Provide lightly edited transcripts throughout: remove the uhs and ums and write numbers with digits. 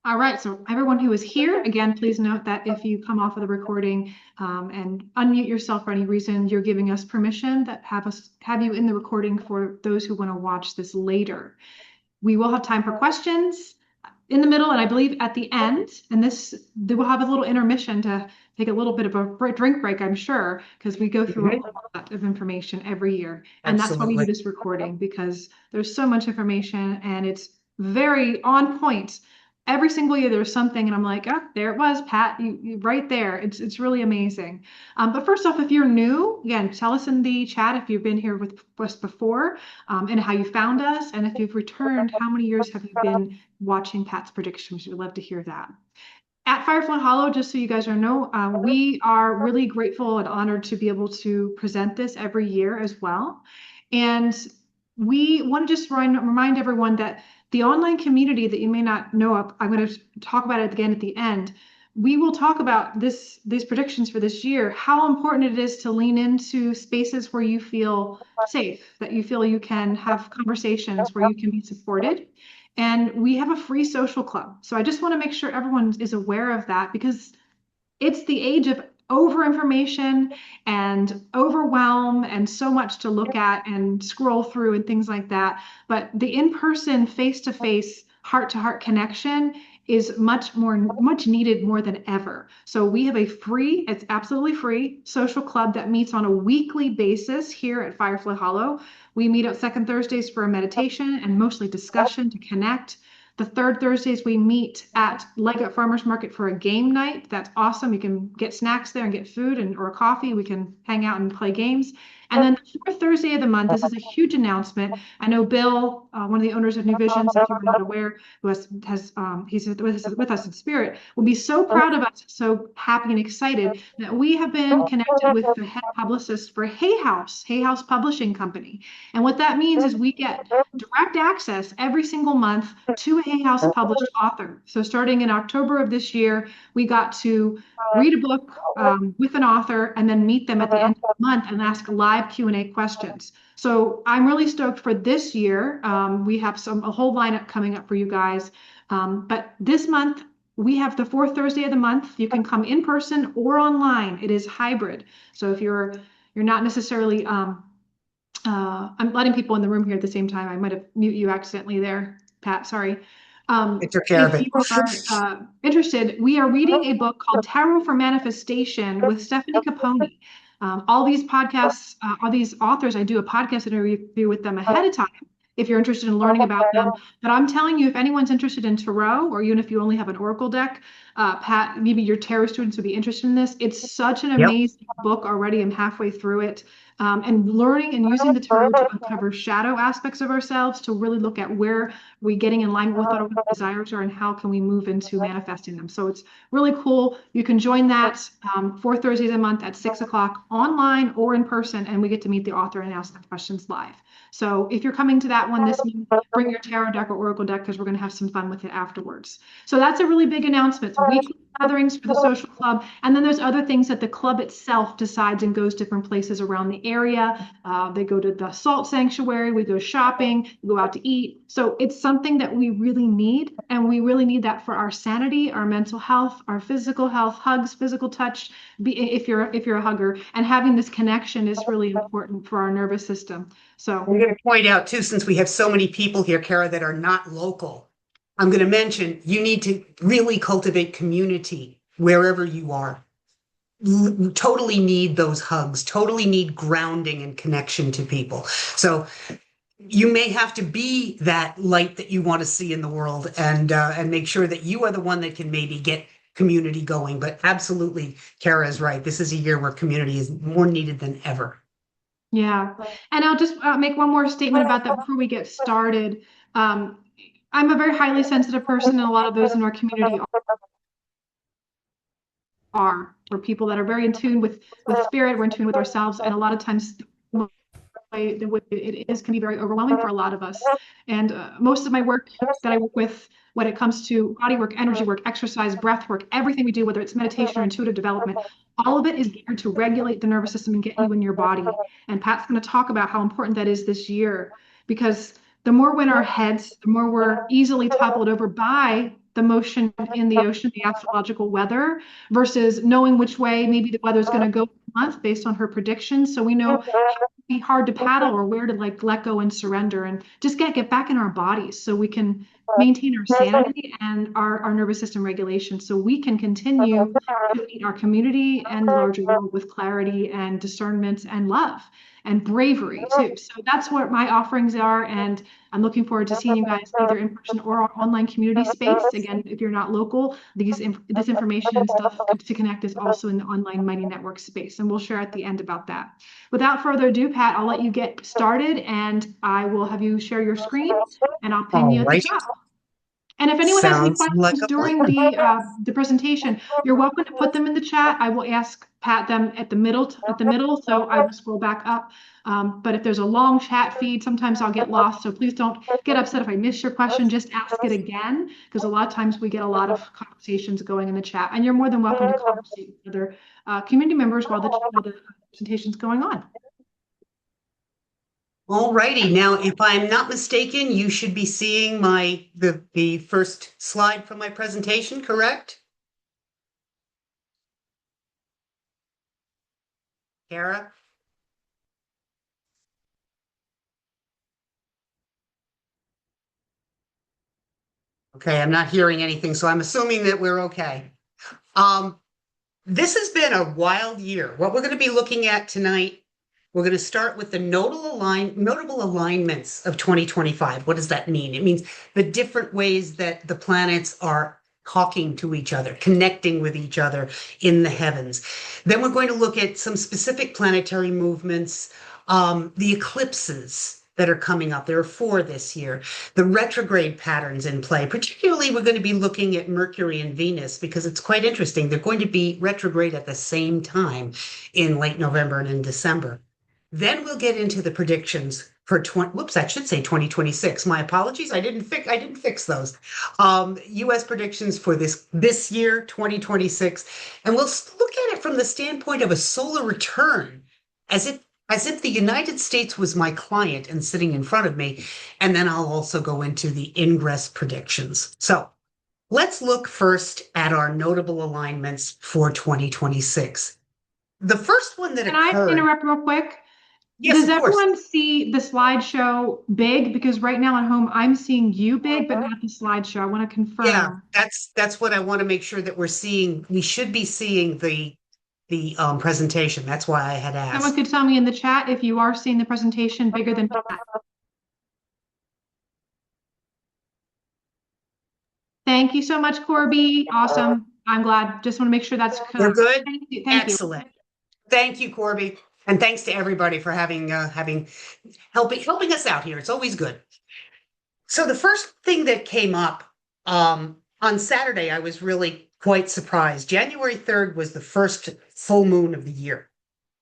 All right, so everyone who is here, again, please note that if you come off of the recording and unmute yourself for any reason, you're giving us permission that have you in the recording for those who want to watch this later. We will have time for questions in the middle, and I believe at the end, and they will have a little intermission to take a little bit of a drink break, I'm sure, because we go through a lot of information every year. And that's why we do this recording, because there's so much information and it's very on point. Every single year there's something, and I'm like, oh, there it was, Pat, you right there. It's really amazing. But first off, if you're new, again, tell us in the chat if you've been here with us before, and how you found us, and if you've returned, how many years have you been watching Pat's predictions? We'd love to hear that. At Firefly Hollow, just so you guys know, we are really grateful and honored to be able to present this every year as well. And we want to just remind everyone that the online community that you may not know of, I'm going to talk about it again at the end. We will talk about these predictions for this year, how important it is to lean into spaces where you feel safe, that you feel you can have conversations where you can be supported. And we have a free social club. So I just want to make sure everyone is aware of that, because it's the age of over information and overwhelm and so much to look at and scroll through and things like that. But the in-person, face-to-face, heart-to-heart connection is much needed more than ever. So we have it's absolutely free social club that meets on a weekly basis here at Firefly Hollow. We meet on second Thursdays for a meditation and mostly discussion to connect. The third Thursdays we meet at Leggett Farmers Market for a game night. That's awesome. You can get snacks there and get food or a coffee. We can hang out and play games. And then the fourth Thursday of the month, this is a huge announcement. I know Bill, one of the owners of New Visions, if you're not aware, he's with us in spirit, will be so proud of us, so happy and excited that we have been connected with the head publicist for Hay House Publishing Company. And what that means is we get direct access every single month to a Hay House published author. So starting in October of this year, we got to read a book with an author and then meet them at the end of the month and ask live Q&A questions. So I'm really stoked for this year. We have a whole lineup coming up for you guys. But this month, we have the fourth Thursday of the month. You can come in person or online. It is hybrid. So if you're not necessarily, I'm letting people in the room here at the same time. I might have muted you accidentally there, Pat, sorry. If you are interested, we are reading a book called Tarot for Manifestation with Stephanie Capone. All these podcasts, all these authors, I do a podcast interview with them ahead of time if you're interested in learning about them. But I'm telling you, if anyone's interested in tarot, or even if you only have an oracle deck, Pat, maybe your tarot students would be interested in this. It's such an amazing book already. I'm halfway through it. And learning and using the tarot to uncover shadow aspects of ourselves, to really look at where we're getting in line with what our desires are and how can we move into manifesting them. So it's really cool. You can join that 4 Thursdays a month at 6 o'clock online or in person, and we get to meet the author and ask them questions live. So if you're coming to that one this month, bring your tarot deck or oracle deck, because we're going to have some fun with it afterwards. So that's a really big announcement. So weekly gatherings for the social club, and then there's other things that the club itself decides and goes different places around the area. They go to the salt sanctuary, we go shopping, we go out to eat. So it's something that we really need, and we really need that for our sanity, our mental health, our physical health, hugs, physical touch, if you're a hugger, and having this connection is really important for our nervous system. So I'm going to point out too, since we have so many people here, Kara, that are not local, I'm going to mention you need to really cultivate community wherever you are. Totally need those hugs, totally need grounding and connection to people. So you may have to be that light that you want to see in the world, and make sure that you are the one that can maybe get community going. But absolutely, Kara is right. This is a year where community is more needed than ever. Yeah, and I'll just make one more statement about that before we get started. I'm a very highly sensitive person, and a lot of those in our community are. We're people that are very in tune with spirit, we're in tune with ourselves, and a lot of times the way it is can be very overwhelming for a lot of us. And most of my work that I work with, when it comes to body work, energy work, exercise, breath work, everything we do, whether it's meditation or intuitive development, all of it is geared to regulate the nervous system and get you in your body. And Pat's going to talk about how important that is this year, because the more we're in our heads, the more we're easily toppled over by the motion in the ocean, the astrological weather, versus knowing which way maybe the weather's going to go for the month based on her predictions. So we know how to be hard to paddle or where to like let go and surrender and just get back in our bodies so we can maintain our sanity and our nervous system regulation so we can continue to meet our community and the larger world with clarity and discernment and love and bravery too. So that's what my offerings are. And I'm looking forward to seeing you guys either in person or our online community space. Again, if you're not local, this information and stuff to connect is also in the online Mighty Network space. And we'll share at the end about that. Without further ado, Pat, I'll let you get started and I will have you share your screen and I'll pin you at the top. And if anyone has any questions during the presentation, you're welcome to put them in the chat. I will ask Pat them at the middle, so I will scroll back up. But if there's a long chat feed, sometimes I'll get lost. So please don't get upset if I miss your question. Just ask it again, because a lot of times we get a lot of conversations going in the chat. And you're more than welcome to conversate with other community members while the presentation's going on. All righty. Now, if I'm not mistaken, you should be seeing the first slide from my presentation, correct? Kara? Okay, I'm not hearing anything, so I'm assuming that we're okay. This has been a wild year. What we're going to be looking at tonight, we're going to start with the notable alignments of 2025. What does that mean? It means the different ways that the planets are talking to each other, connecting with each other in the heavens. Then we're going to look at some specific planetary movements, the eclipses that are coming up. There are 4 this year. The retrograde patterns in play. Particularly, we're going to be looking at Mercury and Venus because it's quite interesting. They're going to be retrograde at the same time in late November and in December. Then we'll get into the predictions for 2026. My apologies. I didn't fix those. US predictions for this year, 2026. And we'll look at it from the standpoint of a solar return, as if the United States was my client and sitting in front of me. And then I'll also go into the ingress predictions. So let's look first at our notable alignments for 2026. The first one that occurred. Can I interrupt real quick? Yes, Does everyone see the slideshow big? Because right now at home, I'm seeing you big, but not the slideshow. I want to confirm. Yeah, that's what I want to make sure that we're seeing. We should be seeing the presentation. That's why I had asked. Someone could tell me in the chat if you are seeing the presentation bigger than that. Thank you so much, Corby. Awesome. I'm glad. Just want to make sure that's clear. We're good. Thank you. Excellent. Thank you, Corby. And thanks to everybody for helping us out here. It's always good. So the first thing that came up on Saturday, I was really quite surprised. January 3rd was the first full moon of the year.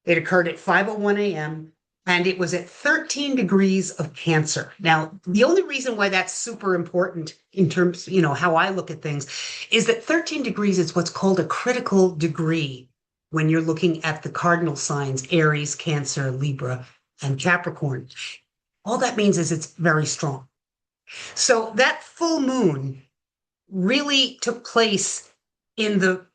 It occurred at 5:01 a.m. and it was at 13 degrees of Cancer. Now, the only reason why that's super important in terms, how I look at things is that 13 degrees is what's called a critical degree when you're looking at the cardinal signs, Aries, Cancer, Libra, and Capricorn. All that means is it's very strong. So that full moon really took place in the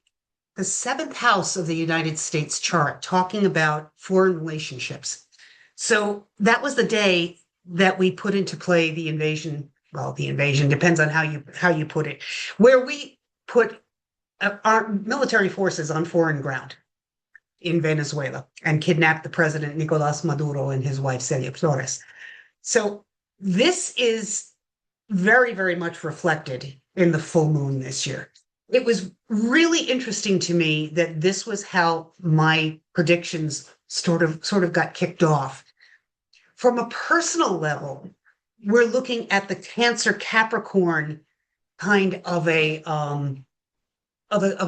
7th house of the United States chart, talking about foreign relationships. So that was the day that we put into play the invasion. Well, the invasion depends on how you put it, where we put our military forces on foreign ground in Venezuela and kidnapped the president, Nicolas Maduro, and his wife, Celia Flores. So this is very, very much reflected in the full moon this year. It was really interesting to me that this was how my predictions sort of got kicked off. From a personal level, we're looking at the Cancer Capricorn kind of a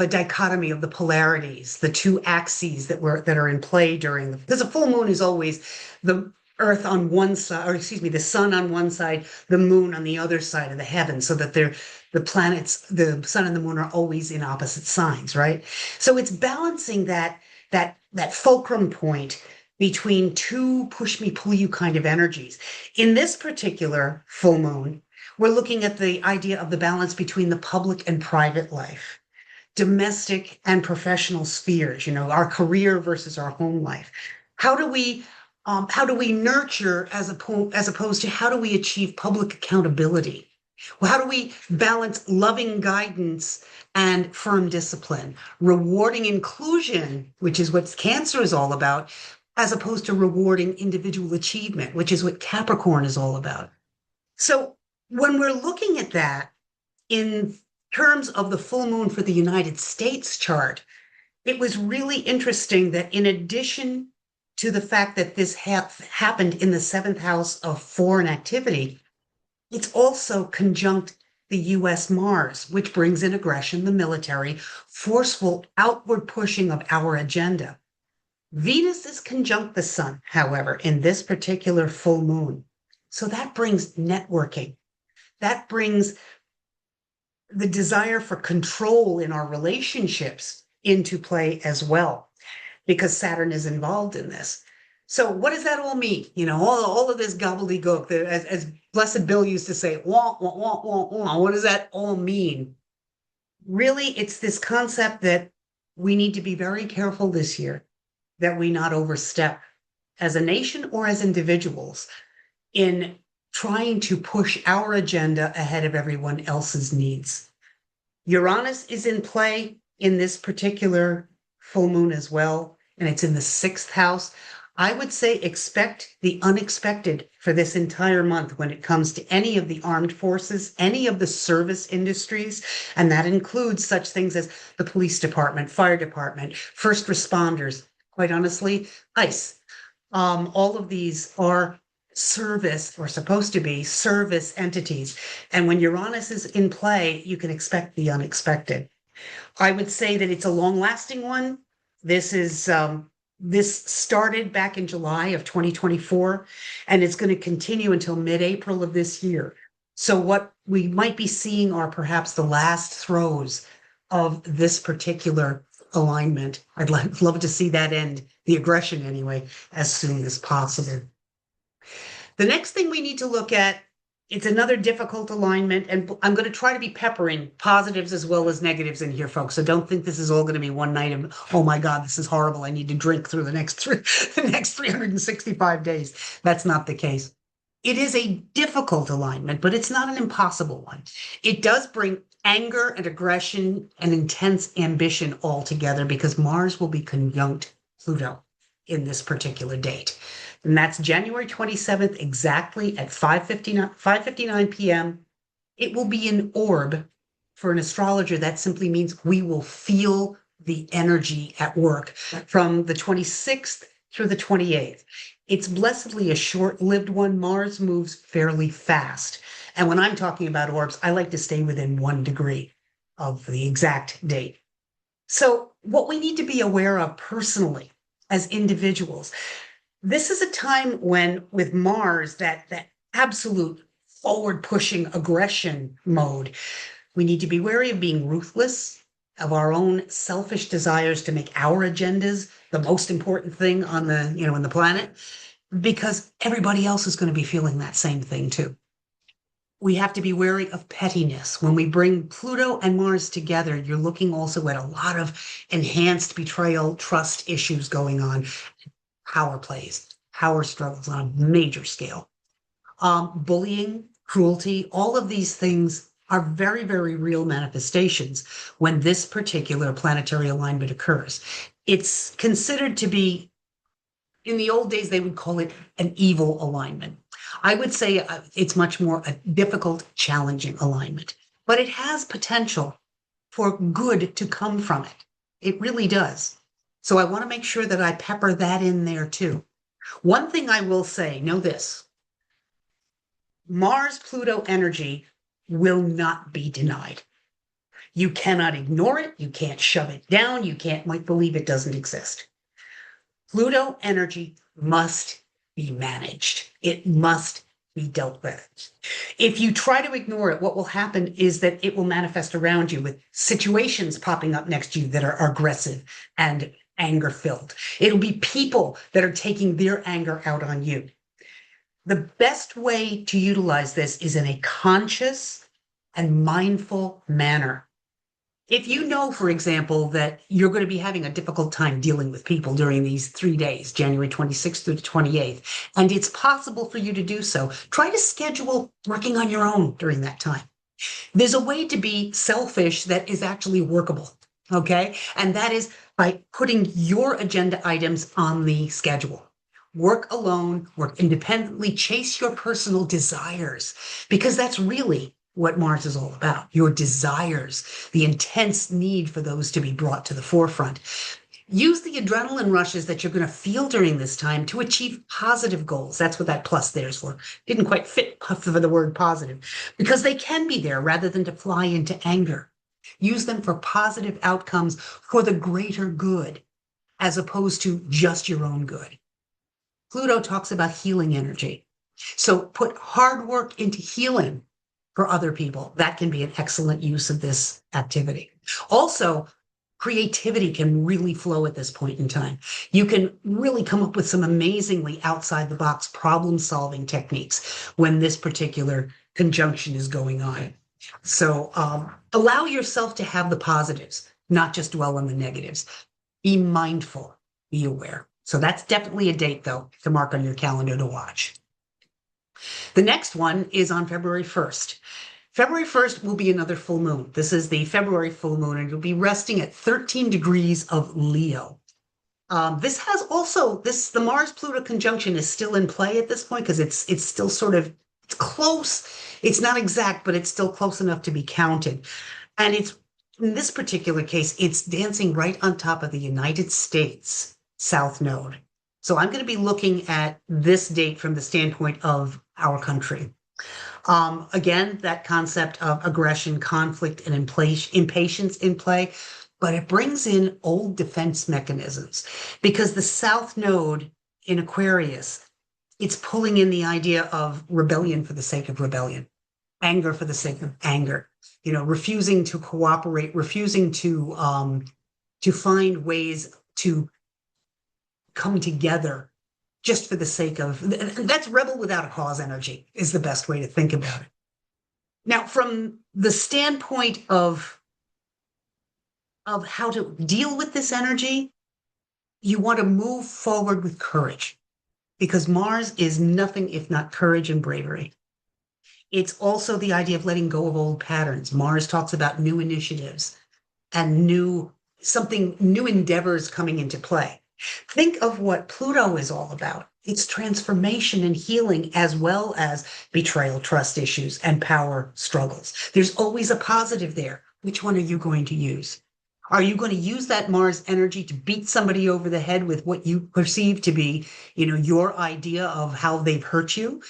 dichotomy of the polarities, the 2 axes that are in play because a full moon is always the Earth on one side, the sun on one side, the moon on the other side of the heaven, so that the planets, the sun and the moon, are always in opposite signs, right? So it's balancing that fulcrum point between two push me, pull you kind of energies. In this particular full moon, we're looking at the idea of the balance between the public and private life, domestic and professional spheres, our career versus our home life. How do we nurture as opposed to how do we achieve public accountability? Well, how do we balance loving guidance and firm discipline, rewarding inclusion, which is what Cancer is all about, as opposed to rewarding individual achievement, which is what Capricorn is all about. So when we're looking at that in terms of the full moon for the United States chart, it was really interesting that in addition to the fact that this happened in the 7th house of foreign activity, it's also conjunct the US Mars, which brings in aggression, the military, forceful outward pushing of our agenda. Venus is conjunct the sun, however, in this particular full moon. So that brings networking. That brings the desire for control in our relationships into play as well, because Saturn is involved in this. So what does that all mean? All of this gobbledygook, as Blessed Bill used to say, wah, wah, wah, wah, wah. What does that all mean? Really, it's this concept that we need to be very careful this year that we not overstep as a nation or as individuals in trying to push our agenda ahead of everyone else's needs. Uranus is in play in this particular full moon as well, and it's in the 6th house. I would say expect the unexpected for this entire month when it comes to any of the armed forces, any of the service industries, and that includes such things as the police department, fire department, first responders, quite honestly, ICE. All of these are service, or supposed to be service entities. And when Uranus is in play, you can expect the unexpected. I would say that it's a long-lasting one. This started back in July of 2024, and it's going to continue until mid-April of this year. So what we might be seeing are perhaps the last throes of this particular alignment. I'd love to see that end, the aggression anyway, as soon as possible. The next thing we need to look at, it's another difficult alignment, and I'm going to try to be peppering positives as well as negatives in here, folks. So don't think this is all going to be one night of, oh my God, this is horrible. I need to drink through the next 365 days. That's not the case. It is a difficult alignment, but it's not an impossible one. It does bring anger and aggression and intense ambition all together because Mars will be conjunct Pluto in this particular date. And that's January 27th, exactly at 5:59 p.m. It will be an orb. For an astrologer, that simply means we will feel the energy at work from the 26th through the 28th. It's blessedly a short-lived one. Mars moves fairly fast. And when I'm talking about orbs, I like to stay within 1 degree of the exact date. So what we need to be aware of personally as individuals, this is a time when, with Mars, that absolute forward-pushing aggression mode, we need to be wary of being ruthless, of our own selfish desires to make our agendas the most important thing on the, in the planet, because everybody else is going to be feeling that same thing too. We have to be wary of pettiness. When we bring Pluto and Mars together, you're looking also at a lot of enhanced betrayal, trust issues going on, power plays, power struggles on a major scale. Bullying, cruelty, all of these things are very, very real manifestations when this particular planetary alignment occurs. It's considered to be, in the old days, they would call it an evil alignment. I would say it's much more a difficult, challenging alignment, but it has potential for good to come from it. It really does. So I want to make sure that I pepper that in there too. One thing I will say, know this, Mars-Pluto energy will not be denied. You cannot ignore it. You can't shove it down. You can't make believe it doesn't exist. Pluto energy must be managed. It must be dealt with. If you try to ignore it, what will happen is that it will manifest around you with situations popping up next to you that are aggressive and anger-filled. It'll be people that are taking their anger out on you. The best way to utilize this is in a conscious and mindful manner. If you know, for example, that you're going to be having a difficult time dealing with people during these 3 days, January 26th through the 28th, and it's possible for you to do so, try to schedule working on your own during that time. There's a way to be selfish that is actually workable, okay? And that is by putting your agenda items on the schedule. Work alone, work independently, chase your personal desires, because that's really what Mars is all about, your desires, the intense need for those to be brought to the forefront. Use the adrenaline rushes that you're going to feel during this time to achieve positive goals. That's what that plus there is for. Didn't quite fit for the word positive, because they can be there rather than to fly into anger. Use them for positive outcomes for the greater good, as opposed to just your own good. Pluto talks about healing energy. So put hard work into healing for other people. That can be an excellent use of this activity. Also, creativity can really flow at this point in time. You can really come up with some amazingly outside the box problem solving techniques when this particular conjunction is going on. So allow yourself to have the positives, not just dwell on the negatives. Be mindful, be aware. So that's definitely a date, though, to mark on your calendar to watch. The next one is on February 1st. February 1st will be another full moon. This is the February full moon, and you'll be resting at 13 degrees of Leo. This has also, the Mars-Pluto conjunction is still in play at this point because it's still sort of, it's close. It's not exact, but it's still close enough to be counted. And it's, in this particular case, it's dancing right on top of the United States South Node. So I'm going to be looking at this date from the standpoint of our country. Again, that concept of aggression, conflict, and impatience in play, but it brings in old defense mechanisms because the South Node in Aquarius, it's pulling in the idea of rebellion for the sake of rebellion, anger for the sake of anger, refusing to cooperate, refusing to find ways to come together just for the sake of, that's rebel without a cause energy is the best way to think about it. Now, from the standpoint of how to deal with this energy, you want to move forward with courage because Mars is nothing if not courage and bravery. It's also the idea of letting go of old patterns. Mars talks about new initiatives and new endeavors coming into play. Think of what Pluto is all about. It's transformation and healing, as well as betrayal, trust issues, and power struggles. There's always a positive there. Which one are you going to use? Are you going to use that Mars energy to beat somebody over the head with what you perceive to be, your idea of how they've hurt you?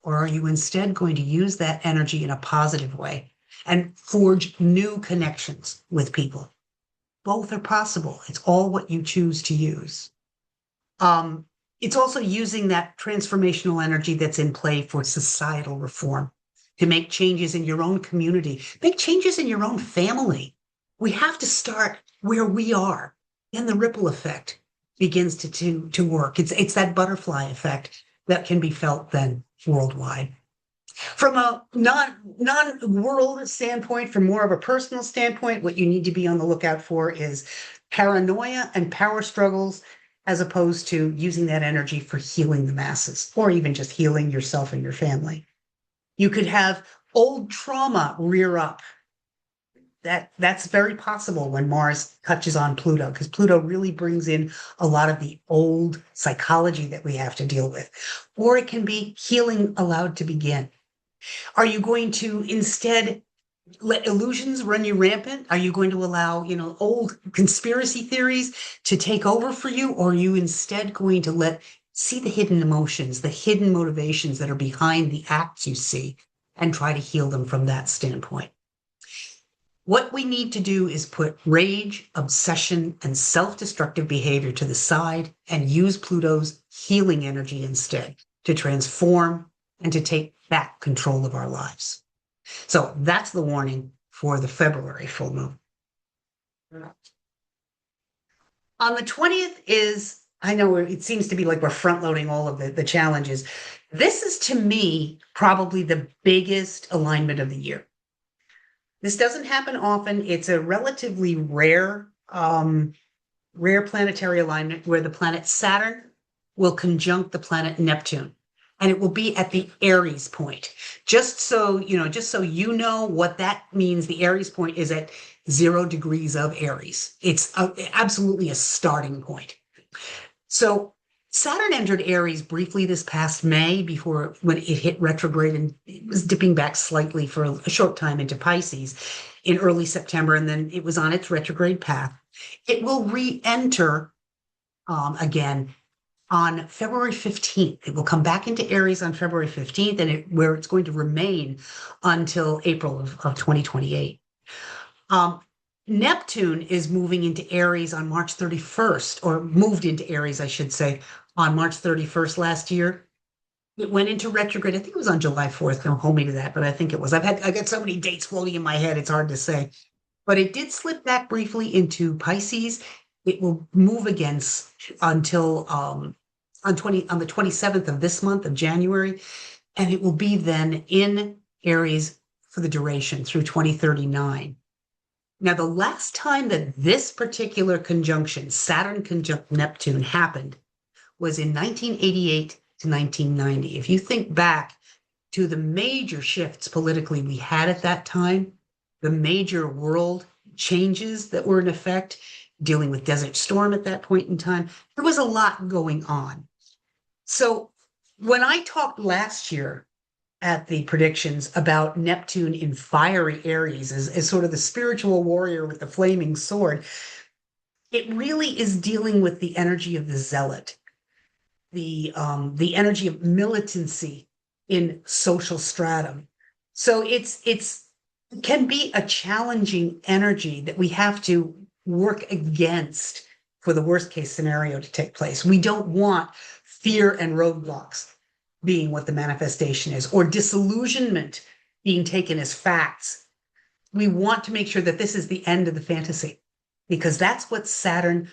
Or are you instead going to use that energy in a positive way and forge new connections with people? Both are possible. It's all what you choose to use. It's also using that transformational energy that's in play for societal reform, to make changes in your own community, make changes in your own family. We have to start where we are. Then the ripple effect begins to work. It's that butterfly effect that can be felt then worldwide. From a non-world standpoint, from more of a personal standpoint, what you need to be on the lookout for is paranoia and power struggles, as opposed to using that energy for healing the masses, or even just healing yourself and your family. You could have old trauma rear up. That's very possible when Mars touches on Pluto, because Pluto really brings in a lot of the old psychology that we have to deal with. Or it can be healing allowed to begin. Are you going to instead let illusions run you rampant? Are you going to allow, old conspiracy theories to take over for you? Or are you instead going to see the hidden emotions, the hidden motivations that are behind the acts you see and try to heal them from that standpoint? What we need to do is put rage, obsession, and self-destructive behavior to the side and use Pluto's healing energy instead to transform and to take back control of our lives. So that's the warning for the February full moon. On the 20th is, I know it seems to be like we're front loading all of the challenges. This is to me probably the biggest alignment of the year. This doesn't happen often. It's a relatively rare planetary alignment where the planet Saturn will conjunct the planet Neptune. And it will be at the Aries point. Just so you know what that means, the Aries point is at 0 degrees of Aries. It's absolutely a starting point. So Saturn entered Aries briefly this past May when it hit retrograde, and it was dipping back slightly for a short time into Pisces in early September, and then it was on its retrograde path. It will re-enter again on February 15th. It will come back into Aries on February 15th, and where it's going to remain until April of 2028. Neptune is moving into Aries on March 31st, or moved into Aries, I should say, on March 31st last year. It went into retrograde. I think it was on July 4th. Don't hold me to that, but I think it was. I got so many dates floating in my head, it's hard to say. But it did slip back briefly into Pisces. It will move again until on the 27th of this month of January, and it will be then in Aries for the duration through 2039. Now, the last time that this particular conjunction, Saturn conjunct Neptune, happened was in 1988 to 1990. If you think back to the major shifts politically we had at that time, the major world changes that were in effect, dealing with Desert Storm at that point in time, there was a lot going on. So when I talked last year at the predictions about Neptune in fiery Aries as sort of the spiritual warrior with the flaming sword, it really is dealing with the energy of the zealot, the energy of militancy in social stratum. So it can be a challenging energy that we have to work against for the worst case scenario to take place. We don't want fear and roadblocks being what the manifestation is, or disillusionment being taken as facts. We want to make sure that this is the end of the fantasy, because that's what Saturn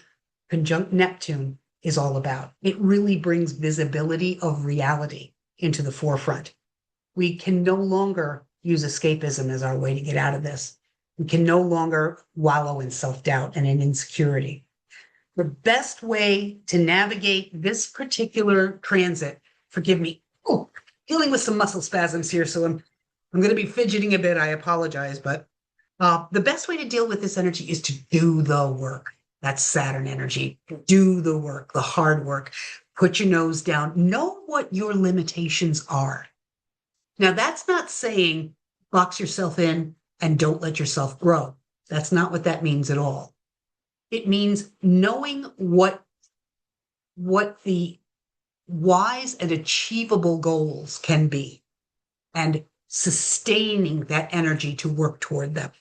conjunct Neptune is all about. It really brings visibility of reality into the forefront. We can no longer use escapism as our way to get out of this. We can no longer wallow in self-doubt and in insecurity. The best way to navigate this particular transit, forgive me, dealing with some muscle spasms here, so I'm going to be fidgeting a bit. I apologize, but the best way to deal with this energy is to do the work. That's Saturn energy. Do the work, the hard work. Put your nose down. Know what your limitations are. Now, that's not saying box yourself in and don't let yourself grow. That's not what that means at all. It means knowing what the wise and achievable goals can be and sustaining that energy to work toward them.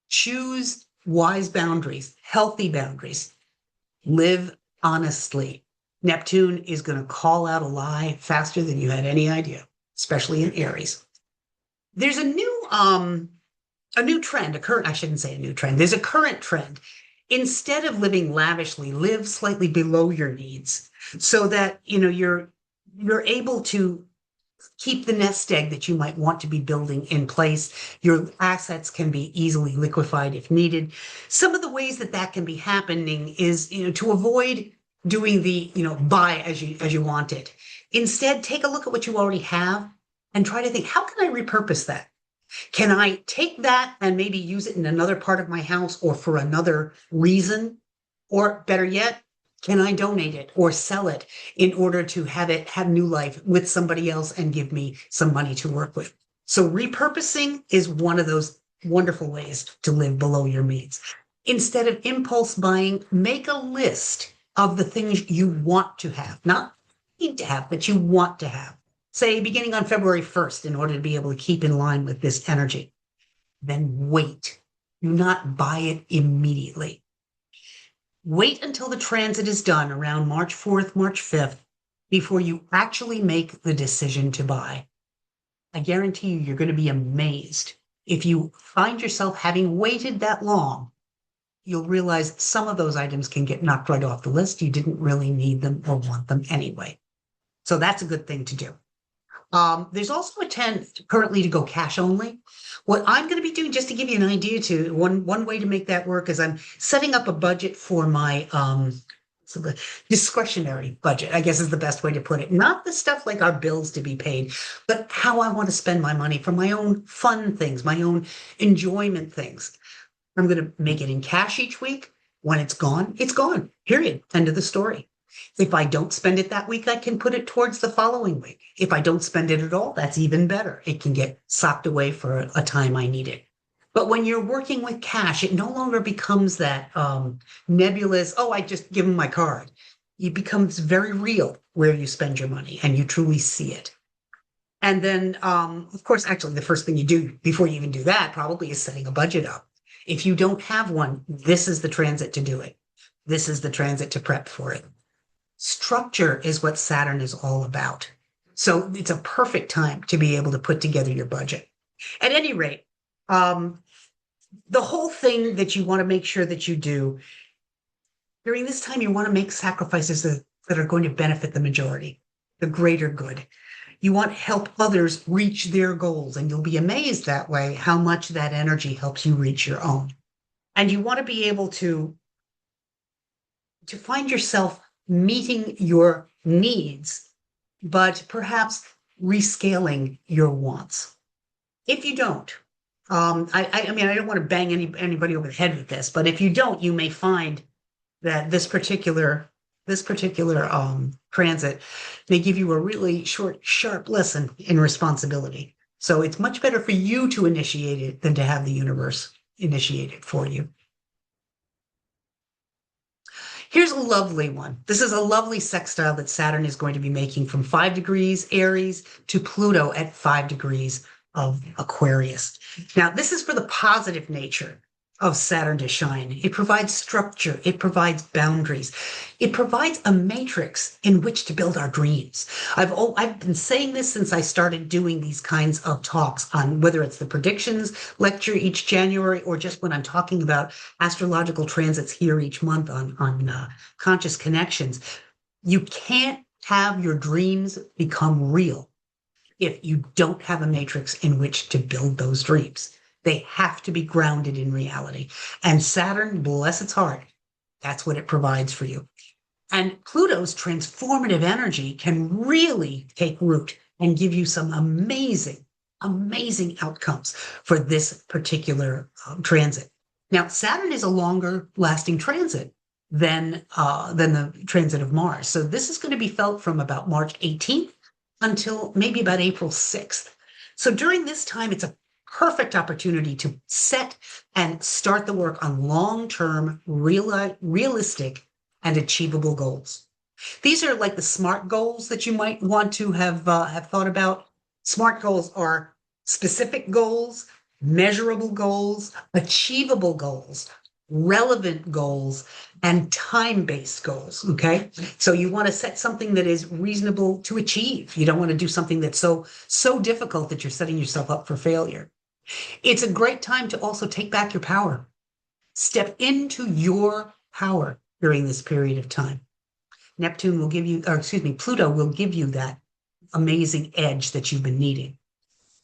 Choose wise boundaries, healthy boundaries. Live honestly. Neptune is going to call out a lie faster than you had any idea, especially in Aries. There's a new trend, I shouldn't say a new trend. There's a current trend. Instead of living lavishly, live slightly below your needs, so that you're able to keep the nest egg that you might want to be building in place. Your assets can be easily liquefied if needed. Some of the ways that can be happening is to avoid doing the buy as you want it. Instead, take a look at what you already have and try to think, how can I repurpose that? Can I take that and maybe use it in another part of my house or for another reason? Or better yet, can I donate it or sell it in order to have it have new life with somebody else and give me some money to work with? So repurposing is one of those wonderful ways to live below your means. Instead of impulse buying, make a list of the things you want to have, not need to have, but you want to have. Say beginning on February 1st in order to be able to keep in line with this energy. Then wait. Do not buy it immediately. Wait until the transit is done around March 4th, March 5th, before you actually make the decision to buy. I guarantee you're going to be amazed. If you find yourself having waited that long, you'll realize some of those items can get knocked right off the list. You didn't really need them or want them anyway. So that's a good thing to do. There's also a trend currently to go cash only. What I'm going to be doing, just to give you an idea, to one way to make that work is I'm setting up a budget for my discretionary budget, I guess is the best way to put it. Not the stuff like our bills to be paid, but how I want to spend my money for my own fun things, my own enjoyment things. I'm going to make it in cash each week. When it's gone, period. End of the story. If I don't spend it that week, I can put it towards the following week. If I don't spend it at all, that's even better. It can get socked away for a time I need it. But when you're working with cash, it no longer becomes that nebulous, oh, I just give them my card. It becomes very real where you spend your money and you truly see it. And then, of course, actually, the first thing you do before you even do that probably is setting a budget up. If you don't have one, this is the transit to do it. This is the transit to prep for it. Structure is what Saturn is all about. So it's a perfect time to be able to put together your budget. At any rate, the whole thing that you want to make sure that you do during this time, you want to make sacrifices that are going to benefit the majority, the greater good. You want to help others reach their goals, and you'll be amazed that way how much that energy helps you reach your own. And you want to be able to find yourself meeting your needs, but perhaps rescaling your wants. If you don't, I mean, I don't want to bang anybody over the head with this, but if you don't, you may find that this particular transit may give you a really short, sharp lesson in responsibility. So it's much better for you to initiate it than to have the universe initiate it for you. Here's a lovely one. This is a lovely sextile that Saturn is going to be making from 5 degrees Aries to Pluto at 5 degrees of Aquarius. Now, this is for the positive nature of Saturn to shine. It provides structure. It provides boundaries. It provides a matrix in which to build our dreams. I've been saying this since I started doing these kinds of talks on whether it's the predictions lecture each January or just when I'm talking about astrological transits here each month on conscious connections. You can't have your dreams become real if you don't have a matrix in which to build those dreams. They have to be grounded in reality. And Saturn, bless its heart, that's what it provides for you. And Pluto's transformative energy can really take root and give you some amazing, amazing outcomes for this particular transit. Now, Saturn is a longer lasting transit than the transit of Mars. So this is going to be felt from about March 18th until maybe about April 6th. So during this time, it's a perfect opportunity to set and start the work on long-term, realistic, and achievable goals. These are like the SMART goals that you might want to have thought about. SMART goals are specific goals, measurable goals, achievable goals, relevant goals, and time-based goals, okay? So you want to set something that is reasonable to achieve. You don't want to do something that's so difficult that you're setting yourself up for failure. It's a great time to also take back your power. Step into your power during this period of time. Pluto will give you that amazing edge that you've been needing.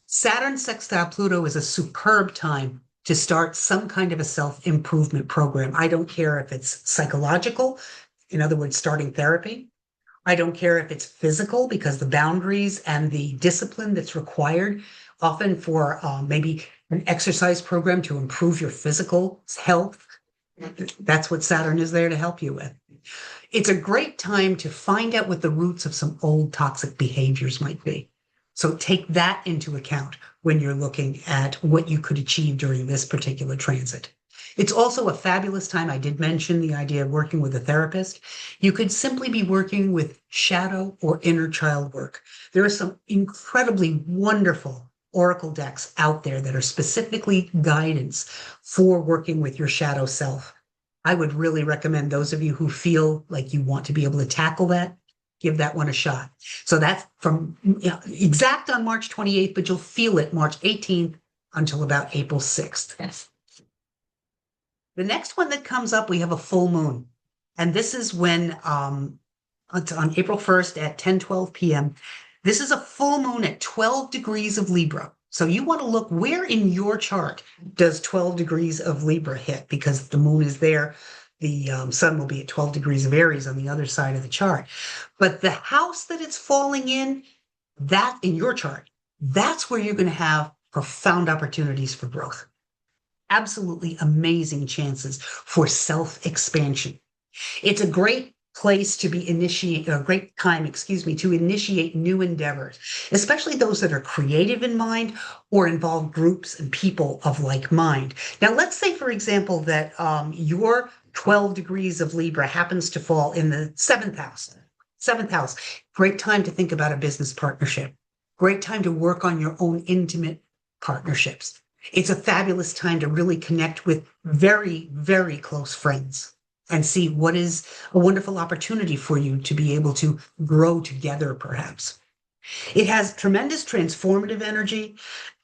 Saturn sextile Pluto is a superb time to start some kind of a self-improvement program. I don't care if it's psychological, in other words, starting therapy. I don't care if it's physical, because the boundaries and the discipline that's required often for maybe an exercise program to improve your physical health. That's what Saturn is there to help you with. It's a great time to find out what the roots of some old toxic behaviors might be. So take that into account when you're looking at what you could achieve during this particular transit. It's also a fabulous time. I did mention the idea of working with a therapist. You could simply be working with shadow or inner child work. There are some incredibly wonderful oracle decks out there that are specifically guidance for working with your shadow self. I would really recommend those of you who feel like you want to be able to tackle that, give that one a shot. So that's from exact on March 28th, but you'll feel it March 18th until about April 6th. Yes. The next one that comes up, we have a full moon. And this is when it's on April 1st at 10:12 p.m. This is a full moon at 12 degrees of Libra. So you want to look where in your chart does 12 degrees of Libra hit, because the moon is there. The sun will be at 12 degrees of Aries on the other side of the chart. But the house that it's falling in, that in your chart, that's where you're going to have profound opportunities for growth. Absolutely amazing chances for self-expansion. It's a great place to be a great time, to initiate new endeavors, especially those that are creative in mind or involve groups and people of like mind. Now, let's say, for example, that your 12 degrees of Libra happens to fall in the seventh house. Seventh house, great time to think about a business partnership. Great time to work on your own intimate partnerships. It's a fabulous time to really connect with very, very close friends and see what is a wonderful opportunity for you to be able to grow together, perhaps. It has tremendous transformative energy,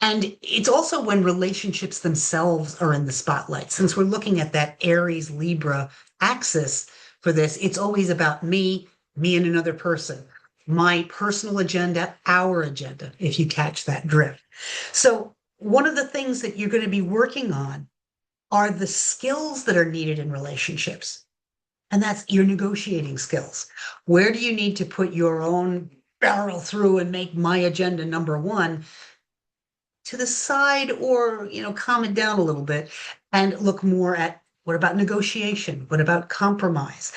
and it's also when relationships themselves are in the spotlight. Since we're looking at that Aries-Libra axis for this, it's always about me and another person, my personal agenda, our agenda, if you catch that drift. So one of the things that you're going to be working on are the skills that are needed in relationships. And that's your negotiating skills. Where do you need to put your own barrel through and make my agenda number one to the side, or, calm it down a little bit and look more at what about negotiation? What about compromise?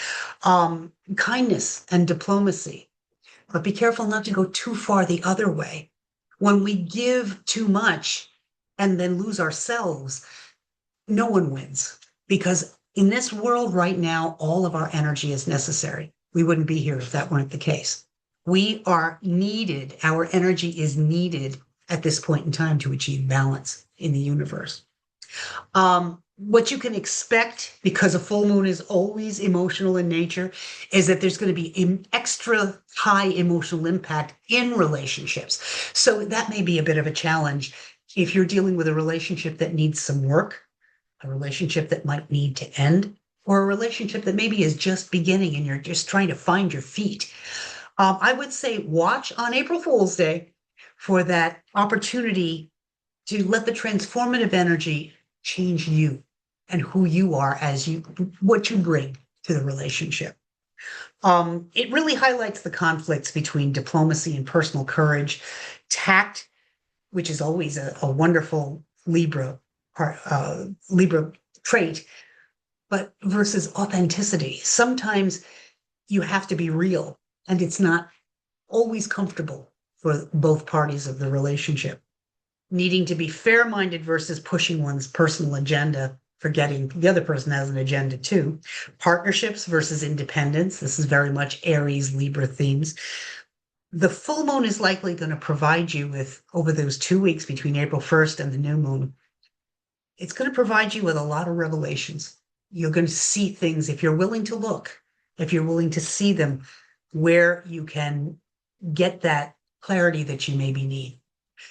Kindness and diplomacy. But be careful not to go too far the other way. When we give too much and then lose ourselves, no one wins, because in this world right now, all of our energy is necessary. We wouldn't be here if that weren't the case. We are needed. Our energy is needed at this point in time to achieve balance in the universe. What you can expect, because a full moon is always emotional in nature, is that there's going to be an extra high emotional impact in relationships. So that may be a bit of a challenge if you're dealing with a relationship that needs some work, a relationship that might need to end, or a relationship that maybe is just beginning and you're just trying to find your feet. I would say watch on April Fool's Day for that opportunity to let the transformative energy change you and who you are what you bring to the relationship. It really highlights the conflicts between diplomacy and personal courage, tact, which is always a wonderful Libra trait, but versus authenticity. Sometimes you have to be real, and it's not always comfortable for both parties of the relationship. Needing to be fair-minded versus pushing one's personal agenda, forgetting the other person has an agenda too. Partnerships versus independence. This is very much Aries, Libra themes. The full moon is likely going to provide you with, over those 2 weeks between April 1st and the new moon, it's going to provide you with a lot of revelations. You're going to see things, if you're willing to look, if you're willing to see them, where you can get that clarity that you maybe need.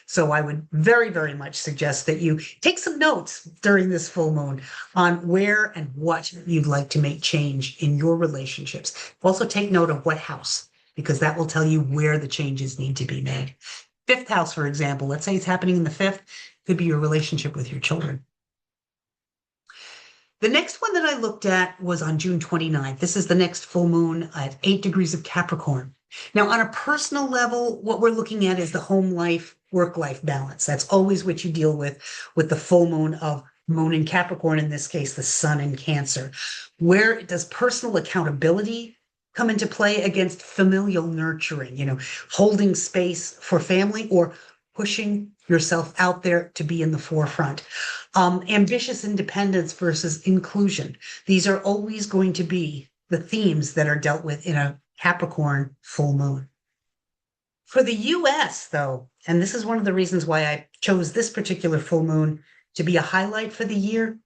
So I would very, very much suggest that you take some notes during this full moon on where and what you'd like to make change in your relationships. Also take note of what house, because that will tell you where the changes need to be made. Fifth house, for example, let's say it's happening in the fifth, could be your relationship with your children. The next one that I looked at was on June 29th. This is the next full moon at 8 degrees of Capricorn. Now, on a personal level, what we're looking at is the home life, work-life balance. That's always what you deal with the full moon of moon in Capricorn, in this case, the sun in Cancer. Where does personal accountability come into play against familial nurturing, holding space for family or pushing yourself out there to be in the forefront? Ambitious independence versus inclusion. These are always going to be the themes that are dealt with in a Capricorn full moon. For the US, though, and this is one of the reasons why I chose this particular full moon to be a highlight for the year,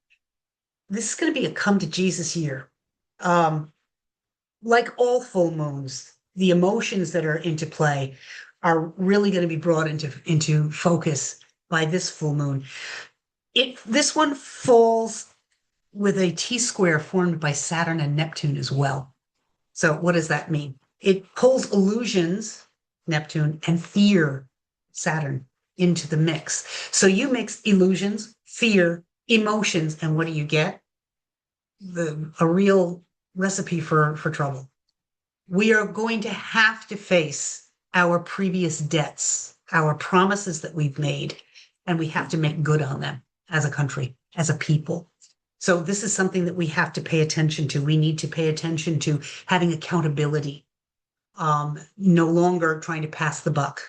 this is going to be a come to Jesus year. Like all full moons, the emotions that are into play are really going to be brought into focus by this full moon. This one falls with a T-square formed by Saturn and Neptune as well. So what does that mean? It pulls illusions, Neptune, and fear, Saturn, into the mix. So you mix illusions, fear, emotions, and what do you get? A real recipe for trouble. We are going to have to face our previous debts, our promises that we've made, and we have to make good on them as a country, as a people. So this is something that we have to pay attention to. We need to pay attention to having accountability, no longer trying to pass the buck.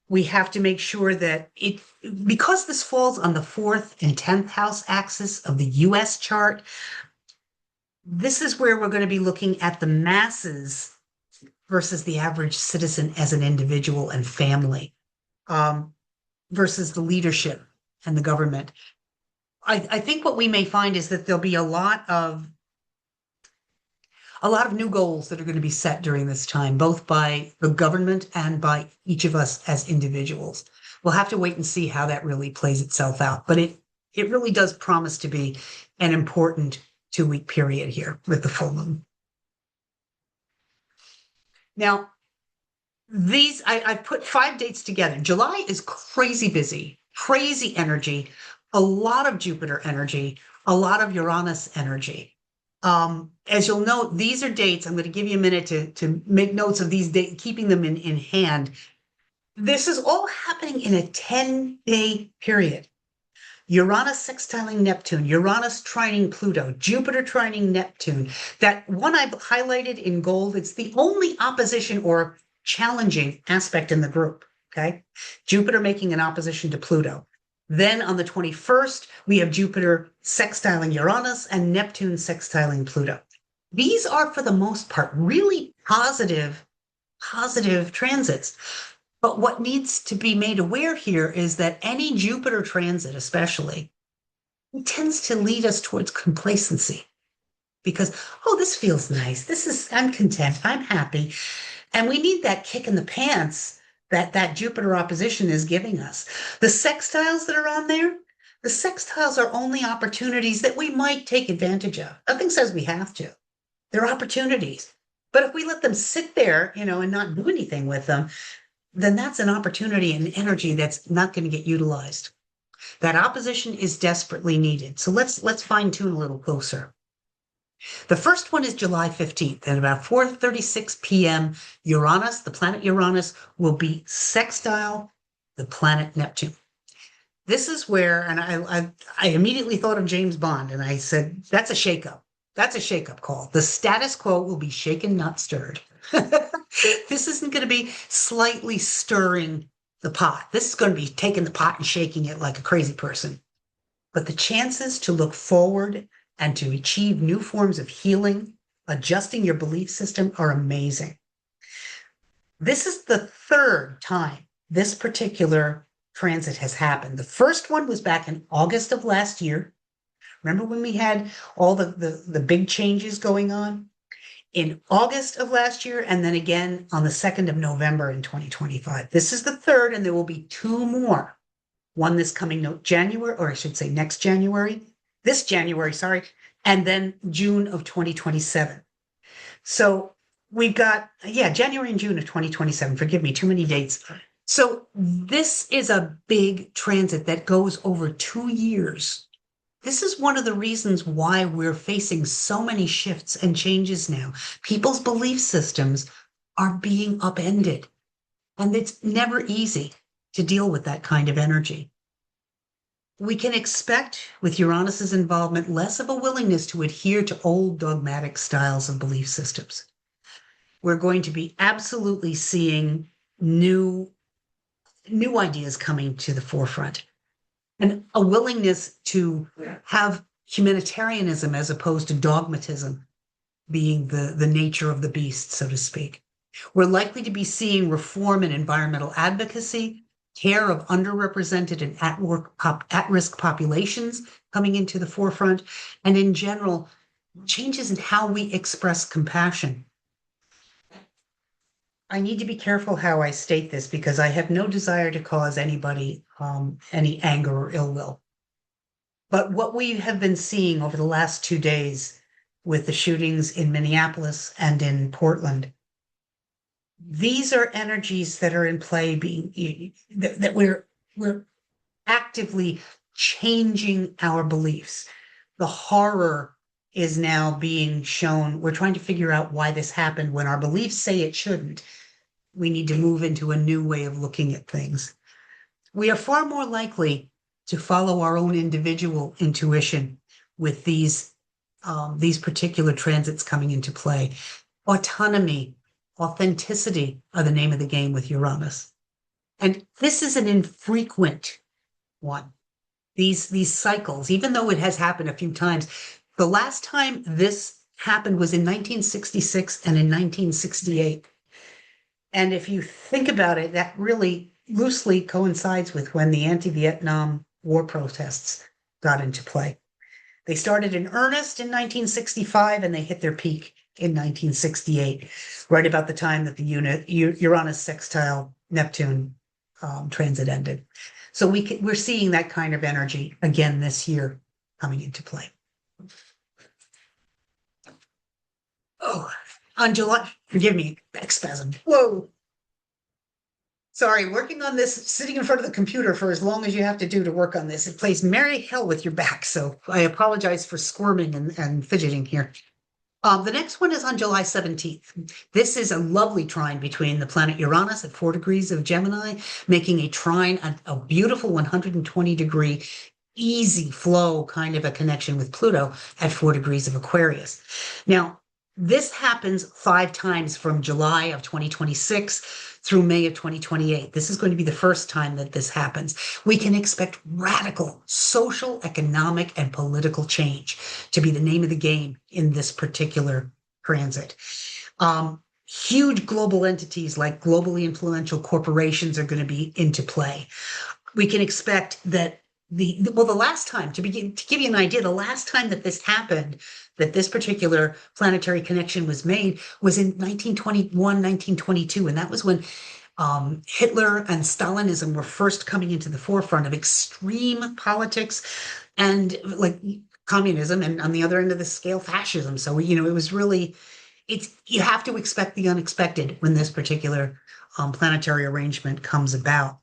We have to make sure that because this falls on the 4th and 10th house axis of the US chart, this is where we're going to be looking at the masses versus the average citizen as an individual and family, versus the leadership and the government. I think what we may find is that there'll be a lot of new goals that are going to be set during this time, both by the government and by each of us as individuals. We'll have to wait and see how that really plays itself out. But it really does promise to be an important 2-week period here with the full moon. Now, I put 5 dates together. July is crazy busy, crazy energy, a lot of Jupiter energy, a lot of Uranus energy. As you'll note, these are dates. I'm going to give you a minute to make notes of these dates, keeping them in hand. This is all happening in a 10-day period. Uranus sextiling Neptune, Uranus trining Pluto, Jupiter trining Neptune. That one I've highlighted in gold, it's the only opposition or challenging aspect in the group, okay? Jupiter making an opposition to Pluto. Then on the 21st, we have Jupiter sextiling Uranus and Neptune sextiling Pluto. These are, for the most part, really positive transits. But what needs to be made aware here is that any Jupiter transit, especially, it tends to lead us towards complacency. Because, oh, this feels nice. I'm content. I'm happy. And we need that kick in the pants that Jupiter opposition is giving us. The sextiles that are on there, the sextiles are only opportunities that we might take advantage of. Nothing says we have to. They're opportunities. But if we let them sit there, and not do anything with them, then that's an opportunity and energy that's not going to get utilized. That opposition is desperately needed. So let's fine tune a little closer. The first one is July 15th at about 4:36 p.m. Uranus, the planet Uranus, will be sextile the planet Neptune. This is where, and I immediately thought of James Bond, and I said, that's a shakeup. That's a shakeup call. The status quo will be shaken, not stirred. This isn't going to be slightly stirring the pot. This is going to be taking the pot and shaking it like a crazy person. But the chances to look forward and to achieve new forms of healing, adjusting your belief system, are amazing. This is the 3rd time this particular transit has happened. The first one was back in August of last year. Remember when we had all the big changes going on? In August of last year, and then again on the 2nd of November in 2025. This is the 3rd, and there will be 2 more. One this coming January, or I should say next January. This January, sorry, and then June of 2027. So we've got, January and June of 2027. Forgive me, too many dates. So this is a big transit that goes over 2 years. This is one of the reasons why we're facing so many shifts and changes now. People's belief systems are being upended, and it's never easy to deal with that kind of energy. We can expect, with Uranus's involvement, less of a willingness to adhere to old dogmatic styles of belief systems. We're going to be absolutely seeing new ideas coming to the forefront, and a willingness to have humanitarianism as opposed to dogmatism being the nature of the beast, so to speak. We're likely to be seeing reform in environmental advocacy, care of underrepresented and at-risk populations coming into the forefront, and in general, changes in how we express compassion. I need to be careful how I state this because I have no desire to cause anybody any anger or ill will. But what we have been seeing over the last 2 days with the shootings in Minneapolis and in Portland, these are energies that are in play, that we're actively changing our beliefs. The horror is now being shown. We're trying to figure out why this happened when our beliefs say it shouldn't. We need to move into a new way of looking at things. We are far more likely to follow our own individual intuition with these particular transits coming into play. Autonomy, authenticity are the name of the game with Uranus. And this is an infrequent one. These cycles, even though it has happened a few times, the last time this happened was in 1966 and in 1968. And if you think about it, that really loosely coincides with when the anti-Vietnam War protests got into play. They started in earnest in 1965 and they hit their peak in 1968, right about the time that the Uranus sextile Neptune transit ended. So we're seeing that kind of energy again this year coming into play. Oh, on July, forgive me, back spasm. Whoa. Sorry, working on this, sitting in front of the computer for as long as you have to do to work on this, it plays merry hell with your back. So I apologize for squirming and fidgeting here. The next one is on July 17th. This is a lovely trine between the planet Uranus at 4 degrees of Gemini, making a trine, a beautiful 120-degree, easy flow kind of a connection with Pluto at 4 degrees of Aquarius. Now, this happens 5 times from July of 2026 through May of 2028. This is going to be the first time that this happens. We can expect radical social, economic, and political change to be the name of the game in this particular transit. Huge global entities like globally influential corporations are going to be into play. We can expect that the last time, to give you an idea, the last time that this happened, that this particular planetary connection was made, was in 1921, 1922. And that was when Hitler and Stalinism were first coming into the forefront of extreme politics and like communism, and on the other end of the scale, fascism. So, it was really, you have to expect the unexpected when this particular planetary arrangement comes about.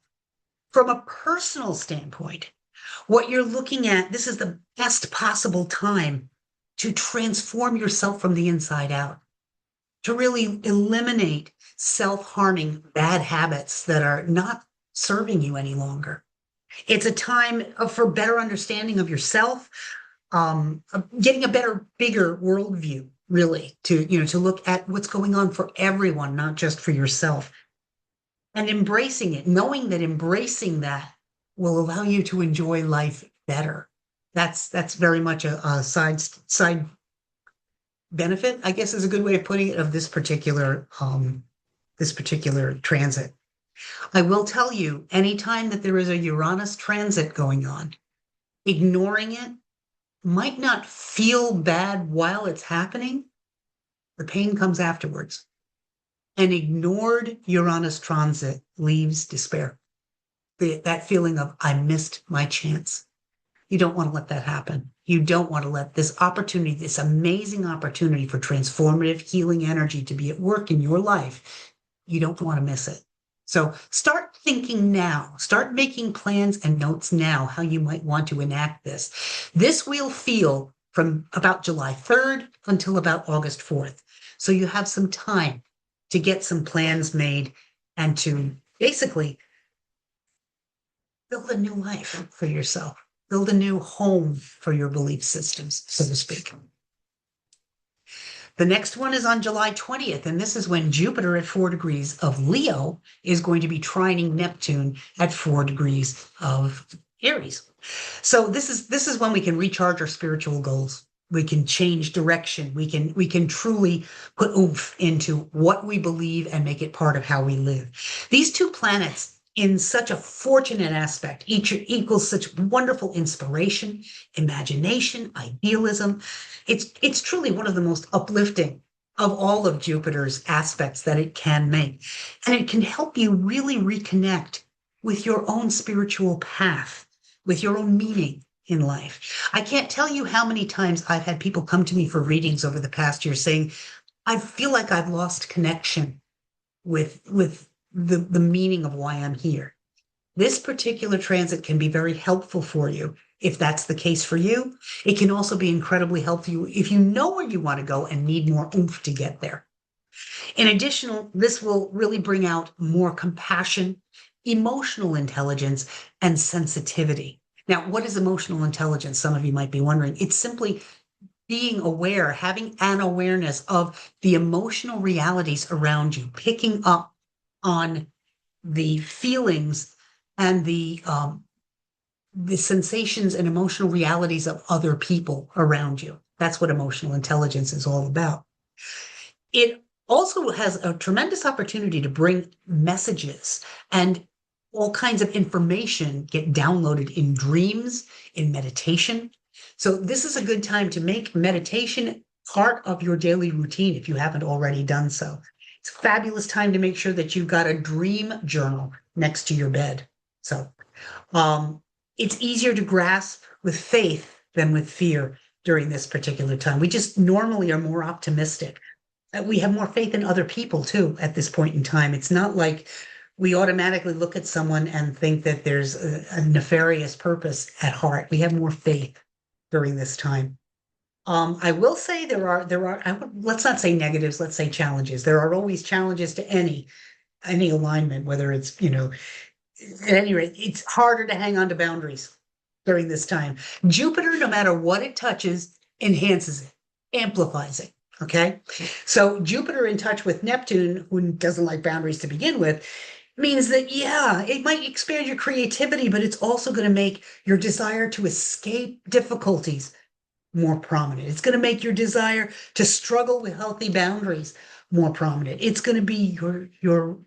From a personal standpoint, what you're looking at, this is the best possible time to transform yourself from the inside out, to really eliminate self-harming bad habits that are not serving you any longer. It's a time for better understanding of yourself, getting a better, bigger worldview, really, to look at what's going on for everyone, not just for yourself, and embracing it, knowing that embracing that will allow you to enjoy life better. That's very much a side benefit, I guess is a good way of putting it, of this particular transit. I will tell you, anytime that there is a Uranus transit going on, ignoring it might not feel bad while it's happening. The pain comes afterwards. An ignored Uranus transit leaves despair. That feeling of, I missed my chance. You don't want to let that happen. You don't want to let this opportunity, this amazing opportunity for transformative healing energy to be at work in your life, you don't want to miss it. So start thinking now. Start making plans and notes now how you might want to enact this. This will feel from about July 3rd until about August 4th. So you have some time to get some plans made and to basically build a new life for yourself. Build a new home for your belief systems, so to speak. The next one is on July 20th, and this is when Jupiter at 4 degrees of Leo is going to be trining Neptune at 4 degrees of Aries. So this is when we can recharge our spiritual goals. We can change direction. We can truly put oomph into what we believe and make it part of how we live. These two planets, in such a fortunate aspect, each equals such wonderful inspiration, imagination, idealism. It's truly one of the most uplifting of all of Jupiter's aspects that it can make. And it can help you really reconnect with your own spiritual path, with your own meaning in life. I can't tell you how many times I've had people come to me for readings over the past year saying, I feel like I've lost connection with the meaning of why I'm here. This particular transit can be very helpful for you if that's the case for you. It can also be incredibly helpful if you know where you want to go and need more oomph to get there. In addition, this will really bring out more compassion, emotional intelligence, and sensitivity. Now, what is emotional intelligence? Some of you might be wondering. It's simply being aware, having an awareness of the emotional realities around you, picking up on the feelings and the sensations and emotional realities of other people around you. That's what emotional intelligence is all about. It also has a tremendous opportunity to bring messages and all kinds of information get downloaded in dreams, in meditation. So this is a good time to make meditation part of your daily routine if you haven't already done so. It's a fabulous time to make sure that you've got a dream journal next to your bed. So it's easier to grasp with faith than with fear during this particular time. We just normally are more optimistic. We have more faith in other people too at this point in time. It's not like we automatically look at someone and think that there's a nefarious purpose at heart. We have more faith during this time. I will say there are, let's not say negatives, let's say challenges. There are always challenges to any alignment, whether it's, at any rate, it's harder to hang on to boundaries during this time. Jupiter, no matter what it touches, enhances it, amplifies it. Okay. So Jupiter in touch with Neptune, who doesn't like boundaries to begin with, means that, yeah, it might expand your creativity, but it's also going to make your desire to escape difficulties more prominent. It's going to make your desire to struggle with healthy boundaries more prominent. It's going to be your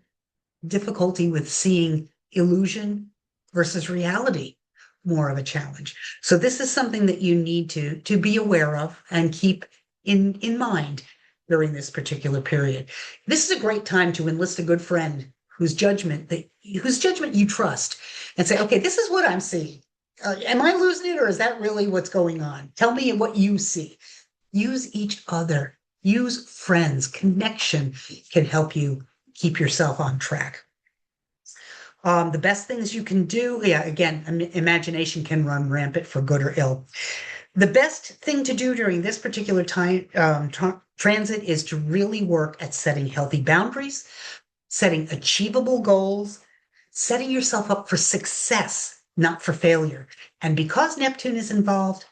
difficulty with seeing illusion versus reality more of a challenge. So this is something that you need to be aware of and keep in mind during this particular period. This is a great time to enlist a good friend whose judgment you trust and say, okay, this is what I'm seeing. Am I losing it, or is that really what's going on? Tell me what you see. Use each other. Use friends. Connection can help you keep yourself on track. The best things you can do, again, imagination can run rampant for good or ill. The best thing to do during this particular time transit is to really work at setting healthy boundaries, setting achievable goals, setting yourself up for success, not for failure. And because Neptune is involved,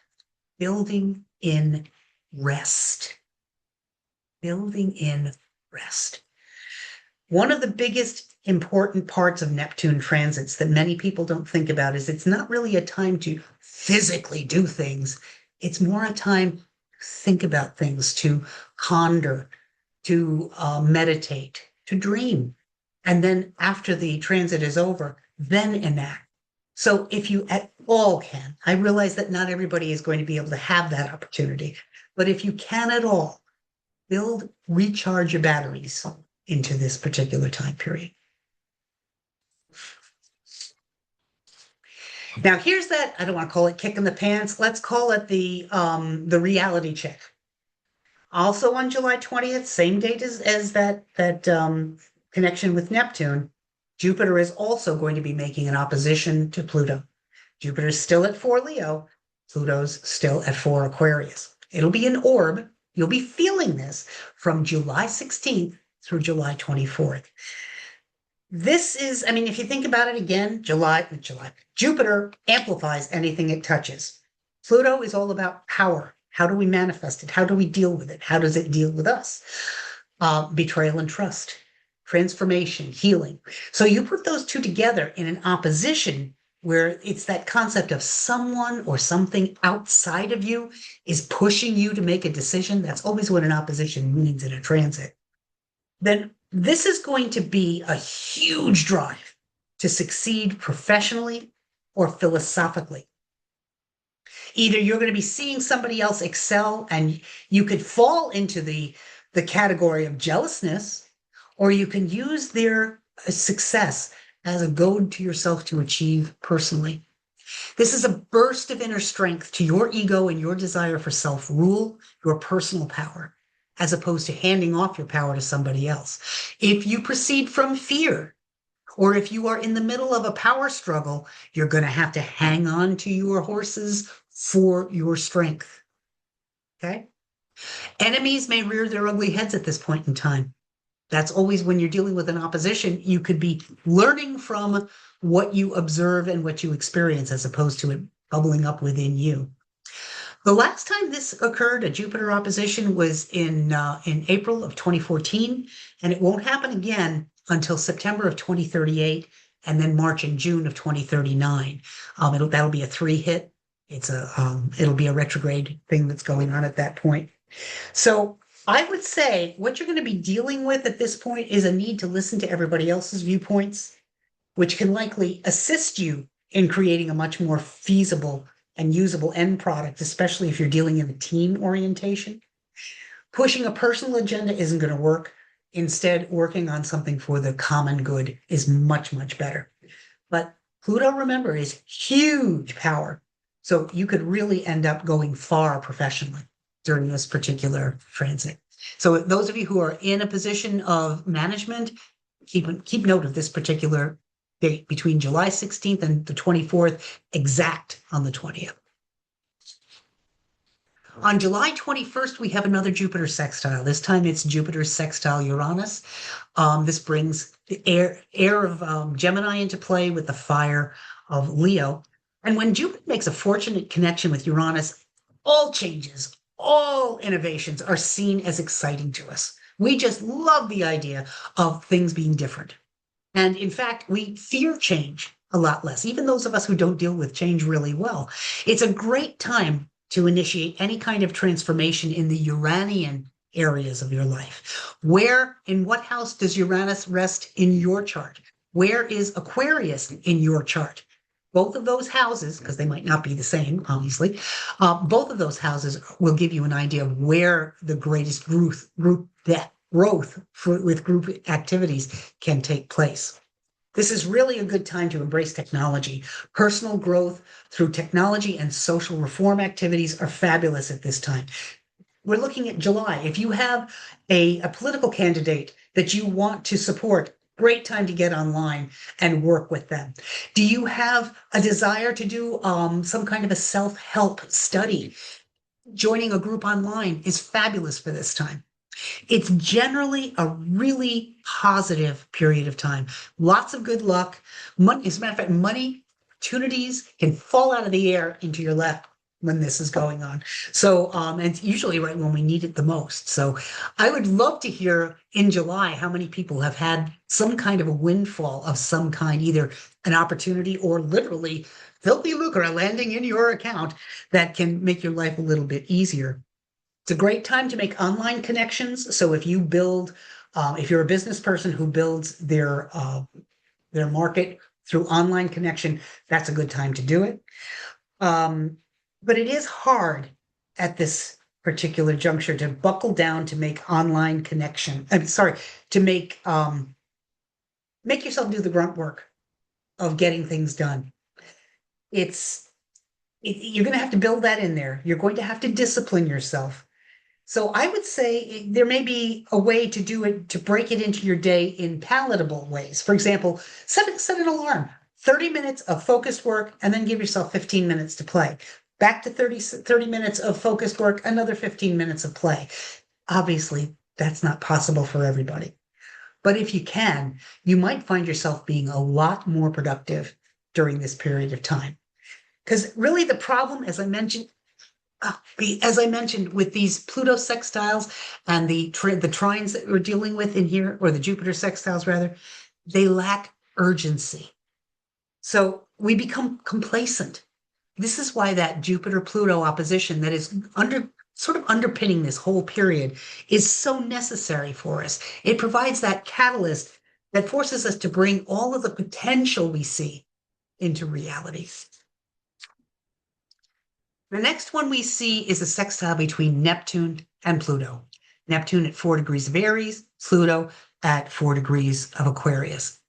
building in rest. Building in rest. One of the biggest important parts of Neptune transits that many people don't think about is it's not really a time to physically do things. It's more a time to think about things, to ponder, to meditate, to dream. And then after the transit is over, then enact. So if you at all can, I realize that not everybody is going to be able to have that opportunity, but if you can at all, recharge your batteries into this particular time period. Now here's that, I don't want to call it kick in the pants. Let's call it the reality check. Also on July 20th, same date as that connection with Neptune, Jupiter is also going to be making an opposition to Pluto. Jupiter's still at 4 Leo, Pluto's still at 4 Aquarius. It'll be an orb. You'll be feeling this from July 16th through July 24th. This is, if you think about it again, Jupiter amplifies anything it touches. Pluto is all about power. How do we manifest it? How do we deal with it? How does it deal with us? Betrayal and trust, transformation, healing. So you put those two together in an opposition where it's that concept of someone or something outside of you is pushing you to make a decision. That's always what an opposition means in a transit. Then this is going to be a huge drive to succeed professionally or philosophically. Either you're going to be seeing somebody else excel and you could fall into the category of jealousness, or you can use their success as a goad to yourself to achieve personally. This is a burst of inner strength to your ego and your desire for self-rule, your personal power, as opposed to handing off your power to somebody else. If you proceed from fear, or if you are in the middle of a power struggle, you're going to have to hang on to your horses for your strength. Okay? Enemies may rear their ugly heads at this point in time. That's always when you're dealing with an opposition, you could be learning from what you observe and what you experience as opposed to it bubbling up within you. The last time this occurred, a Jupiter opposition, was in April of 2014, and it won't happen again until September of 2038, and then March and June of 2039. That'll be a 3-hit. It'll be a retrograde thing that's going on at that point. So I would say what you're going to be dealing with at this point is a need to listen to everybody else's viewpoints, which can likely assist you in creating a much more feasible and usable end product, especially if you're dealing in a team orientation. Pushing a personal agenda isn't going to work. Instead, working on something for the common good is much, much better. But Pluto, remember, is huge power. So you could really end up going far professionally during this particular transit. So those of you who are in a position of management, keep note of this particular date between July 16th and the 24th, exact on the 20th. On July 21st, we have another Jupiter sextile. This time it's Jupiter sextile Uranus. This brings the air of Gemini into play with the fire of Leo. And when Jupiter makes a fortunate connection with Uranus, all changes, all innovations are seen as exciting to us. We just love the idea of things being different. And in fact, we fear change a lot less, even those of us who don't deal with change really well. It's a great time to initiate any kind of transformation in the Uranian areas of your life. In what house does Uranus rest in your chart? Where is Aquarius in your chart? Both of those houses, because they might not be the same, obviously, both of those houses will give you an idea of where the greatest growth with group activities can take place. This is really a good time to embrace technology. Personal growth through technology and social reform activities are fabulous at this time. We're looking at July. If you have a political candidate that you want to support, great time to get online and work with them. Do you have a desire to do some kind of a self-help study? Joining a group online is fabulous for this time. It's generally a really positive period of time. Lots of good luck. As a matter of fact, money, opportunities can fall out of the air into your lap when this is going on. So, and usually right when we need it the most. So I would love to hear in July how many people have had some kind of a windfall of some kind, either an opportunity or literally filthy lucre landing in your account that can make your life a little bit easier. It's a great time to make online connections. So if you build, if you're a business person who builds their market through online connection, that's a good time to do it. But it is hard at this particular juncture to buckle down to make online connection. To make yourself do the grunt work of getting things done. You're going to have to build that in there. You're going to have to discipline yourself. So I would say there may be a way to do it, to break it into your day in palatable ways. For example, set an alarm, 30 minutes of focused work, and then give yourself 15 minutes to play. Back to 30 minutes of focused work, another 15 minutes of play. Obviously, that's not possible for everybody. But if you can, you might find yourself being a lot more productive during this period of time. Because really the problem, as I mentioned, with these Pluto sextiles and the trines that we're dealing with in here, or the Jupiter sextiles rather, they lack urgency. So we become complacent. This is why that Jupiter-Pluto opposition that is underpinning this whole period is so necessary for us. It provides that catalyst that forces us to bring all of the potential we see into reality. The next one we see is a sextile between Neptune and Pluto. Neptune at 4 degrees of Aries, Pluto at 4 degrees of Aquarius.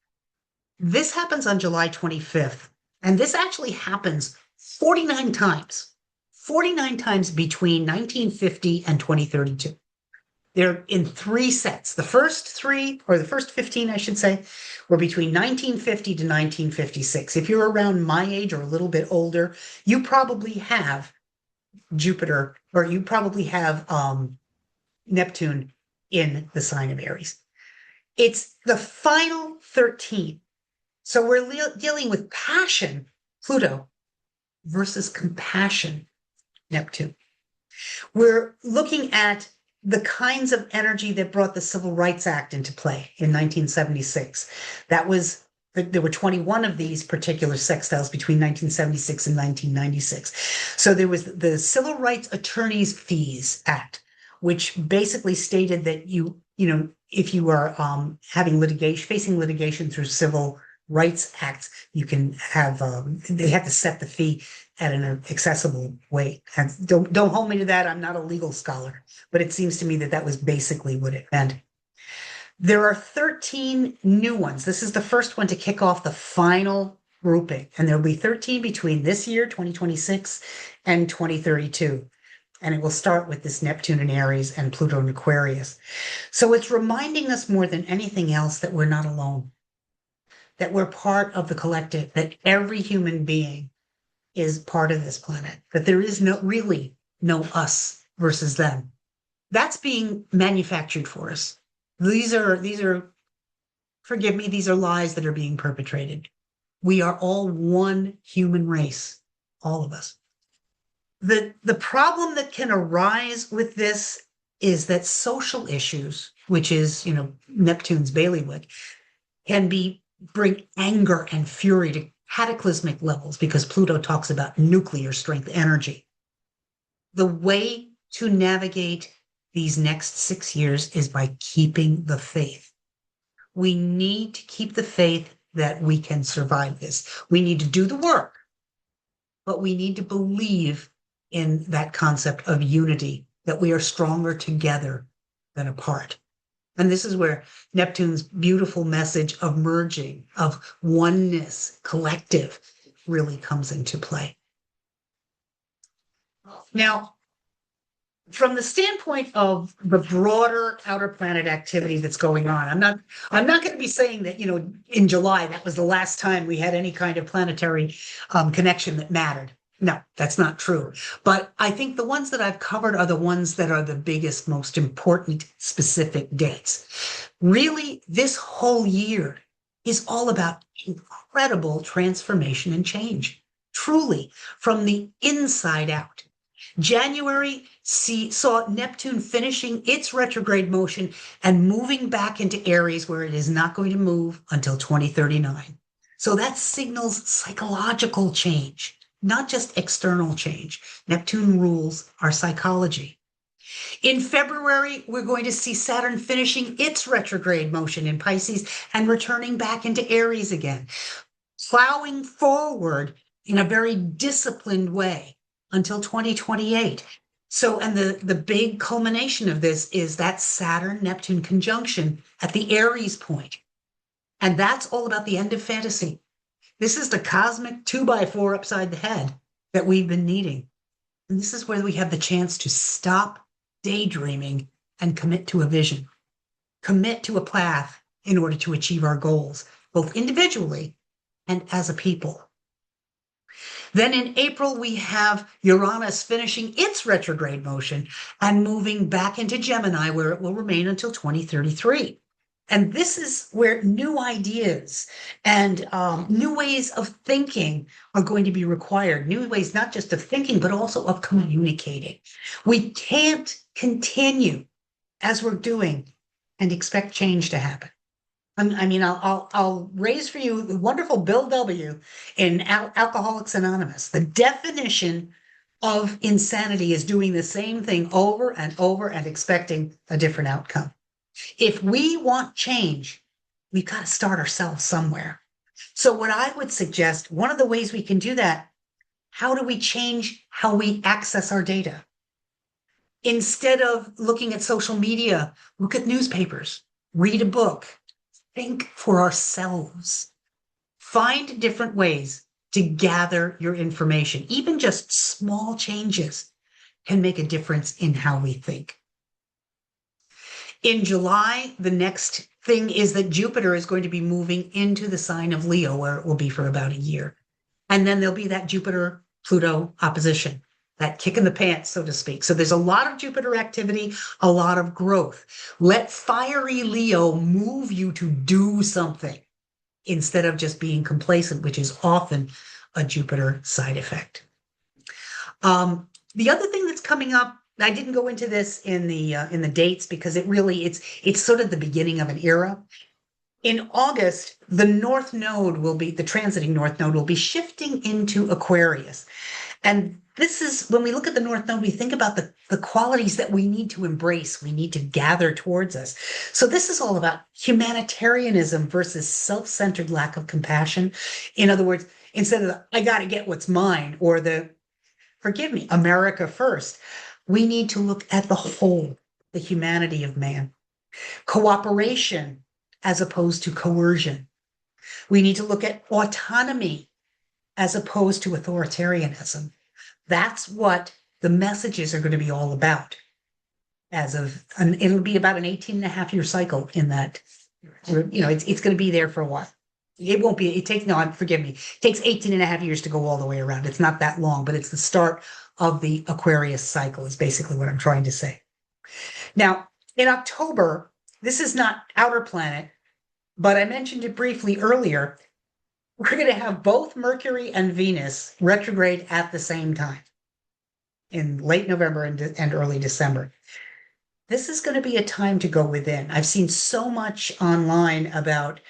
This happens on July 25th. And this actually happens 49 times, 49 times between 1950 and 2032. They're in 3 sets. The first 3, or the first 15, I should say, were between 1950 to 1956. If you're around my age or a little bit older, you probably have Jupiter, or you probably have Neptune in the sign of Aries. It's the final 13. So we're dealing with passion, Pluto, versus compassion, Neptune. We're looking at the kinds of energy that brought the Civil Rights Act into play in 1976. There were 21 of these particular sextiles between 1976 and 1996. So there was the Civil Rights Attorneys Fees Act, which basically stated that if you are facing litigation through civil rights acts, you can have they have to set the fee at an accessible way. And don't hold me to that. I'm not a legal scholar, but it seems to me that was basically what it meant. There are 13 new ones. This is the first one to kick off the final grouping, and there'll be 13 between this year, 2026, and 2032. And it will start with this Neptune in Aries and Pluto in Aquarius. So it's reminding us more than anything else that we're not alone, that we're part of the collective, that every human being is part of this planet, that there is really no us versus them. That's being manufactured for us. These are, forgive me, these are lies that are being perpetrated. We are all one human race, all of us. The problem that can arise with this is that social issues, which is, Neptune's bailiwick, can bring anger and fury to cataclysmic levels, because Pluto talks about nuclear strength energy. The way to navigate these next 6 years is by keeping the faith. We need to keep the faith that we can survive this. We need to do the work, but we need to believe in that concept of unity, that we are stronger together than apart. And this is where Neptune's beautiful message of merging, of oneness, collective, really comes into play. Now, from the standpoint of the broader outer planet activity that's going on, I'm not going to be saying that, in July, that was the last time we had any kind of planetary connection that mattered. No, that's not true. But I think the ones that I've covered are the ones that are the biggest, most important specific dates. Really, this whole year is all about incredible transformation and change, truly, from the inside out. January saw Neptune finishing its retrograde motion and moving back into Aries, where it is not going to move until 2039. So that signals psychological change, not just external change. Neptune rules our psychology. In February, we're going to see Saturn finishing its retrograde motion in Pisces and returning back into Aries again, plowing forward in a very disciplined way until 2028. So, and the big culmination of this is that Saturn-Neptune conjunction at the Aries point. And that's all about the end of fantasy. This is the cosmic 2x4 upside the head that we've been needing. And this is where we have the chance to stop daydreaming and commit to a vision, commit to a path in order to achieve our goals, both individually and as a people. Then in April, we have Uranus finishing its retrograde motion and moving back into Gemini, where it will remain until 2033. And this is where new ideas and new ways of thinking are going to be required. New ways, not just of thinking, but also of communicating. We can't continue as we're doing and expect change to happen. I'll raise for you the wonderful Bill W. in Alcoholics Anonymous. The definition of insanity is doing the same thing over and over and expecting a different outcome. If we want change, we've got to start ourselves somewhere. So what I would suggest, one of the ways we can do that, how do we change how we access our data? Instead of looking at social media, look at newspapers, read a book, think for ourselves. Find different ways to gather your information. Even just small changes can make a difference in how we think. In July, the next thing is that Jupiter is going to be moving into the sign of Leo, where it will be for about a year. And then there'll be that Jupiter-Pluto opposition, that kick in the pants, so to speak. So there's a lot of Jupiter activity, a lot of growth. Let fiery Leo move you to do something instead of just being complacent, which is often a Jupiter side effect. The other thing that's coming up, I didn't go into this in the dates because it's sort of the beginning of an era. In August, the transiting North Node will be shifting into Aquarius. And this is, when we look at the North Node, we think about the qualities that we need to embrace, we need to gather towards us. So this is all about humanitarianism versus self-centered lack of compassion. In other words, instead of I got to get what's mine, or forgive me, America first, we need to look at the whole, the humanity of man. Cooperation as opposed to coercion. We need to look at autonomy as opposed to authoritarianism. That's what the messages are going to be all about. It'll be about an 18-and-a-half-year cycle in that, it's going to be there for a while. It won't be, it takes 18-and-a-half years to go all the way around. It's not that long, but it's the start of the Aquarius cycle is basically what I'm trying to say. Now, in October, this is not outer planet, but I mentioned it briefly earlier. We're going to have both Mercury and Venus retrograde at the same time in late November and early December. This is going to be a time to go within. I've seen so much online about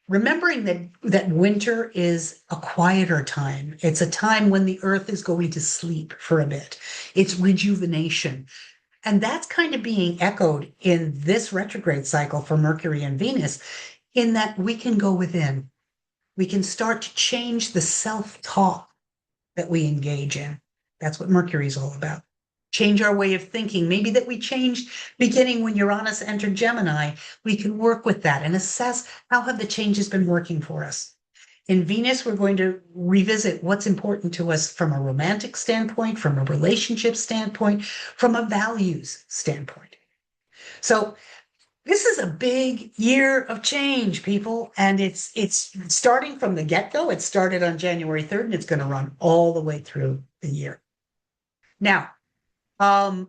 remembering that winter is a quieter time. It's a time when the earth is going to sleep for a bit. It's rejuvenation. And that's kind of being echoed in this retrograde cycle for Mercury and Venus, in that we can go within. We can start to change the self-talk that we engage in. That's what Mercury is all about. Change our way of thinking. Maybe that we changed beginning when Uranus entered Gemini. We can work with that and assess how have the changes been working for us. In Venus, we're going to revisit what's important to us from a romantic standpoint, from a relationship standpoint, from a values standpoint. So this is a big year of change, people, and it's starting from the get-go. It started on January 3rd, and it's going to run all the way through the year. Now, I'm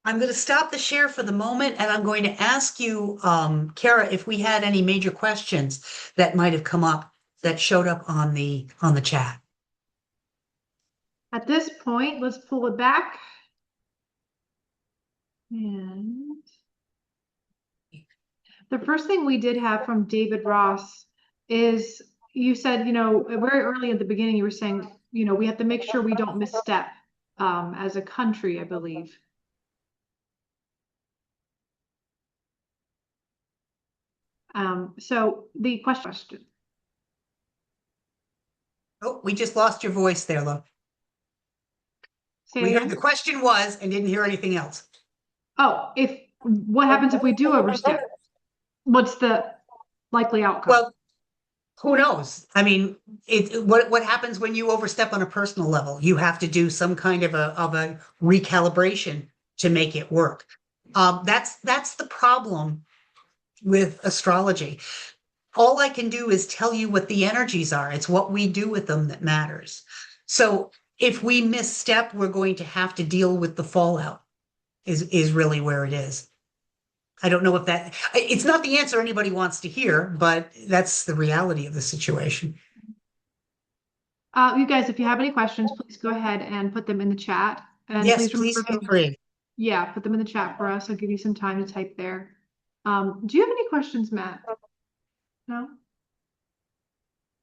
going to stop the share for the moment, and I'm going to ask you, Kara, if we had any major questions that might have come up that showed up on the chat. At this point, let's pull it back. And the first thing we did have from David Ross is, you said, very early at the beginning, you were saying, we have to make sure we don't misstep as a country, I believe. So the question. Oh, we just lost your voice there, love. We heard the question was and didn't hear anything else. Oh, what happens if we do overstep? What's the likely outcome? Well, who knows? I mean, what happens when you overstep on a personal level? You have to do some kind of a recalibration to make it work. That's the problem with astrology. All I can do is tell you what the energies are. It's what we do with them that matters. So if we misstep, we're going to have to deal with the fallout is really where it is. I don't know if it's not the answer anybody wants to hear, but that's the reality of the situation. You guys, if you have any questions, please go ahead and put them in the chat. And yes, please feel free. Yeah, put them in the chat for us. I'll give you some time to type there. Do you have any questions, Matt? No?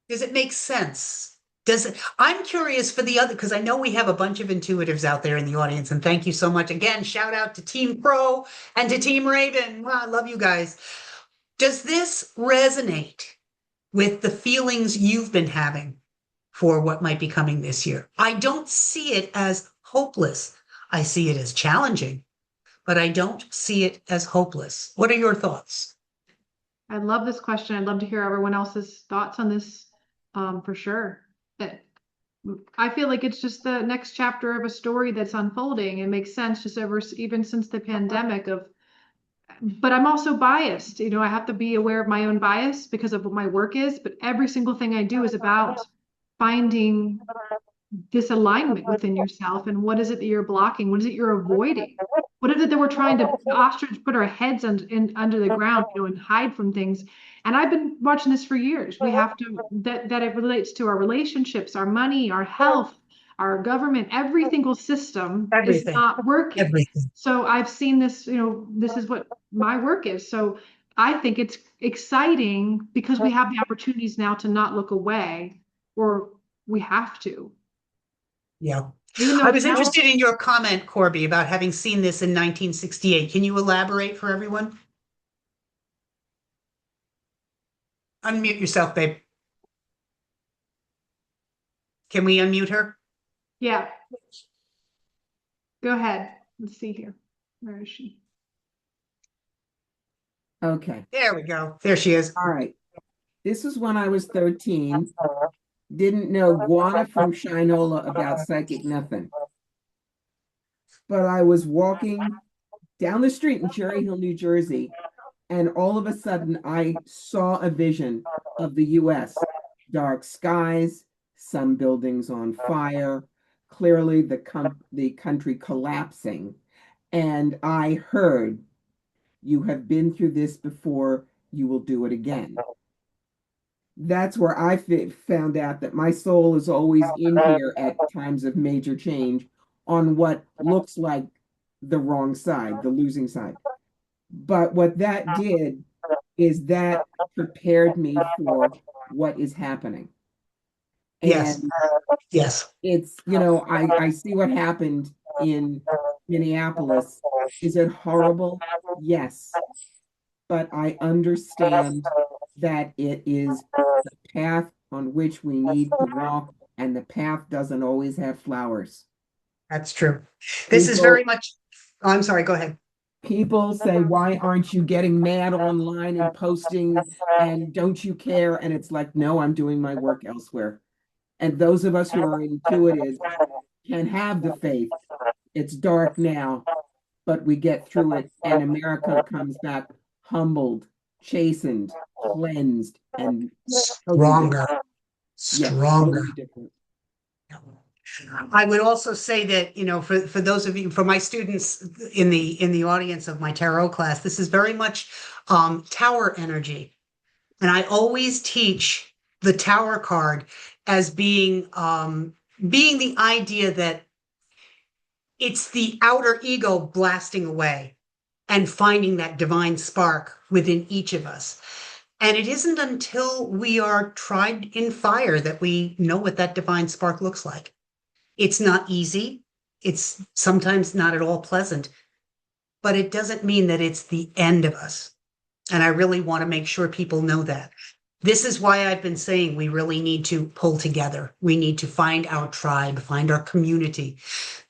Does it make sense? I'm curious for the other, because I know we have a bunch of intuitives out there in the audience, and thank you so much. Again, shout out to Team Pro and to Team Raven. Wow, I love you guys. Does this resonate with the feelings you've been having for what might be coming this year? I don't see it as hopeless. I see it as challenging, but I don't see it as hopeless. What are your thoughts? I love this question. I'd love to hear everyone else's thoughts on this for sure. I feel like it's just the next chapter of a story that's unfolding. It makes sense just even since the pandemic but I'm also biased. I have to be aware of my own bias because of what my work is, but every single thing I do is about finding disalignment within yourself. And what is it that you're blocking? What is it you're avoiding? What is it that we're trying to ostrich put our heads under the ground, and hide from things? And I've been watching this for years. We have to, that it relates to our relationships, our money, our health, our government. Every single system is Everything. not working. Everything. So I've seen this, this is what my work is. So I think it's exciting because we have the opportunities now to not look away, or we have to. Yeah. Even though I it's was interested in your comment, Corby, about having seen this in 1968. Can you elaborate for everyone? Unmute yourself, babe. Can we unmute her? Yeah. Go ahead. Let's see here. Where is she? Okay. There we go. There she is. All right. This was when I was 13. Didn't know guana from Shinola about psychic nothing. But I was walking down the street in Cherry Hill, New Jersey, and all of a sudden I saw a vision of the US. Dark skies, some buildings on fire, clearly the country collapsing. And I heard, "You have been through this before, you will do it again." That's where I found out that my soul is always in here at times of major change on what looks like the wrong side, the losing side. But what that did is that prepared me for what is happening. Yes. And Yes. it's, I see what happened in Minneapolis. Is it horrible? Yes. But I understand that it is the path on which we need to walk, and the path doesn't always have flowers. That's true. This is very much, oh, I'm sorry, go ahead. People say, "Why aren't you getting mad online and posting, and don't you care?" And it's like, no, I'm doing my work elsewhere. And those of us who are intuitive can have the faith. It's dark now, but we get through it, and America comes back humbled, chastened, cleansed, and Stronger. Stronger. totally different. I would also say that, for those of you, for my students in the audience of my tarot class, this is very much tower energy. And I always teach the tower card as being the idea that it's the outer ego blasting away and finding that divine spark within each of us. And it isn't until we are tried in fire that we know what that divine spark looks like. It's not easy. It's sometimes not at all pleasant, but it doesn't mean that it's the end of us. And I really want to make sure people know that. This is why I've been saying we really need to pull together. We need to find our tribe, find our community.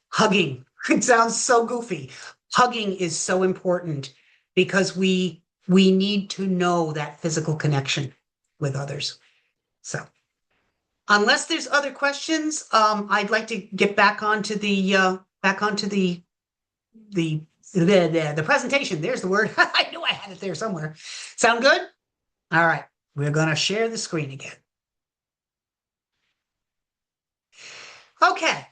Hugging. It sounds so goofy. Hugging is so important because we need to know that physical connection with others. So unless there's other questions, I'd like to get back onto the presentation. There's the word. I knew I had it there somewhere. Sound good? All right. We're going to share the screen again. Okay.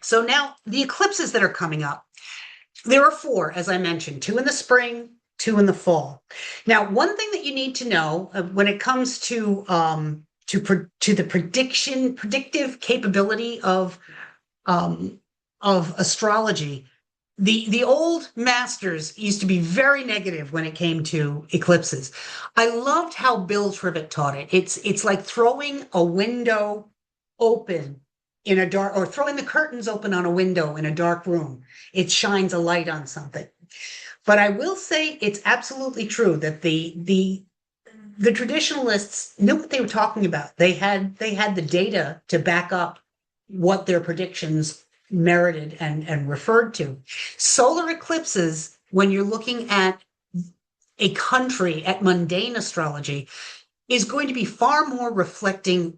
So now the eclipses that are coming up, there are 4, as I mentioned, 2 in the spring, 2 in the fall. Now, one thing that you need to know when it comes to the predictive capability of astrology, the old masters used to be very negative when it came to eclipses. I loved how Bill Trivet taught it. It's like throwing a window open in a dark, or throwing the curtains open on a window in a dark room. It shines a light on something. But I will say it's absolutely true that the traditionalists knew what they were talking about. They had the data to back up what their predictions merited and referred to. Solar eclipses, when you're looking at a country, at mundane astrology, is going to be far more reflecting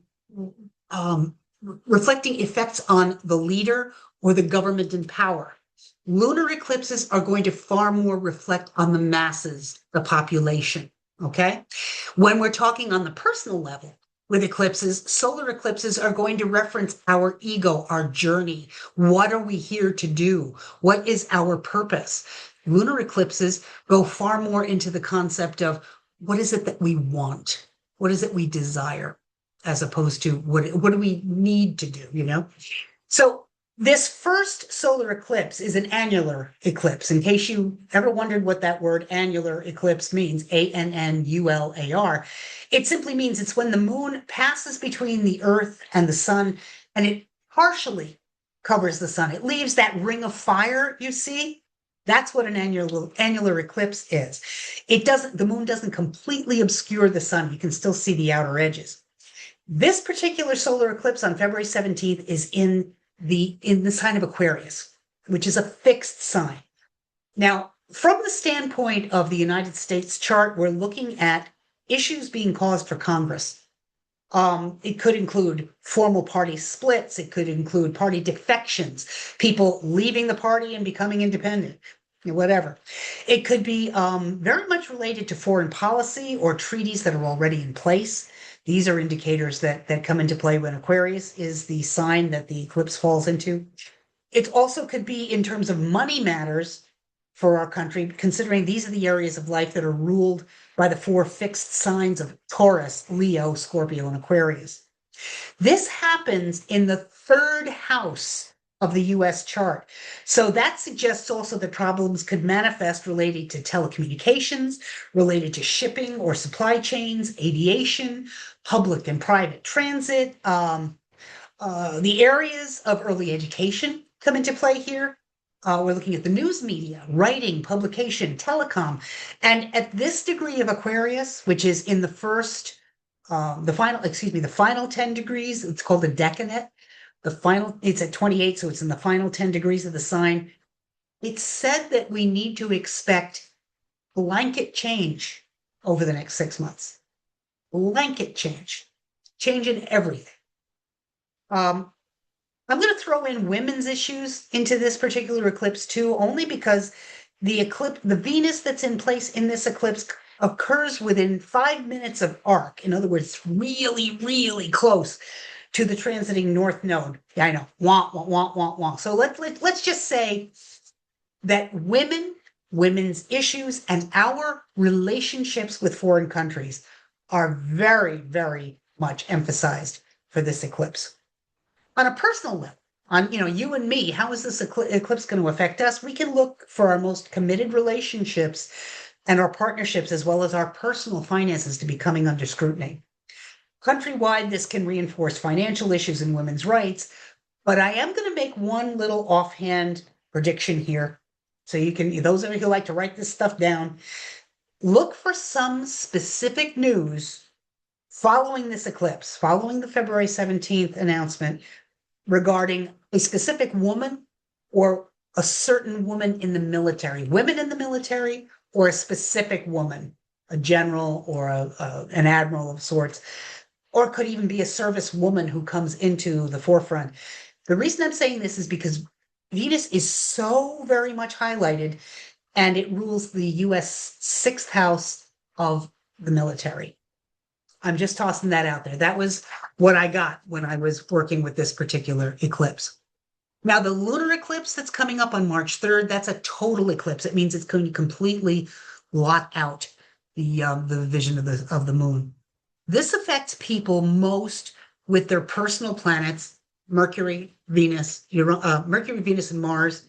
reflecting effects on the leader or the government in power. Lunar eclipses are going to far more reflect on the masses, the population, okay? When we're talking on the personal level with eclipses, solar eclipses are going to reference our ego, our journey. What are we here to do? What is our purpose? Lunar eclipses go far more into the concept of what is it that we want? What is it we desire? As opposed to what do we need to do, you know? So this first solar eclipse is an annular eclipse. In case you ever wondered what that word annular eclipse means, ANNULAR, it simply means it's when the moon passes between the earth and the sun, and it partially covers the sun. It leaves that ring of fire, you see? That's what an annular eclipse is. The moon doesn't completely obscure the sun. You can still see the outer edges. This particular solar eclipse on February 17th is in the sign of Aquarius, which is a fixed sign. Now, from the standpoint of the United States chart, we're looking at issues being caused for Congress. It could include formal party splits. It could include party defections, people leaving the party and becoming independent, whatever. It could be very much related to foreign policy or treaties that are already in place. These are indicators that come into play when Aquarius is the sign that the eclipse falls into. It also could be in terms of money matters for our country, considering these are the areas of life that are ruled by the four fixed signs of Taurus, Leo, Scorpio, and Aquarius. This happens in the third house of the US chart. So that suggests also that problems could manifest related to telecommunications, related to shipping or supply chains, aviation, public and private transit. The areas of early education come into play here. We're looking at the news media, writing, publication, telecom. And at this degree of Aquarius, which is in the final 10 degrees, it's called a decanet. It's at 28, so it's in the final 10 degrees of the sign. It's said that we need to expect blanket change over the next 6 months. Blanket change in everything. I'm going to throw in women's issues into this particular eclipse too, only because the Venus that's in place in this eclipse occurs within 5 minutes of arc. In other words, really, really close to the transiting North Node. Yeah, I know. Wah, wah, wah, wah, wah. So let's just say that women's issues, and our relationships with foreign countries are very, very much emphasized for this eclipse. On a personal level, on you and me, how is this eclipse going to affect us? We can look for our most committed relationships and our partnerships, as well as our personal finances, to be coming under scrutiny. Countrywide, this can reinforce financial issues and women's rights, but I am going to make one little offhand prediction here. So you can, those of you who like to write this stuff down, look for some specific news following this eclipse, following the February 17th announcement regarding a specific woman or a certain woman in the military, women in the military, or a specific woman, a general or an admiral of sorts, or it could even be a service woman who comes into the forefront. The reason I'm saying this is because Venus is so very much highlighted, and it rules the US 6th house of the military. I'm just tossing that out there. That was what I got when I was working with this particular eclipse. Now, the lunar eclipse that's coming up on March 3rd, that's a total eclipse. It means it's going to completely blot out the vision of the moon. This affects people most with their personal planets, Mercury, Venus, and Mars,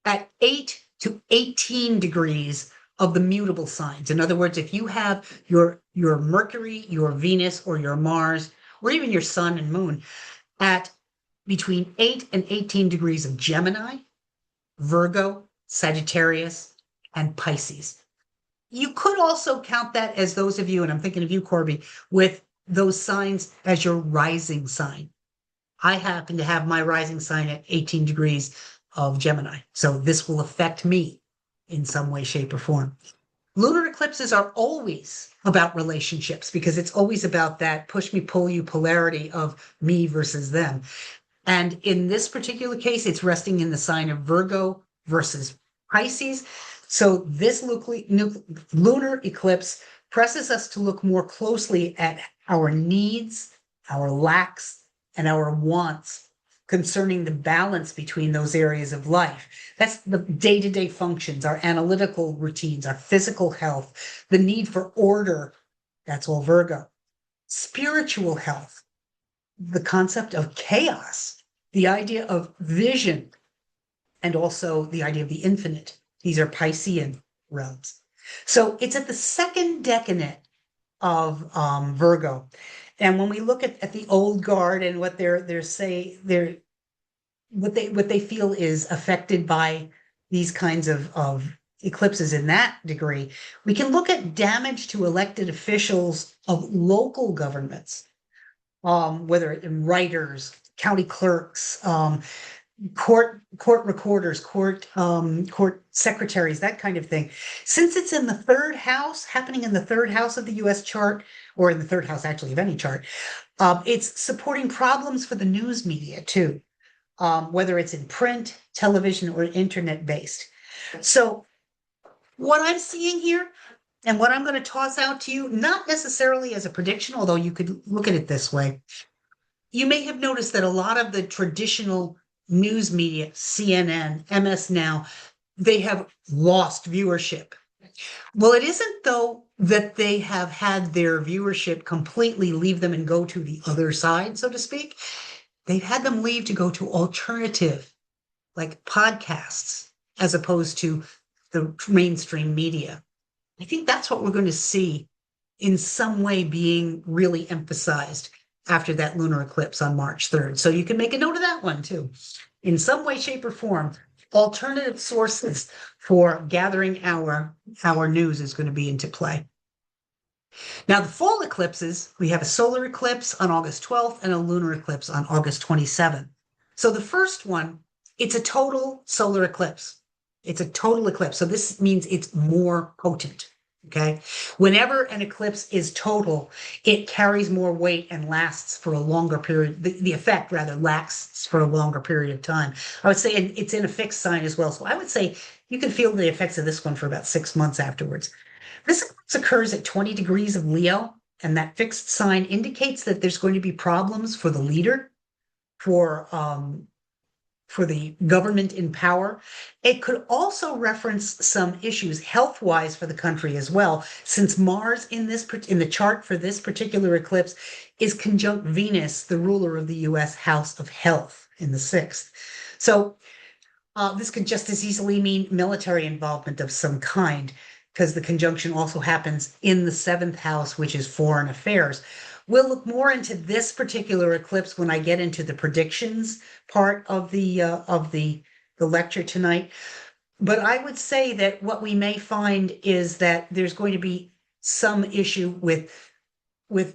at 8 to 18 degrees of the mutable signs. In other words, if you have your Mercury, your Venus, or your Mars, or even your Sun and Moon at between 8 and 18 degrees of Gemini, Virgo, Sagittarius, and Pisces. You could also count that as those of you, and I'm thinking of you, Corby, with those signs as your rising sign. I happen to have my rising sign at 18 degrees of Gemini. So this will affect me in some way, shape, or form. Lunar eclipses are always about relationships because it's always about that push me, pull you polarity of me versus them. And in this particular case, it's resting in the sign of Virgo versus Pisces. So this lunar eclipse presses us to look more closely at our needs, our lacks, and our wants concerning the balance between those areas of life. That's the day-to-day functions, our analytical routines, our physical health, the need for order. That's all Virgo. Spiritual health, the concept of chaos, the idea of vision, and also the idea of the infinite. These are Piscean realms. So it's at the second decade of Virgo. And when we look at the old guard and what what they feel is affected by these kinds of eclipses in that degree, we can look at damage to elected officials of local governments, whether in writers, county clerks, court recorders, court secretaries, that kind of thing. Since it's in the third house, happening in the third house of the US chart, or in the third house actually of any chart, it's supporting problems for the news media too, whether it's in print, television, or internet based. So what I'm seeing here and what I'm going to toss out to you, not necessarily as a prediction, although you could look at it this way. You may have noticed that a lot of the traditional news media, CNN, MS Now, they have lost viewership. Well, it isn't though that they have had their viewership completely leave them and go to the other side, so to speak. They've had them leave to go to alternative, like podcasts, as opposed to the mainstream media. I think that's what we're going to see in some way being really emphasized after that lunar eclipse on March 3rd. So you can make a note of that one too. In some way, shape, or form, alternative sources for gathering our news is going to be into play. Now, the fall eclipses, we have a solar eclipse on August 12th and a lunar eclipse on August 27th. So the first one, it's a total solar eclipse. It's a total eclipse. So this means it's more potent. Okay. Whenever an eclipse is total, it carries more weight and lasts for a longer period. The effect rather lasts for a longer period of time. I would say it's in a fixed sign as well. So I would say you can feel the effects of this one for about 6 months afterwards. This eclipse occurs at 20 degrees of Leo, and that fixed sign indicates that there's going to be problems for the leader, for the government in power. It could also reference some issues health-wise for the country as well, since Mars in the chart for this particular eclipse is conjunct Venus, the ruler of the US House of Health in the 6th. So this could just as easily mean military involvement of some kind, because the conjunction also happens in the 7th house, which is foreign affairs. We'll look more into this particular eclipse when I get into the predictions part of the lecture tonight. But I would say that what we may find is that there's going to be some issue with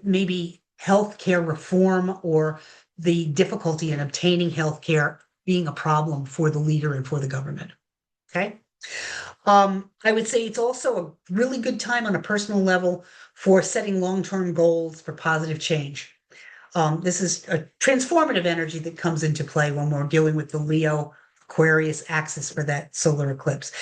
maybe healthcare reform or the difficulty in obtaining healthcare being a problem for the leader and for the government. Okay. I would say it's also a really good time on a personal level for setting long-term goals for positive change. This is a transformative energy that comes into play when we're dealing with the Leo Aquarius axis for that solar eclipse.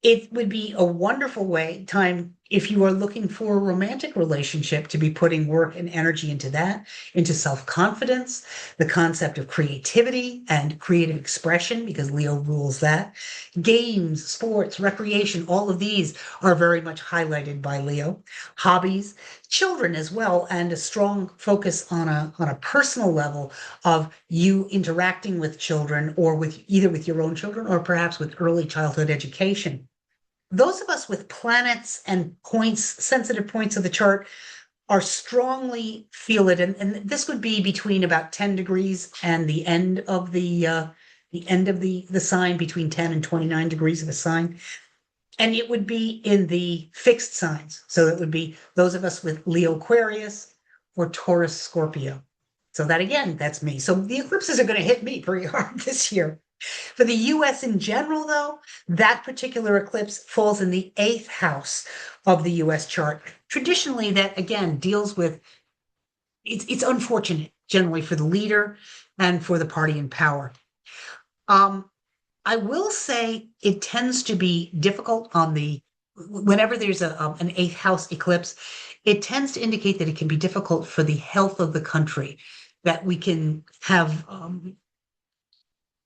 It would be a wonderful time if you are looking for a romantic relationship to be putting work and energy into that, into self-confidence, the concept of creativity and creative expression, because Leo rules that. Games, sports, recreation, all of these are very much highlighted by Leo. Hobbies, children as well, and a strong focus on a personal level of you interacting with children or either with your own children or perhaps with early childhood education. Those of us with planets and sensitive points of the chart are strongly feel it. And this would be between about 10 degrees and the end of the sign, between 10 and 29 degrees of a sign. And it would be in the fixed signs. So it would be those of us with Leo Aquarius or Taurus Scorpio. So that again, that's me. So the eclipses are going to hit me pretty hard this year. For the US in general, though, that particular eclipse falls in the 8th house of the US chart. Traditionally, that again deals with it's unfortunate generally for the leader and for the party in power. I will say it tends to be difficult whenever there's an 8th house eclipse, it tends to indicate that it can be difficult for the health of the country, that we can have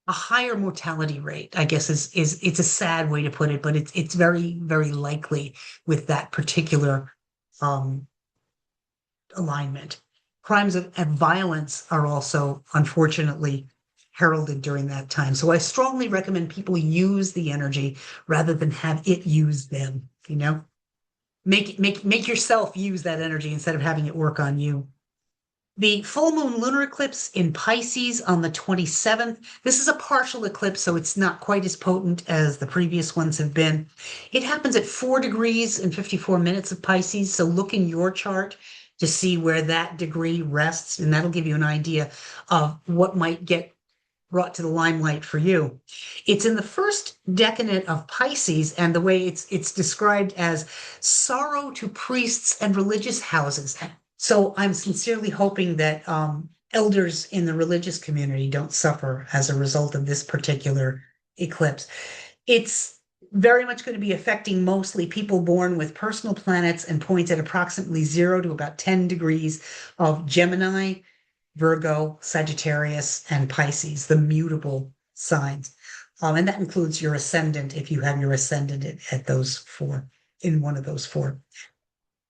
a higher mortality rate, I guess is it's a sad way to put it, but it's very, very likely with that particular alignment. Crimes and violence are also unfortunately heralded during that time. So I strongly recommend people use the energy rather than have it use them, you know? Make yourself use that energy instead of having it work on you. The full moon lunar eclipse in Pisces on the 27th. This is a partial eclipse, so it's not quite as potent as the previous ones have been. It happens at 4 degrees and 54 minutes of Pisces, so look in your chart to see where that degree rests, and that'll give you an idea of what might get brought to the limelight for you. It's in the first decade of Pisces, and the way it's described as sorrow to priests and religious houses. So I'm sincerely hoping that elders in the religious community don't suffer as a result of this particular eclipse. It's very much going to be affecting mostly people born with personal planets and points at approximately 0 to about 10 degrees of Gemini, Virgo, Sagittarius, and Pisces, the mutable signs. And that includes your ascendant if you have your ascendant at those 4, in one of those 4.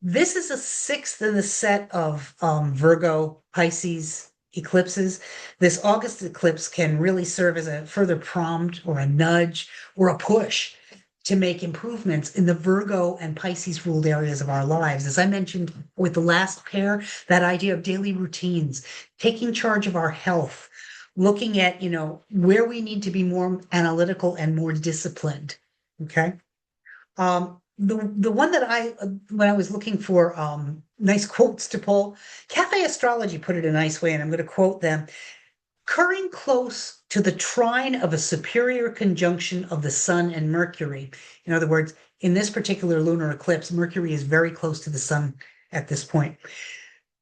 This is a 6th in the set of Virgo Pisces eclipses. This August eclipse can really serve as a further prompt or a nudge or a push to make improvements in the Virgo and Pisces ruled areas of our lives. As I mentioned with the last pair, that idea of daily routines, taking charge of our health, looking at, where we need to be more analytical and more disciplined. Okay. The one that when I was looking for nice quotes to pull, Cafe Astrology put it a nice way, and I'm going to quote them. Occurring close to the trine of a superior conjunction of the sun and Mercury. In other words, in this particular lunar eclipse, Mercury is very close to the sun at this point.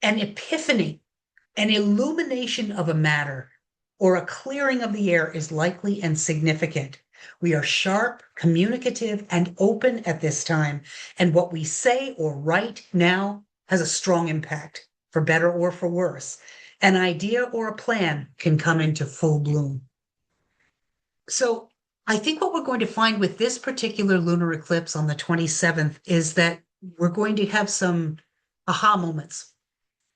An epiphany, an illumination of a matter, or a clearing of the air is likely and significant. We are sharp, communicative, and open at this time, and what we say or write now has a strong impact, for better or for worse. An idea or a plan can come into full bloom. So I think what we're going to find with this particular lunar eclipse on the 27th is that we're going to have some aha moments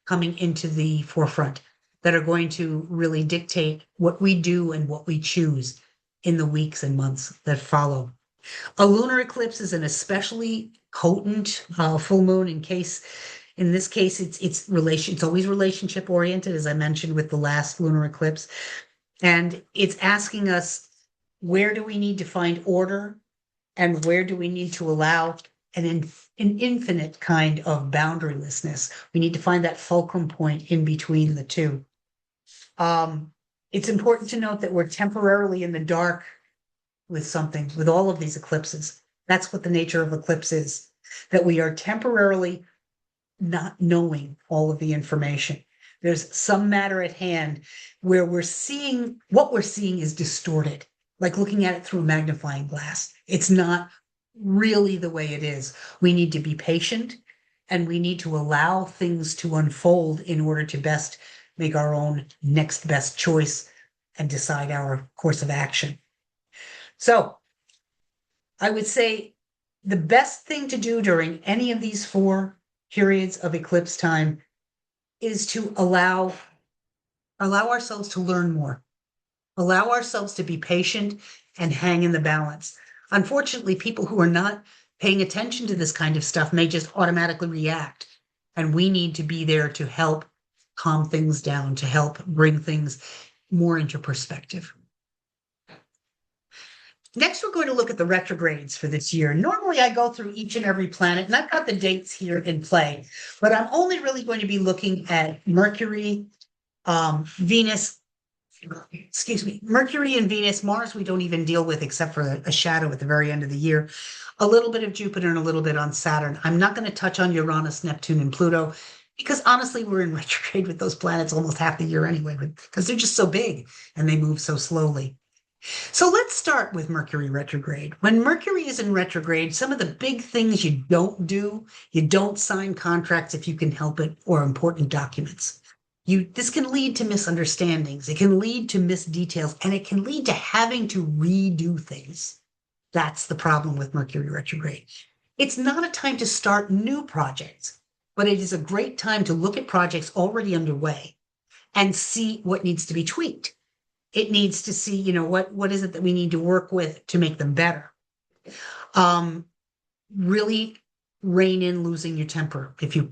coming into the forefront that are going to really dictate what we do and what we choose in the weeks and months that follow. A lunar eclipse is an especially potent full moon in this case, it's always relationship oriented, as I mentioned with the last lunar eclipse. And it's asking us, where do we need to find order and where do we need to allow an infinite kind of boundarylessness? We need to find that fulcrum point in between the two. It's important to note that we're temporarily in the dark with something, with all of these eclipses. That's what the nature of eclipse is, that we are temporarily not knowing all of the information. There's some matter at hand where what we're seeing is distorted, like looking at it through a magnifying glass. It's not really the way it is. We need to be patient and we need to allow things to unfold in order to best make our own next best choice and decide our course of action. So I would say the best thing to do during any of these 4 periods of eclipse time is to allow ourselves to learn more, allow ourselves to be patient and hang in the balance. Unfortunately, people who are not paying attention to this kind of stuff may just automatically react, and we need to be there to help calm things down, to help bring things more into perspective. Next, we're going to look at the retrogrades for this year. Normally, I go through each and every planet, and I've got the dates here in play, but I'm only really going to be looking at Mercury, Venus, excuse me, Mercury and Venus, Mars we don't even deal with except for a shadow at the very end of the year. A little bit of Jupiter and a little bit on Saturn. I'm not going to touch on Uranus, Neptune, and Pluto because honestly, we're in retrograde with those planets almost half the year anyway, because they're just so big and they move so slowly. So let's start with Mercury retrograde. When Mercury is in retrograde, some of the big things you don't do, you don't sign contracts if you can help it, or important documents. This can lead to misunderstandings, it can lead to missed details, and it can lead to having to redo things. That's the problem with Mercury retrograde. It's not a time to start new projects, but it is a great time to look at projects already underway and see what needs to be tweaked. It needs to see, what is it that we need to work with to make them better. Really rein in losing your temper if you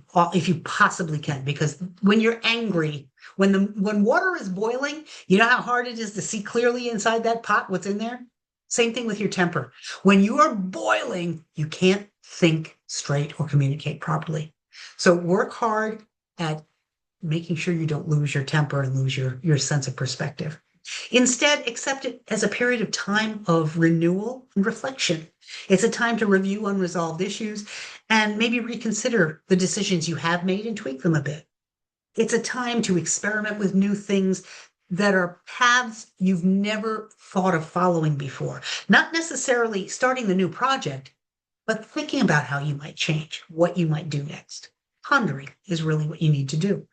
possibly can, because when you're angry, when water is boiling, you know how hard it is to see clearly inside that pot what's in there? Same thing with your temper. When you are boiling, you can't think straight or communicate properly. So work hard at making sure you don't lose your temper and lose your sense of perspective. Instead, accept it as a period of time of renewal and reflection. It's a time to review unresolved issues and maybe reconsider the decisions you have made and tweak them a bit. It's a time to experiment with new things that are paths you've never thought of following before. Not necessarily starting the new project, but thinking about how you might change, what you might do next. Pondering is really what you need to do.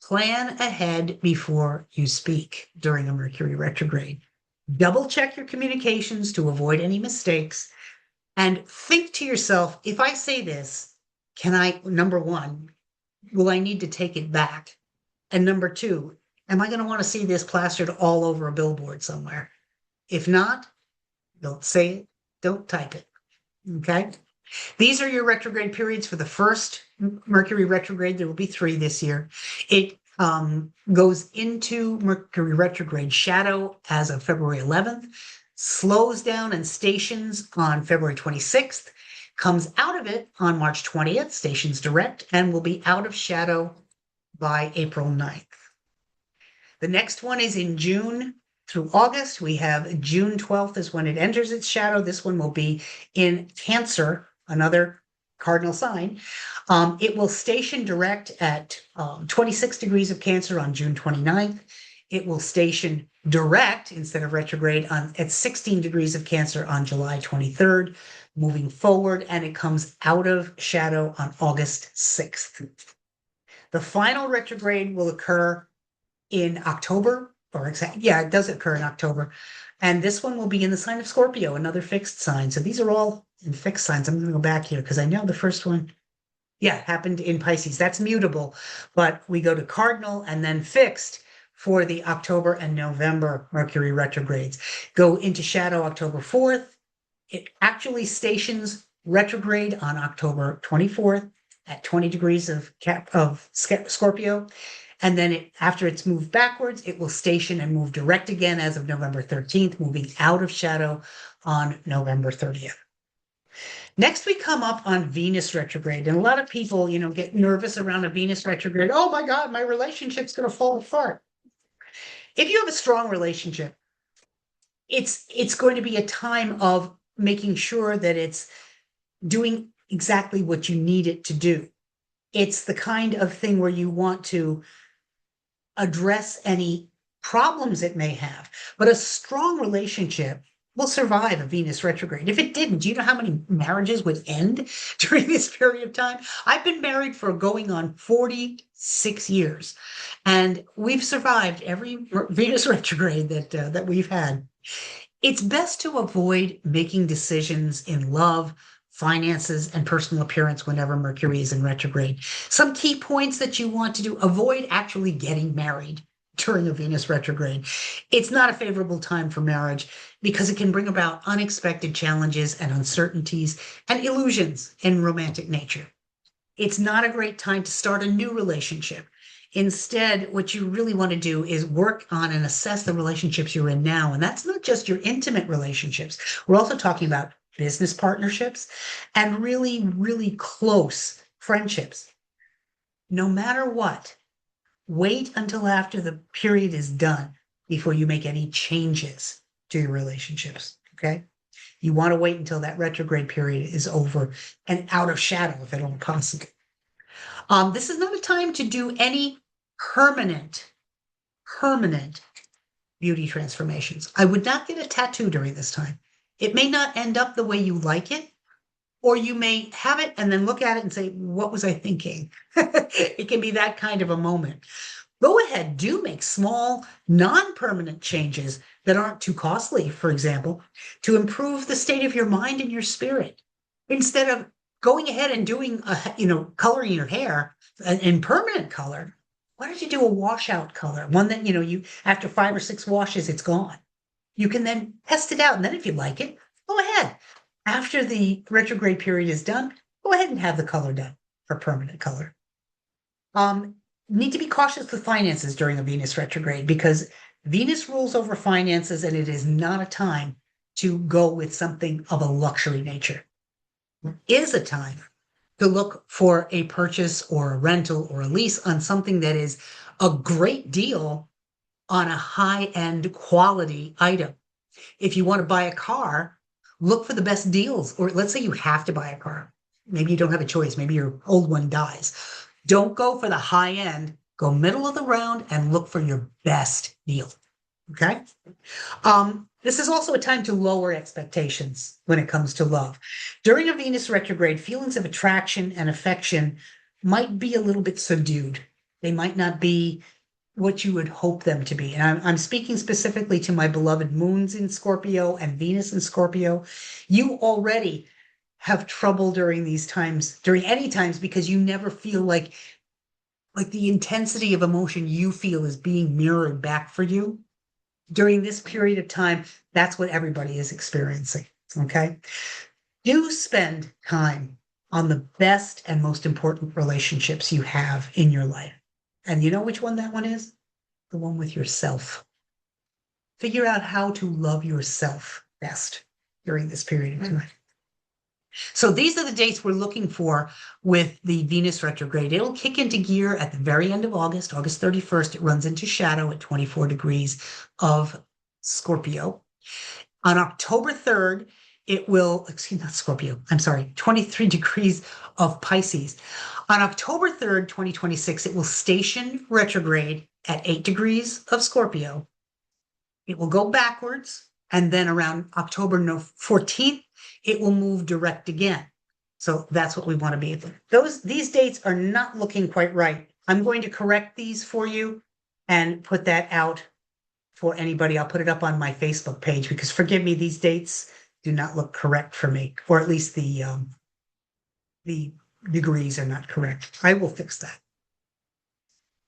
Plan ahead before you speak during a Mercury retrograde. Double check your communications to avoid any mistakes, and think to yourself, if I say this, number one, will I need to take it back? And number two, am I going to want to see this plastered all over a billboard somewhere? If not, don't say it, don't type it. Okay? These are your retrograde periods for the first Mercury retrograde. There will be 3 this year. It goes into Mercury retrograde shadow as of February 11th, slows down and stations on February 26th, comes out of it on March 20th, stations direct, and will be out of shadow by April 9th. The next one is in June through August. We have June 12th is when it enters its shadow. This one will be in Cancer, another cardinal sign. It will station direct at 26 degrees of Cancer on June 29th. It will station direct instead of retrograde at 16 degrees of Cancer on July 23rd, moving forward, and it comes out of shadow on August 6th. The final retrograde will occur in October, it does occur in October. And this one will be in the sign of Scorpio, another fixed sign. So these are all in fixed signs. I'm going to go back here because I know the first one, happened in Pisces. That's mutable, but we go to cardinal and then fixed for the October and November Mercury retrogrades. Go into shadow October 4th. It actually stations retrograde on October 24th at 20 degrees of Scorpio. And then after it's moved backwards, it will station and move direct again as of November 13th, moving out of shadow on November 30th. Next, we come up on Venus retrograde. And a lot of people, get nervous around a Venus retrograde. Oh my God, my relationship's going to fall apart. If you have a strong relationship, it's going to be a time of making sure that it's doing exactly what you need it to do. It's the kind of thing where you want to address any problems it may have. But a strong relationship will survive a Venus retrograde. If it didn't, do you know how many marriages would end during this period of time? I've been married for going on 46 years, and we've survived every Venus retrograde that we've had. It's best to avoid making decisions in love, finances, and personal appearance whenever Mercury is in retrograde. Some key points that you want to do: avoid actually getting married during a Venus retrograde. It's not a favorable time for marriage because it can bring about unexpected challenges and uncertainties and illusions in romantic nature. It's not a great time to start a new relationship. Instead, what you really want to do is work on and assess the relationships you're in now. And that's not just your intimate relationships. We're also talking about business partnerships and really, really close friendships. No matter what, wait until after the period is done before you make any changes to your relationships, okay? You want to wait until that retrograde period is over and out of shadow if at all possible. This is not a time to do any permanent beauty transformations. I would not get a tattoo during this time. It may not end up the way you like it, or you may have it and then look at it and say, what was I thinking? It can be that kind of a moment. Go ahead, do make small, non-permanent changes that aren't too costly, for example, to improve the state of your mind and your spirit. Instead of going ahead and doing, coloring your hair in permanent color, why don't you do a washout color? One that, you after 5 or 6 washes, it's gone. You can then test it out. And then if you like it, go ahead. After the retrograde period is done, go ahead and have the color done for permanent color. Need to be cautious with finances during a Venus retrograde because Venus rules over finances and it is not a time to go with something of a luxury nature. It is a time to look for a purchase or a rental or a lease on something that is a great deal on a high-end quality item. If you want to buy a car, look for the best deals. Or let's say you have to buy a car. Maybe you don't have a choice. Maybe your old one dies. Don't go for the high end. Go middle of the round and look for your best deal. Okay? This is also a time to lower expectations when it comes to love. During a Venus retrograde, feelings of attraction and affection might be a little bit subdued. They might not be what you would hope them to be. And I'm speaking specifically to my beloved moons in Scorpio and Venus in Scorpio. You already have trouble during these times, during any times, because you never feel like the intensity of emotion you feel is being mirrored back for you. During this period of time, that's what everybody is experiencing, okay? Do spend time on the best and most important relationships you have in your life. And you know which one that one is? The one with yourself. Figure out how to love yourself best during this period of time. So these are the dates we're looking for with the Venus retrograde. It'll kick into gear at the very end of August, August 31st. It runs into shadow at 24 degrees of Scorpio. On October 3rd, it will, not Scorpio, 23 degrees of Pisces. On October 3rd, 2026, it will station retrograde at 8 degrees of Scorpio. It will go backwards, and then around October 14th, it will move direct again. So that's what we want to be. These dates are not looking quite right. I'm going to correct these for you and put that out for anybody. I'll put it up on my Facebook page because forgive me, these dates do not look correct for me, or at least the degrees are not correct. I will fix that.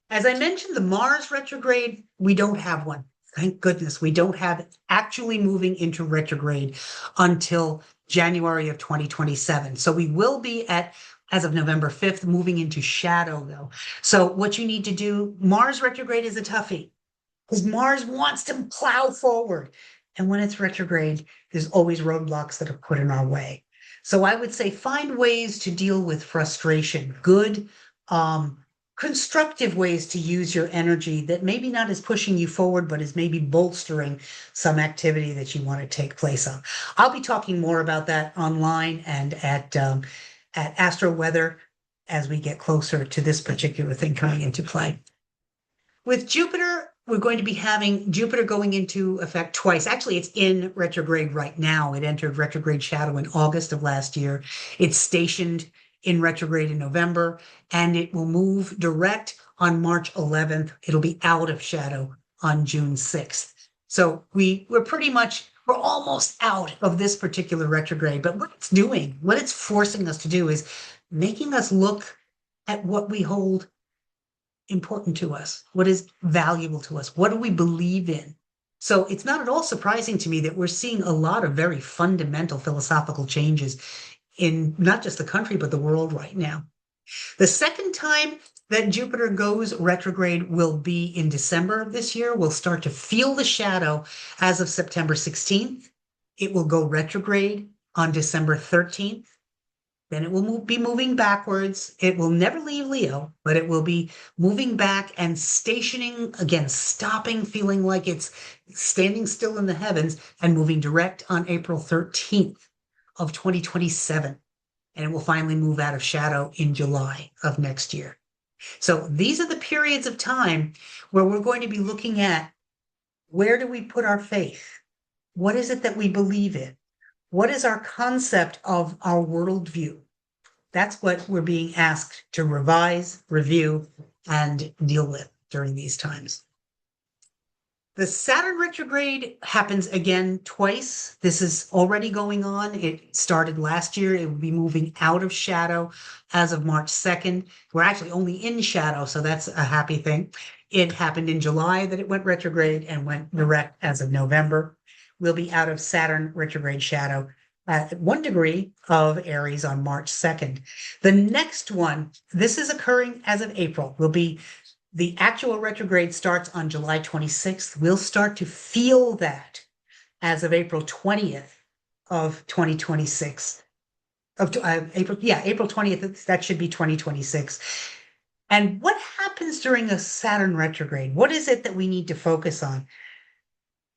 As I mentioned, the Mars retrograde, we don't have one. Thank goodness we don't have it actually moving into retrograde until January of 2027. So we will be as of November 5th, moving into shadow though. So what you need to do, Mars retrograde is a toughie because Mars wants to plow forward. And when it's retrograde, there's always roadblocks that are put in our way. So I would say find ways to deal with frustration, good, constructive ways to use your energy that maybe not is pushing you forward, but is maybe bolstering some activity that you want to take place on. I'll be talking more about that online and at Astro Weather as we get closer to this particular thing coming into play. With Jupiter, we're going to be having Jupiter going into effect twice. Actually, it's in retrograde right now. It entered retrograde shadow in August of last year. It's stationed in retrograde in November, and it will move direct on March 11th. It'll be out of shadow on June 6th. So we're almost out of this particular retrograde, but what it's doing, what it's forcing us to do is making us look at what we hold important to us, what is valuable to us, what do we believe in? So it's not at all surprising to me that we're seeing a lot of very fundamental philosophical changes in not just the country, but the world right now. The second time that Jupiter goes retrograde will be in December of this year. We'll start to feel the shadow as of September 16th. It will go retrograde on December 13th. Then it will be moving backwards. It will never leave Leo, but it will be moving back and stationing again, stopping, feeling like it's standing still in the heavens and moving direct on April 13th of 2027. And it will finally move out of shadow in July of next year. So these are the periods of time where we're going to be looking at, where do we put our faith? What is it that we believe in? What is our concept of our worldview? That's what we're being asked to revise, review, and deal with during these times. The Saturn retrograde happens again twice. This is already going on. It started last year. It will be moving out of shadow as of March 2nd. We're actually only in shadow, so that's a happy thing. It happened in July that it went retrograde and went direct as of November. We'll be out of Saturn retrograde shadow at 1 degree of Aries on March 2nd. The next one, this is occurring as of April, will be the actual retrograde starts on July 26th. We'll start to feel that as of April 20th of 2026. April 20th, that should be 2026. And what happens during a Saturn retrograde? What is it that we need to focus on?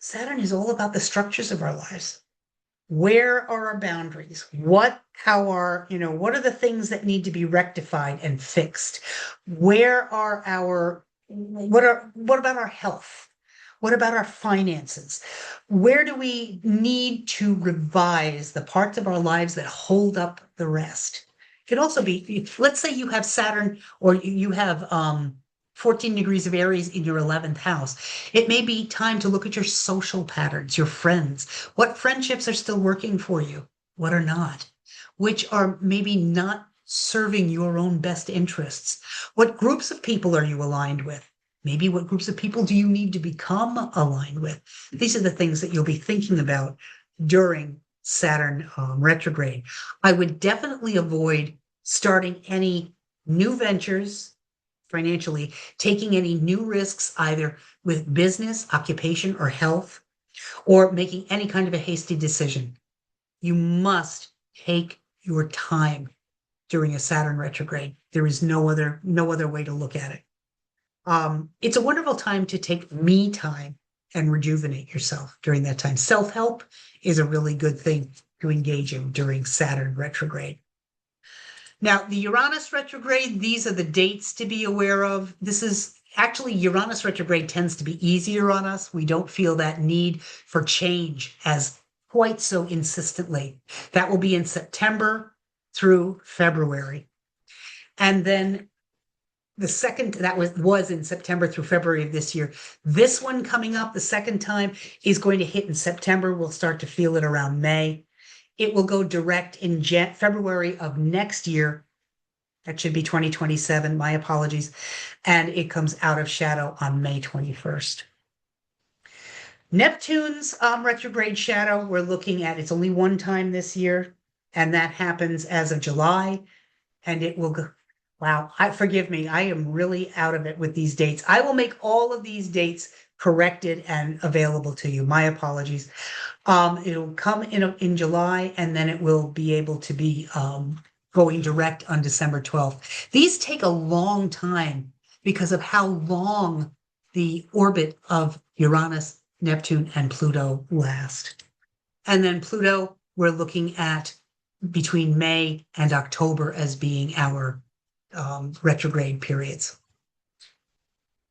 Saturn is all about the structures of our lives. Where are our boundaries? What are the things that need to be rectified and fixed? What about our health? What about our finances? Where do we need to revise the parts of our lives that hold up the rest? It could also be, let's say you have Saturn, or you have 14 degrees of Aries in your 11th house. It may be time to look at your social patterns, your friends. What friendships are still working for you? What are not? Which are maybe not serving your own best interests? What groups of people are you aligned with? Maybe what groups of people do you need to become aligned with? These are the things that you'll be thinking about during Saturn retrograde. I would definitely avoid starting any new ventures financially, taking any new risks, either with business, occupation, or health, or making any kind of a hasty decision. You must take your time during a Saturn retrograde. There is no other way to look at it. It's a wonderful time to take me time and rejuvenate yourself during that time. Self-help is a really good thing to engage in during Saturn retrograde. Now, the Uranus retrograde, these are the dates to be aware of. This is actually, Uranus retrograde tends to be easier on us. We don't feel that need for change as quite so insistently. That will be in September through February. And then the second, that was in September through February of this year. This one coming up, the second time, is going to hit in September. We'll start to feel it around May. It will go direct in February of next year. That should be 2027. My apologies. And it comes out of shadow on May 21st. Neptune's retrograde shadow, we're looking at, it's only one time this year, and that happens as of July, and it will go. Wow, forgive me. I am really out of it with these dates. I will make all of these dates corrected and available to you. My apologies. It'll come in July, and then it will be able to be going direct on December 12th. These take a long time because of how long the orbit of Uranus, Neptune, and Pluto last. And then Pluto, we're looking at between May and October as being our retrograde periods.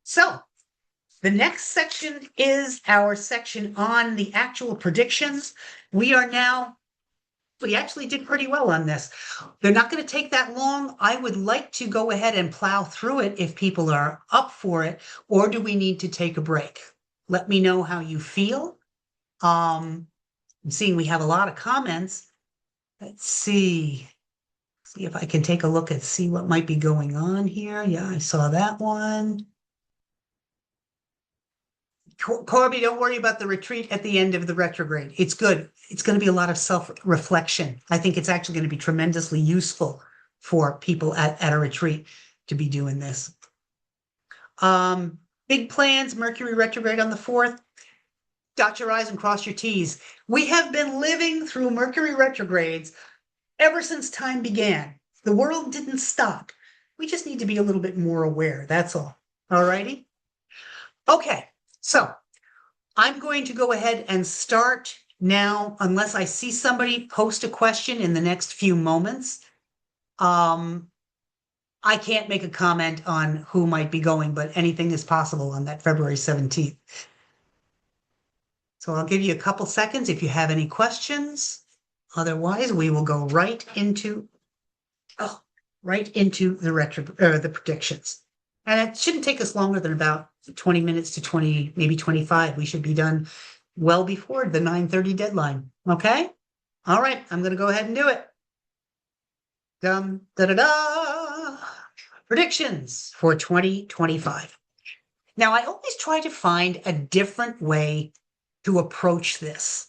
So the next section is our section on the actual predictions. We actually did pretty well on this. They're not going to take that long. I would like to go ahead and plow through it if people are up for it, or do we need to take a break? Let me know how you feel. I'm seeing we have a lot of comments. Let's see if I can take a look and see what might be going on here. Yeah, I saw that one. Corby, don't worry about the retreat at the end of the retrograde. It's good. It's going to be a lot of self-reflection. I think it's actually going to be tremendously useful for people at a retreat to be doing this. Big plans, Mercury retrograde on the 4th. Dot your I's and cross your T's. We have been living through Mercury retrogrades ever since time began. The world didn't stop. We just need to be a little bit more aware. That's all. All righty. Okay. So I'm going to go ahead and start now, unless I see somebody post a question in the next few moments. I can't make a comment on who might be going, but anything is possible on that February 17th. So I'll give you a couple seconds if you have any questions. Otherwise, we will go right into the the predictions. And it shouldn't take us longer than about 20 minutes to 20, maybe 25. We should be done well before the 9:30 deadline. Okay? All right, I'm going to go ahead and do it. Predictions for 2025. Now, I always try to find a different way to approach this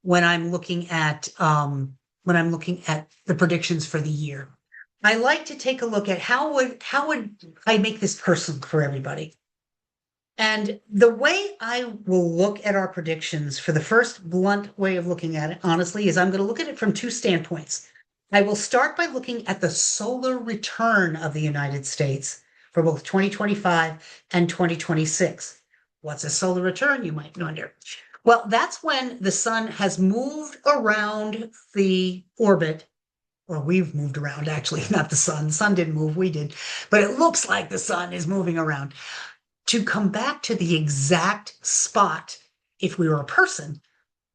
when I'm looking at the predictions for the year. I like to take a look at how would I make this personal for everybody. And the way I will look at our predictions, for the first blunt way of looking at it, honestly, is I'm going to look at it from two standpoints. I will start by looking at the solar return of the United States for both 2025 and 2026. What's a solar return, you might wonder? Well, that's when the sun has moved around the orbit, or we've moved around, actually, not the sun. The sun didn't move, we did. But it looks like the sun is moving around to come back to the exact spot, if we were a person,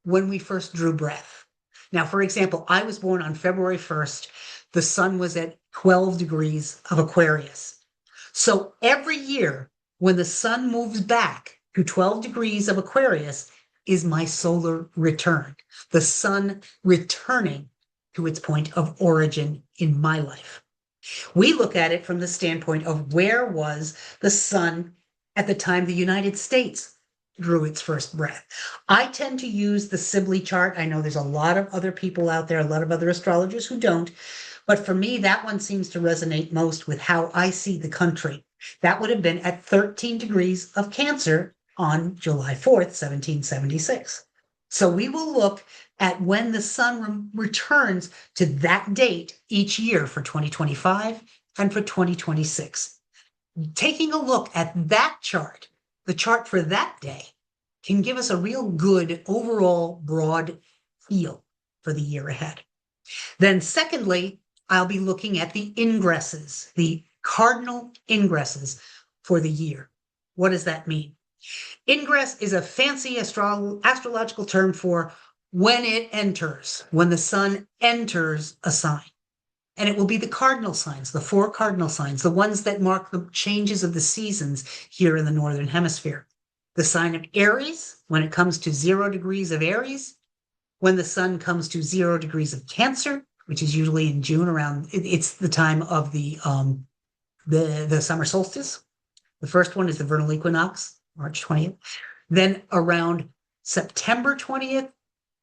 when we first drew breath. Now, for example, I was born on February 1st. The sun was at 12 degrees of Aquarius. So every year when the sun moves back to 12 degrees of Aquarius is my solar return. The sun returning to its point of origin in my life. We look at it from the standpoint of where was the sun at the time the United States drew its first breath. I tend to use the Sibley chart. I know there's a lot of other people out there, a lot of other astrologers who don't, but for me, that one seems to resonate most with how I see the country. That would have been at 13 degrees of Cancer on July 4th, 1776. So we will look at when the sun returns to that date each year for 2025 and for 2026. Taking a look at that chart, the chart for that day, can give us a real good overall broad feel for the year ahead. Then secondly, I'll be looking at the ingresses, the cardinal ingresses for the year. What does that mean? Ingress is a fancy astrological term for when it enters, when the sun enters a sign. And it will be the cardinal signs, the 4 cardinal signs, the ones that mark the changes of the seasons here in the Northern Hemisphere. The sign of Aries, when it comes to 0 degrees of Aries, when the sun comes to 0 degrees of Cancer, which is usually in June around, it's the time of the summer solstice. The first one is the vernal equinox, March 20th. Then around September 20th,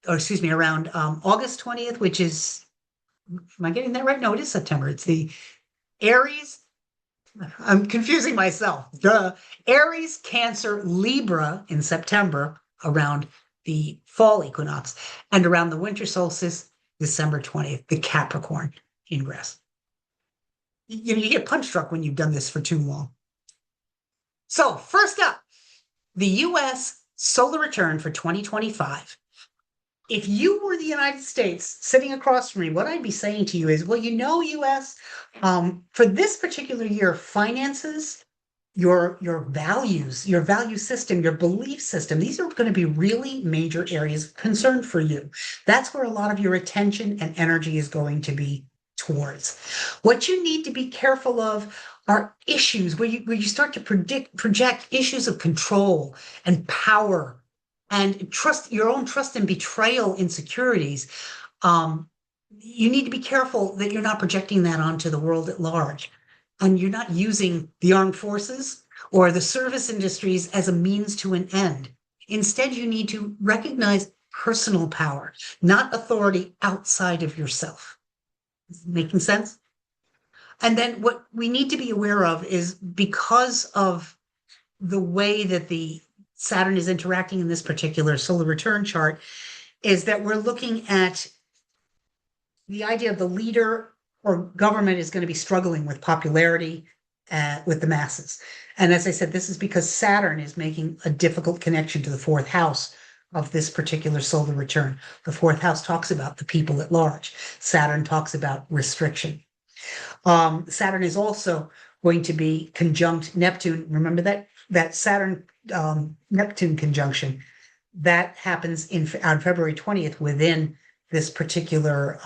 or excuse me, around August 20th, which is, am I getting that right? No, it is September. It's the Aries. I'm confusing myself. Aries, Cancer, Libra in September around the fall equinox, and around the winter solstice, December 20th, the Capricorn ingress. You get punch struck when you've done this for too long. So first up, the U.S. solar return for 2025. If you were the United States sitting across from me, what I'd be saying to you is, well, you know, U.S., for this particular year, finances, your values, your value system, your belief system, these are going to be really major areas of concern for you. That's where a lot of your attention and energy is going to be towards. What you need to be careful of are issues where you start to project issues of control and power and trust, your own trust and betrayal insecurities. You need to be careful that you're not projecting that onto the world at large. And you're not using the armed forces or the service industries as a means to an end. Instead, you need to recognize personal power, not authority outside of yourself. Making sense? And then what we need to be aware of is, because of the way that the Saturn is interacting in this particular solar return chart, is that we're looking at the idea of the leader or government is going to be struggling with popularity with the masses. And as I said, this is because Saturn is making a difficult connection to the fourth house of this particular solar return. The fourth house talks about the people at large. Saturn talks about restriction. Saturn is also going to be conjunct Neptune. Remember that Saturn Neptune conjunction that happens on February 20th within this particular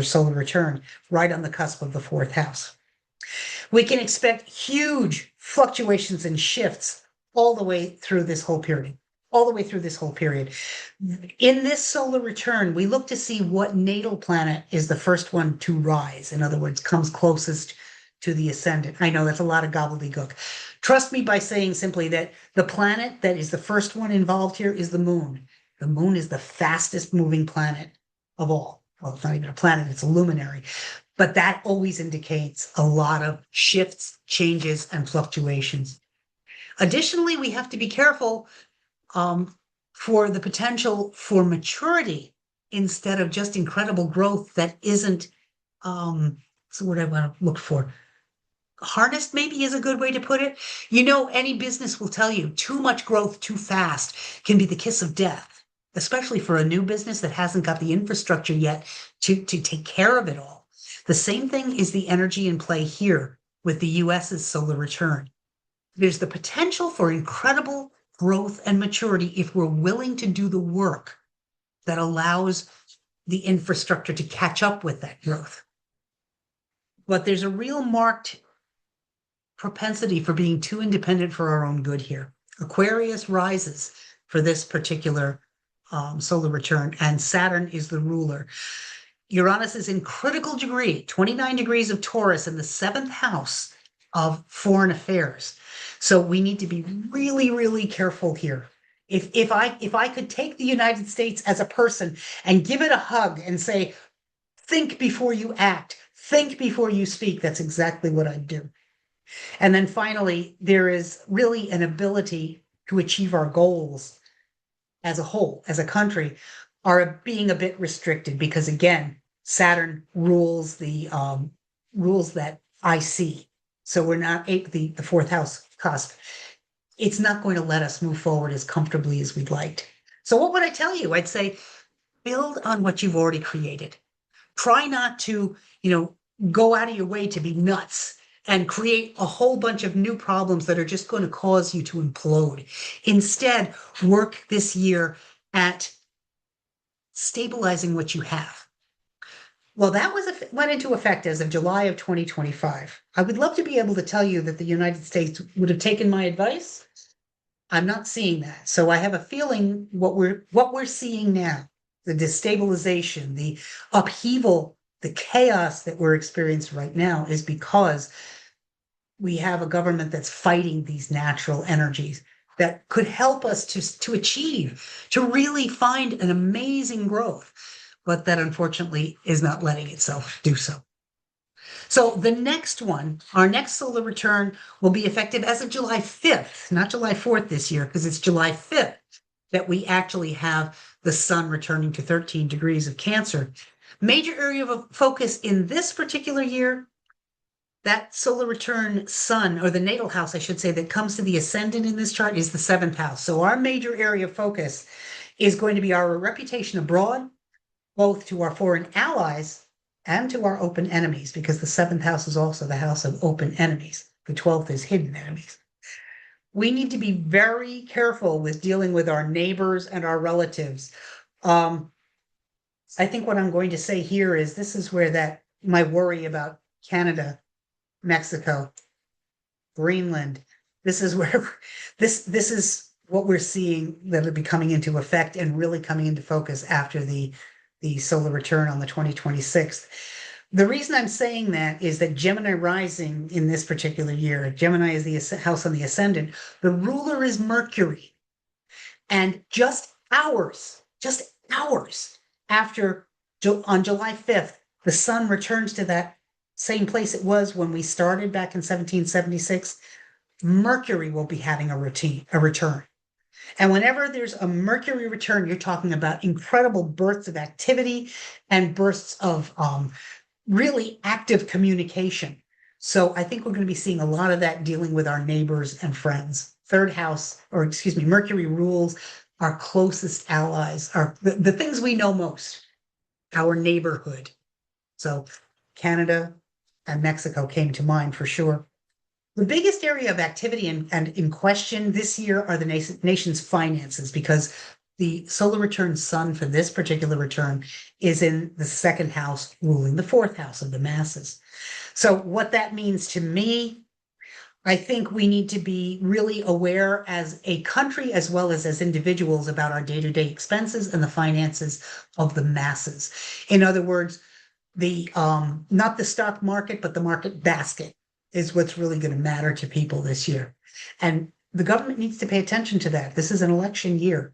solar return, right on the cusp of the fourth house. We can expect huge fluctuations and shifts all the way through this whole period. In this solar return, we look to see what natal planet is the first one to rise. In other words, comes closest to the ascendant. I know that's a lot of gobbledygook. Trust me by saying simply that the planet that is the first one involved here is the moon. The moon is the fastest moving planet of all. Well, it's not even a planet, it's a luminary. But that always indicates a lot of shifts, changes, and fluctuations. Additionally, we have to be careful for the potential for maturity instead of just incredible growth that isn't, what's the word I want to look for? Harnessed maybe is a good way to put it. You know, any business will tell you too much growth too fast can be the kiss of death, especially for a new business that hasn't got the infrastructure yet to take care of it all. The same thing is the energy in play here with the US's solar return. There's the potential for incredible growth and maturity if we're willing to do the work that allows the infrastructure to catch up with that growth. But there's a real marked propensity for being too independent for our own good here. Aquarius rises for this particular solar return, and Saturn is the ruler. Uranus is in critical degree, 29 degrees of Taurus in the 7th house of foreign affairs. So we need to be really, really careful here. If I could take the United States as a person and give it a hug and say, think before you act, think before you speak, that's exactly what I'd do. And then finally, there is really an ability to achieve our goals as a whole, as a country, are being a bit restricted because, again, Saturn rules the rules that I see. So we're not the fourth house cusp. It's not going to let us move forward as comfortably as we'd like. So what would I tell you? I'd say build on what you've already created. Try not to, go out of your way to be nuts and create a whole bunch of new problems that are just going to cause you to implode. Instead, work this year at stabilizing what you have. Well, that went into effect as of July of 2025. I would love to be able to tell you that the United States would have taken my advice. I'm not seeing that. So I have a feeling what we're seeing now, the destabilization, the upheaval, the chaos that we're experiencing right now is because we have a government that's fighting these natural energies that could help us to achieve, to really find an amazing growth, but that unfortunately is not letting itself do so. So the next one, our next solar return will be effective as of July 5th, not July 4th this year, because it's July 5th that we actually have the sun returning to 13 degrees of Cancer. Major area of focus in this particular year, that solar return sun, or the natal house, I should say, that comes to the ascendant in this chart is the 7th house. So our major area of focus is going to be our reputation abroad, both to our foreign allies and to our open enemies, because the 7th house is also the house of open enemies. The 12th is hidden enemies. We need to be very careful with dealing with our neighbors and our relatives. I think what I'm going to say here is this is where my worry about Canada, Mexico, Greenland, this is where this is what we're seeing that'll be coming into effect and really coming into focus after the solar return on the 2026th. The reason I'm saying that is that Gemini rising in this particular year, Gemini is the house on the ascendant, the ruler is Mercury. And just hours after, on July 5th, the sun returns to that same place it was when we started back in 1776. Mercury will be having a return. And whenever there's a Mercury return, you're talking about incredible bursts of activity and bursts of really active communication. So I think we're going to be seeing a lot of that dealing with our neighbors and friends. Third house, or excuse me, Mercury rules our closest allies, the things we know most, our neighborhood. So Canada and Mexico came to mind for sure. The biggest area of activity and in question this year are the nation's finances, because the solar return sun for this particular return is in the second house, ruling the fourth house of the masses. So what that means to me, I think we need to be really aware as a country as well as individuals about our day-to-day expenses and the finances of the masses. In other words, the not the stock market, but the market basket is what's really going to matter to people this year. And the government needs to pay attention to that. This is an election year.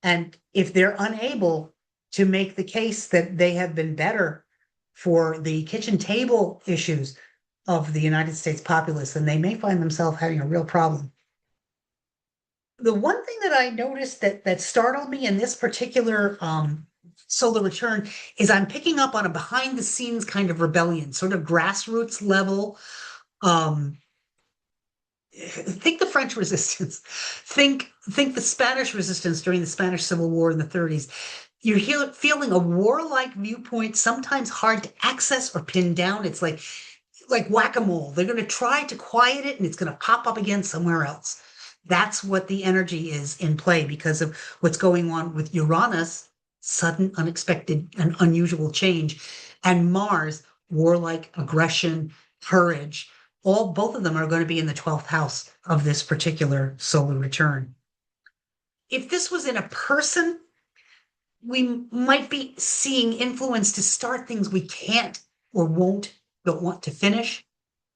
And if they're unable to make the case that they have been better for the kitchen table issues of the United States populace, then they may find themselves having a real problem. The one thing that I noticed that startled me in this particular solar return is I'm picking up on a behind the scenes kind of rebellion, sort of grassroots level. Think the French resistance, think the Spanish resistance during the Spanish Civil War in the 30s. You're feeling a warlike viewpoint, sometimes hard to access or pin down. It's like whack-a-mole. They're going to try to quiet it and it's going to pop up again somewhere else. That's what the energy is in play because of what's going on with Uranus, sudden, unexpected, and unusual change, and Mars, warlike aggression, courage. Both of them are going to be in the 12th house of this particular solar return. If this was in a person, we might be seeing influence to start things we can't or don't want to finish.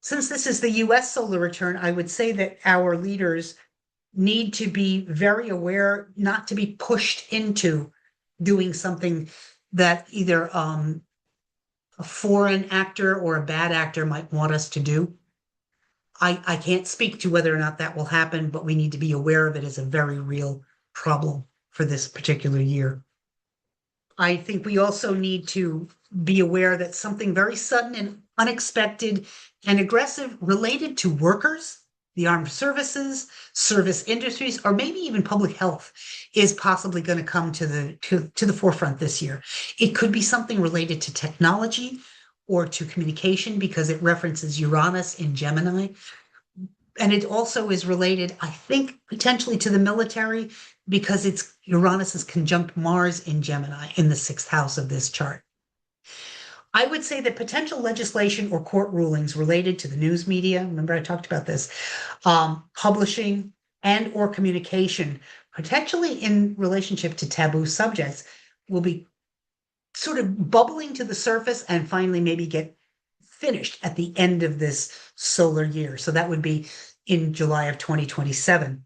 Since this is the US solar return, I would say that our leaders need to be very aware not to be pushed into doing something that either a foreign actor or a bad actor might want us to do. I can't speak to whether or not that will happen, but we need to be aware of it as a very real problem for this particular year. I think we also need to be aware that something very sudden and unexpected and aggressive related to workers, the armed services, service industries, or maybe even public health is possibly going to come to the forefront this year. It could be something related to technology or to communication because it references Uranus in Gemini. And it also is related, I think, potentially to the military because it's Uranus is conjunct Mars in Gemini in the 6th house of this chart. I would say that potential legislation or court rulings related to the news media, remember I talked about this, publishing and or communication, potentially in relationship to taboo subjects, will be sort of bubbling to the surface and finally maybe get finished at the end of this solar year. So that would be in July of 2027.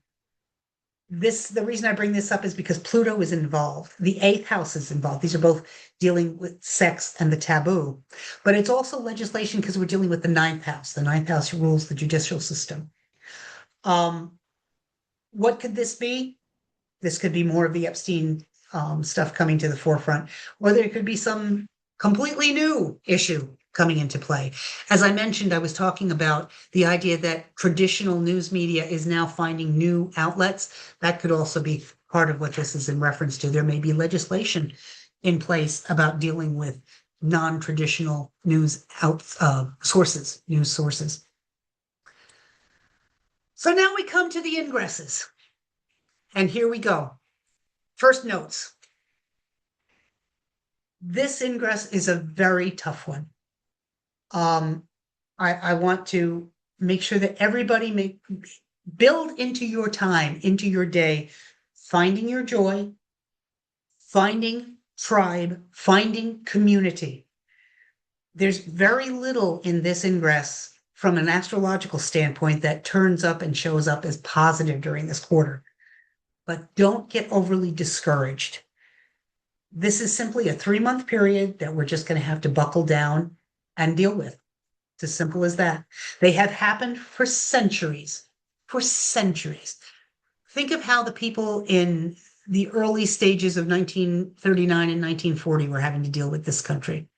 The reason I bring this up is because Pluto is involved. The 8th house is involved. These are both dealing with sex and the taboo. But it's also legislation because we're dealing with the 9th house. The 9th house rules the judicial system. What could this be? This could be more of the Epstein stuff coming to the forefront, or there could be some completely new issue coming into play. As I mentioned, I was talking about the idea that traditional news media is now finding new outlets. That could also be part of what this is in reference to. There may be legislation in place about dealing with non-traditional news sources. So now we come to the ingresses. And here we go. First notes. This ingress is a very tough one. I want to make sure that everybody build into your time, into your day, finding your joy, finding tribe, finding community. There's very little in this ingress from an astrological standpoint that turns up and shows up as positive during this quarter. But don't get overly discouraged. This is simply a 3-month period that we're just going to have to buckle down and deal with. It's as simple as that. They have happened for centuries. think of how the people in the early stages of 1939 and 1940 were having to deal with this country.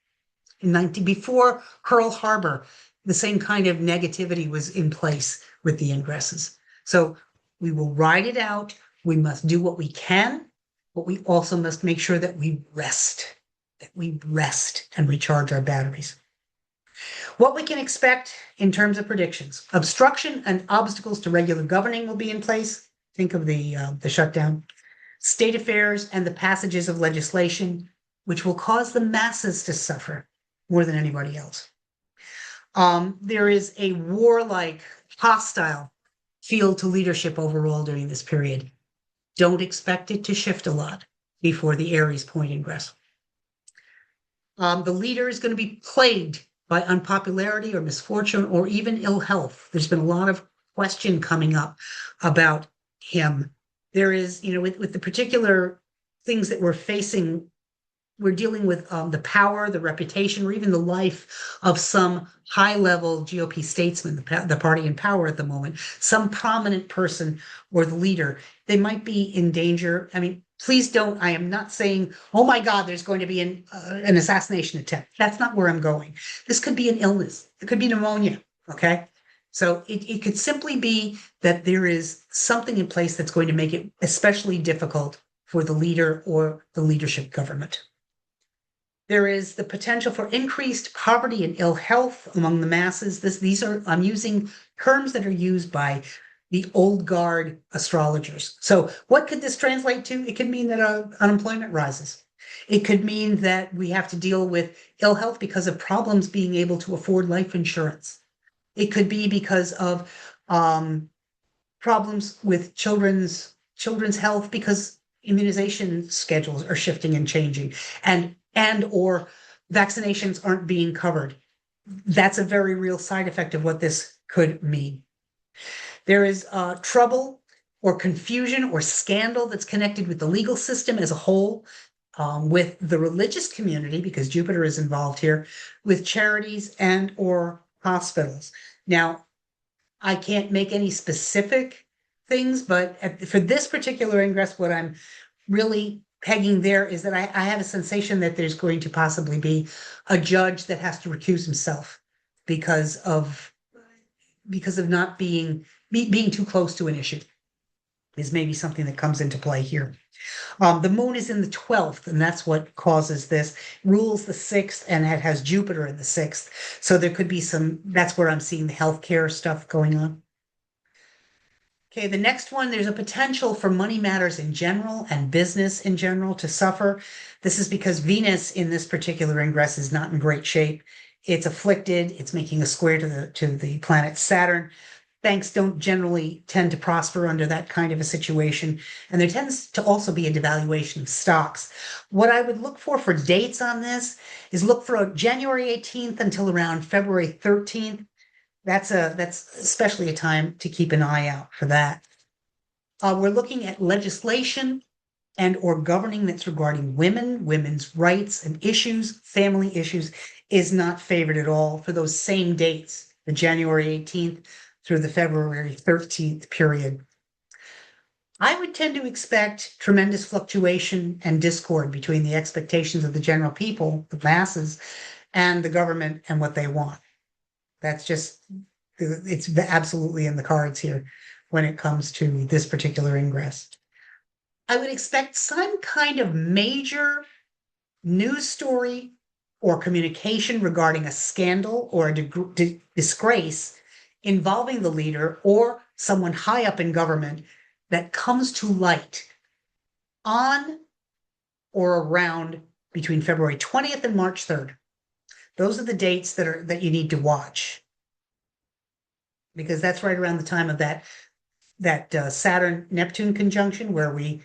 Before Pearl Harbor, the same kind of negativity was in place with the ingresses. So we will ride it out. We must do what we can, but we also must make sure that we rest and recharge our batteries. What we can expect in terms of predictions: obstruction and obstacles to regular governing will be in place. Think of the shutdown. State affairs and the passages of legislation, which will cause the masses to suffer more than anybody else. There is a warlike, hostile feel to leadership overall during this period. Don't expect it to shift a lot before the Aries point ingress. The leader is going to be plagued by unpopularity or misfortune or even ill health. There's been a lot of question coming up about him. There is, with the particular things that we're facing, we're dealing with the power, the reputation, or even the life of some high-level GOP statesman, the party in power at the moment, some prominent person or the leader. They might be in danger. I mean, please don't, I am not saying, oh my God, there's going to be an assassination attempt. That's not where I'm going. This could be an illness. It could be pneumonia, okay? So it could simply be that there is something in place that's going to make it especially difficult for the leader or the leadership government. There is the potential for increased poverty and ill health among the masses. I'm using terms that are used by the old guard astrologers. So what could this translate to? It could mean that unemployment rises. It could mean that we have to deal with ill health because of problems being able to afford life insurance. It could be because of problems with children's health because immunization schedules are shifting and changing, and or vaccinations aren't being covered. That's a very real side effect of what this could mean. There is trouble or confusion or scandal that's connected with the legal system as a whole, with the religious community, because Jupiter is involved here, with charities and or hospitals. Now, I can't make any specific things, but for this particular ingress, what I'm really pegging there is that I have a sensation that there's going to possibly be a judge that has to recuse himself because of not being too close to an issue is maybe something that comes into play here. The moon is in the 12th, and that's what causes this. Rules the 6th, and it has Jupiter in the 6th. So there could be that's where I'm seeing the healthcare stuff going on. Okay, the next one, there's a potential for money matters in general and business in general to suffer. This is because Venus in this particular ingress is not in great shape. It's afflicted. It's making a square to the planet Saturn. Banks don't generally tend to prosper under that kind of a situation. And there tends to also be a devaluation of stocks. What I would look for dates on this is look for January 18th until around February 13th. That's especially a time to keep an eye out for that. We're looking at legislation and or governing that's regarding women's rights and issues, family issues, is not favored at all for those same dates, the January 18th through the February 13th period. I would tend to expect tremendous fluctuation and discord between the expectations of the general people, the masses, and the government and what they want. It's absolutely in the cards here when it comes to this particular ingress. I would expect some kind of major news story or communication regarding a scandal or a disgrace involving the leader or someone high up in government that comes to light on or around between February 20th and March 3rd. Those are the dates that you need to watch, because that's right around the time of that Saturn-Neptune conjunction where we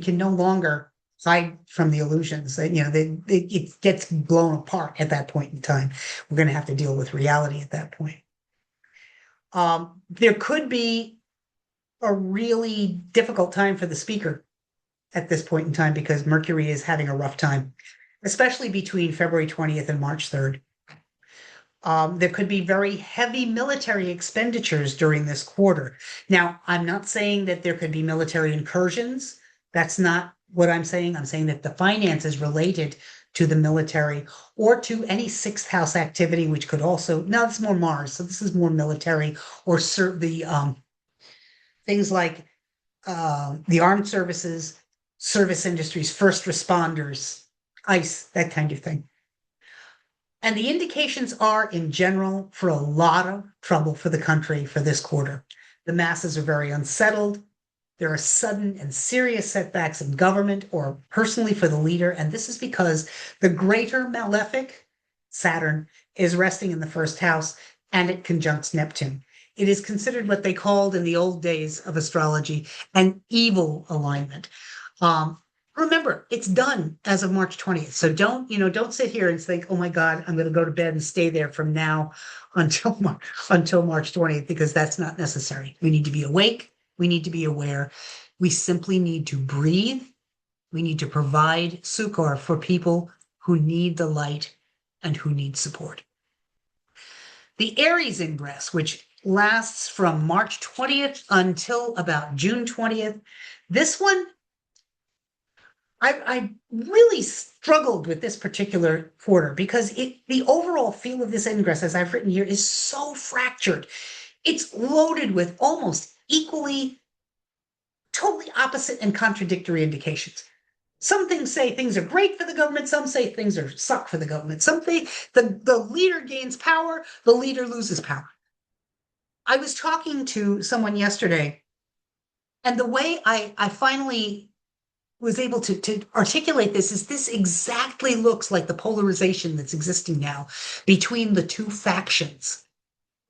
can no longer hide from the illusions. It gets blown apart at that point in time. We're going to have to deal with reality at that point. There could be a really difficult time for the speaker at this point in time because Mercury is having a rough time, especially between February 20th and March 3rd. There could be very heavy military expenditures during this quarter. Now, I'm not saying that there could be military incursions. That's not what I'm saying. I'm saying that the finances related to the military or to any sixth house activity, which could also, now it's more Mars, so this is more military, or the things like the armed services, service industries, first responders, ICE, that kind of thing. And the indications are, in general, for a lot of trouble for the country for this quarter. The masses are very unsettled. There are sudden and serious setbacks in government or personally for the leader. And this is because the greater malefic, Saturn, is resting in the first house and it conjuncts Neptune. It is considered what they called in the old days of astrology an evil alignment. Remember, it's done as of March 20th. So don't sit here and think, oh my God, I'm going to go to bed and stay there from now until March 20th, because that's not necessary. We need to be awake. We need to be aware. We simply need to breathe. We need to provide succor for people who need the light and who need support. The Aries ingress, which lasts from March 20th until about June 20th, this one, I really struggled with this particular quarter because the overall feel of this ingress, as I've written here, is so fractured. It's loaded with almost equally, totally opposite and contradictory indications. Some things say things are great for the government. Some say things are suck for the government. Some say the leader gains power, the leader loses power. I was talking to someone yesterday, and the way I finally was able to articulate this is this exactly looks like the polarization that's existing now between the two factions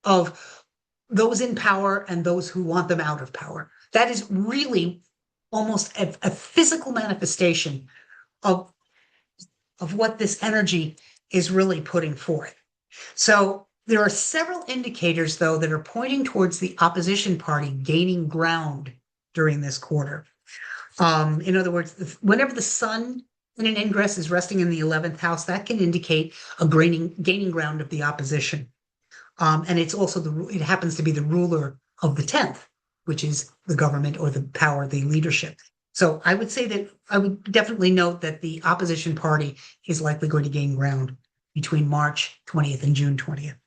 of those in power and those who want them out of power. That is really almost a physical manifestation of what this energy is really putting forth. So there are several indicators, though, that are pointing towards the opposition party gaining ground during this quarter. In other words, whenever the sun in an ingress is resting in the 11th house, that can indicate a gaining ground of the opposition. And it's also it happens to be the ruler of the 10th, which is the government or the power, the leadership. So I would say that I would definitely note that the opposition party is likely going to gain ground between March 20th and June 20th.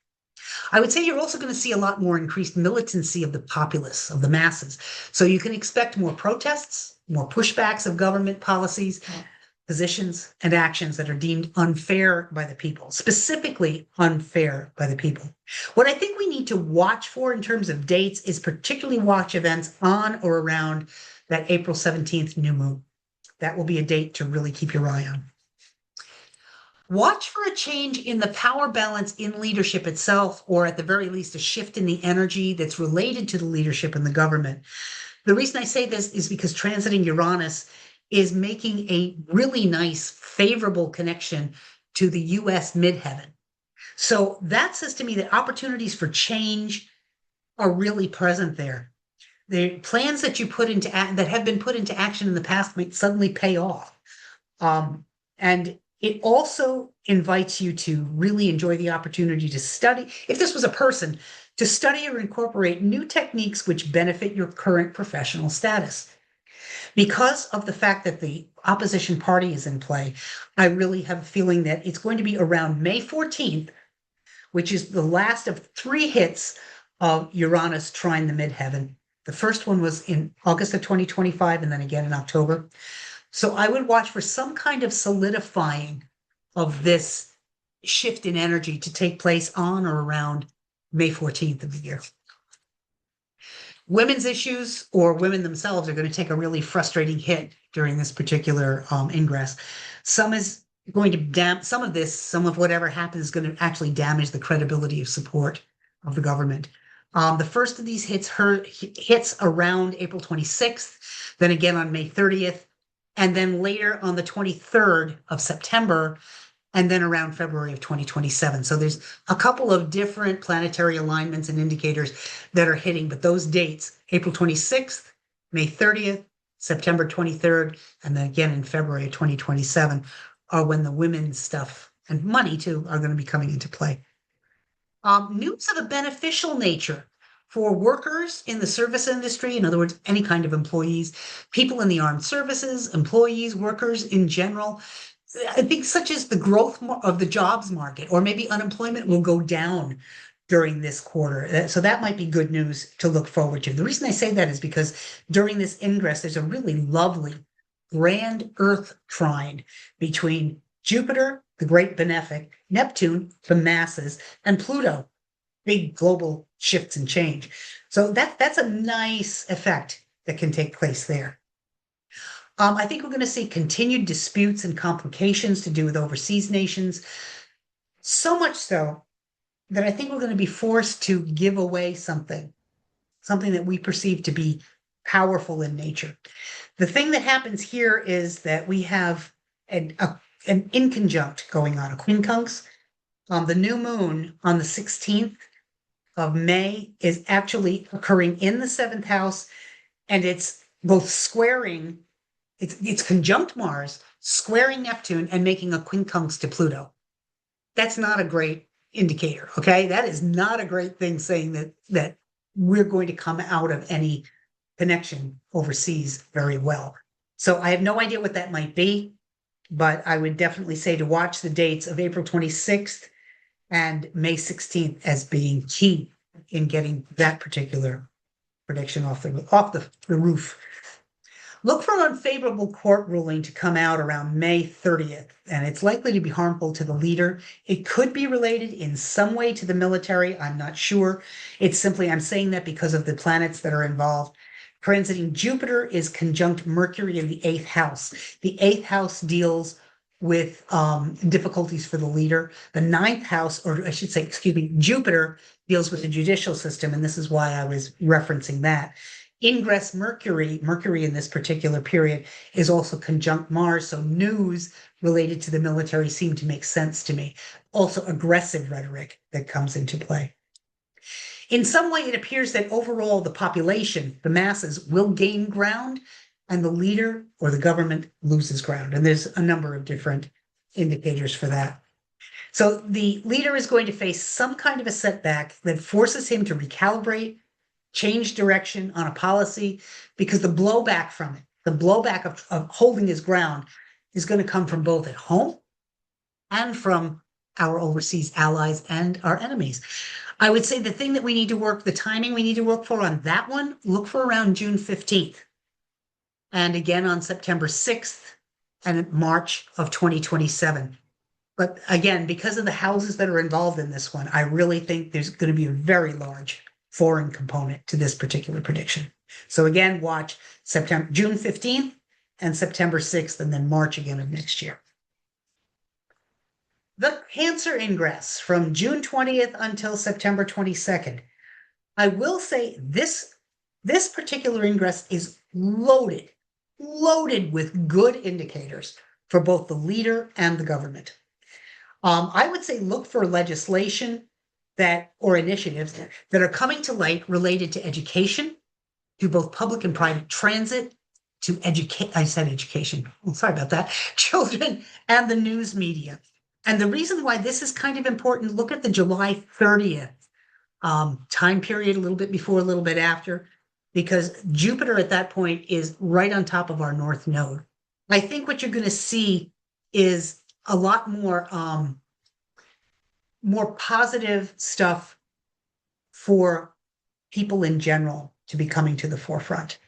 I would say you're also going to see a lot more increased militancy of the populace, of the masses. So you can expect more protests, more pushbacks of government policies, positions, and actions that are deemed unfair by the people, specifically unfair by the people. What I think we need to watch for in terms of dates is particularly watch events on or around that April 17th new moon. That will be a date to really keep your eye on. Watch for a change in the power balance in leadership itself, or at the very least, a shift in the energy that's related to the leadership in the government. The reason I say this is because transiting Uranus is making a really nice, favorable connection to the US midheaven. So that says to me that opportunities for change are really present there. The plans that that have been put into action in the past might suddenly pay off. And it also invites you to really enjoy the opportunity to study, if this was a person, to study or incorporate new techniques which benefit your current professional status. Because of the fact that the opposition party is in play, I really have a feeling that it's going to be around May 14th, which is the last of 3 hits of Uranus trine the midheaven. The first one was in August of 2025 and then again in October. So I would watch for some kind of solidifying of this shift in energy to take place on or around May 14th of the year. Women's issues or women themselves are going to take a really frustrating hit during this particular ingress. Some of whatever happens is going to actually damage the credibility of support of the government. The first of these hits around April 26th, then again on May 30th, and then later on the 23rd of September, and then around February of 2027. So there's a couple of different planetary alignments and indicators that are hitting, but those dates, April 26th, May 30th, September 23rd, and then again in February of 2027 are when the women's stuff and money too are going to be coming into play. News of a beneficial nature for workers in the service industry, in other words, any kind of employees, people in the armed services, employees, workers in general. I think such as the growth of the jobs market, or maybe unemployment will go down during this quarter. So that might be good news to look forward to. The reason I say that is because during this ingress, there's a really lovely grand Earth trine between Jupiter, the great benefic, Neptune, the masses, and Pluto, big global shifts and change. So that's a nice effect that can take place there. I think we're going to see continued disputes and complications to do with overseas nations. So much so that I think we're going to be forced to give away something that we perceive to be powerful in nature. The thing that happens here is that we have an inconjunct going on, a quincunx. The new moon on the 16th of May is actually occurring in the 7th house, and it's both squaring, it's conjunct Mars, squaring Neptune, and making a quincunx to Pluto. That's not a great indicator, okay? That is not a great thing saying that we're going to come out of any connection overseas very well. So I have no idea what that might be, but I would definitely say to watch the dates of April 26th and May 16th as being key in getting that particular prediction off the roof. Look for an unfavorable court ruling to come out around May 30th, and it's likely to be harmful to the leader. It could be related in some way to the military. I'm not sure. It's simply, I'm saying that because of the planets that are involved. Transiting Jupiter is conjunct Mercury in the 8th house. The 8th house deals with difficulties for the leader. The 9th house, or I should say, excuse me, Jupiter deals with the judicial system, and this is why I was referencing that. Ingress Mercury in this particular period is also conjunct Mars, so news related to the military seem to make sense to me. Also aggressive rhetoric that comes into play. In some way, it appears that overall the population, the masses, will gain ground, and the leader or the government loses ground. And there's a number of different indicators for that. So the leader is going to face some kind of a setback that forces him to recalibrate, change direction on a policy, because the blowback from it, the blowback of holding his ground, is going to come from both at home and from our overseas allies and our enemies. I would say the thing that we need to work, the timing we need to work for on that one, look for around June 15th. And again on September 6th and March of 2027. But again, because of the houses that are involved in this one, I really think there's going to be a very large foreign component to this particular prediction. So again, watch June 15th and September 6th, and then March again of next year. The Cancer ingress from June 20th until September 22nd. I will say this particular ingress is loaded with good indicators for both the leader and the government. I would say look for legislation or initiatives that are coming to light related to education, to both public and private transit, to education. Oh, sorry about that. Children and the news media. And the reason why this is kind of important, look at the July 30th time period, a little bit before, a little bit after, because Jupiter at that point is right on top of our North Node. I think what you're going to see is a lot more positive stuff for people in general to be coming to the forefront.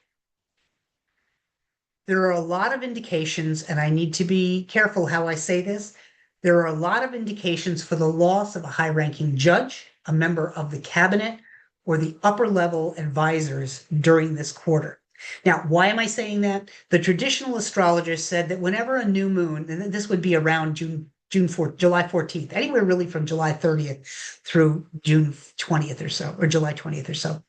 There are a lot of indications, and I need to be careful how I say this. There are a lot of indications for the loss of a high-ranking judge, a member of the cabinet, or the upper-level advisors during this quarter. Now, why am I saying that? The traditional astrologers said that whenever a new moon, and this would be around July 14th, anywhere really from July 30th through June 20th or so, or July 20th or so.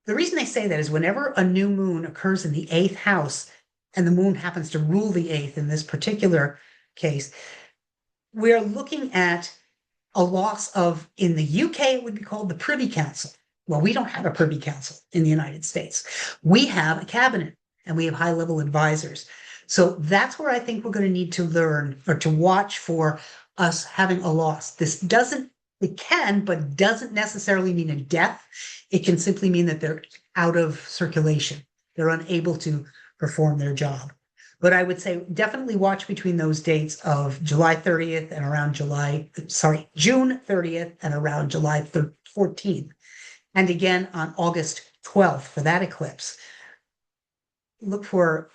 The reason they say that is whenever a new moon occurs in the 8th house, and the moon happens to rule the 8th in this particular case, we're looking at a loss of, in the UK, it would be called the Privy Council. Well, we don't have a Privy Council in the United States. We have a cabinet and we have high-level advisors. So that's where I think we're going to need to learn or to watch for us having a loss. This doesn't It can, but doesn't necessarily mean a death. It can simply mean that they're out of circulation. They're unable to perform their job. But I would say definitely watch between those dates of July 30th and around June 30th and around July 14th. And again on August 12th for that eclipse. Look for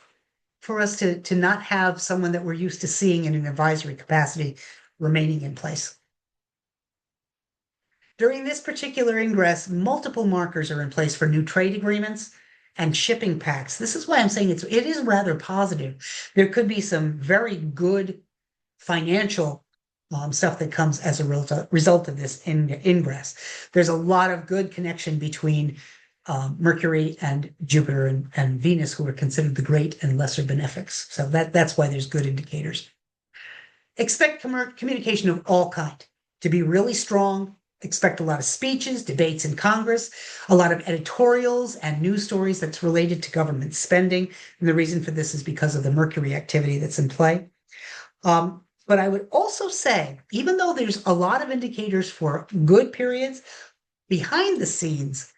us to not have someone that we're used to seeing in an advisory capacity remaining in place. During this particular ingress, multiple markers are in place for new trade agreements and shipping pacts. This is why I'm saying it is rather positive. There could be some very good financial stuff that comes as a result of this ingress. There's a lot of good connection between Mercury and Jupiter and Venus, who are considered the great and lesser benefics. So that's why there's good indicators. Expect communication of all kind to be really strong. Expect a lot of speeches, debates in Congress, a lot of editorials and news stories that's related to government spending. And the reason for this is because of the Mercury activity that's in play. But I would also say, even though there's a lot of indicators for good periods, behind the scenes,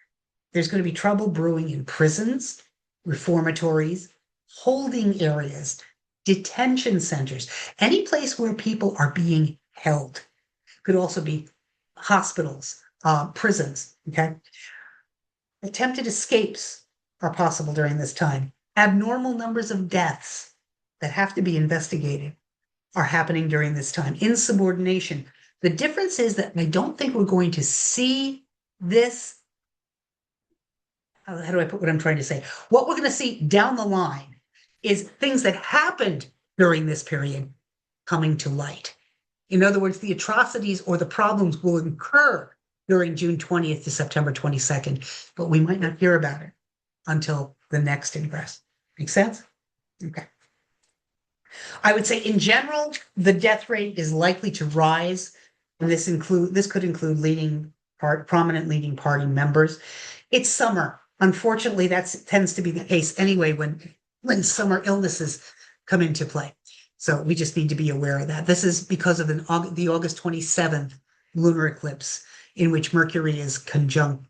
there's going to be trouble brewing in prisons, reformatories, holding areas, detention centers, any place where people are being held. Could also be hospitals, prisons, okay? Attempted escapes are possible during this time. Abnormal numbers of deaths that have to be investigated are happening during this time. Insubordination. The difference is that I don't think we're going to see this. How do I put what I'm trying to say? What we're going to see down the line is things that happened during this period coming to light. In other words, the atrocities or the problems will occur during June 20th to September 22nd, but we might not hear about it until the next ingress. Make sense? Okay. I would say in general, the death rate is likely to rise. And this could include prominent leading party members. It's summer. Unfortunately, that tends to be the case anyway when summer illnesses come into play. So we just need to be aware of that. This is because of the August 27th lunar eclipse, in which Mercury is conjunct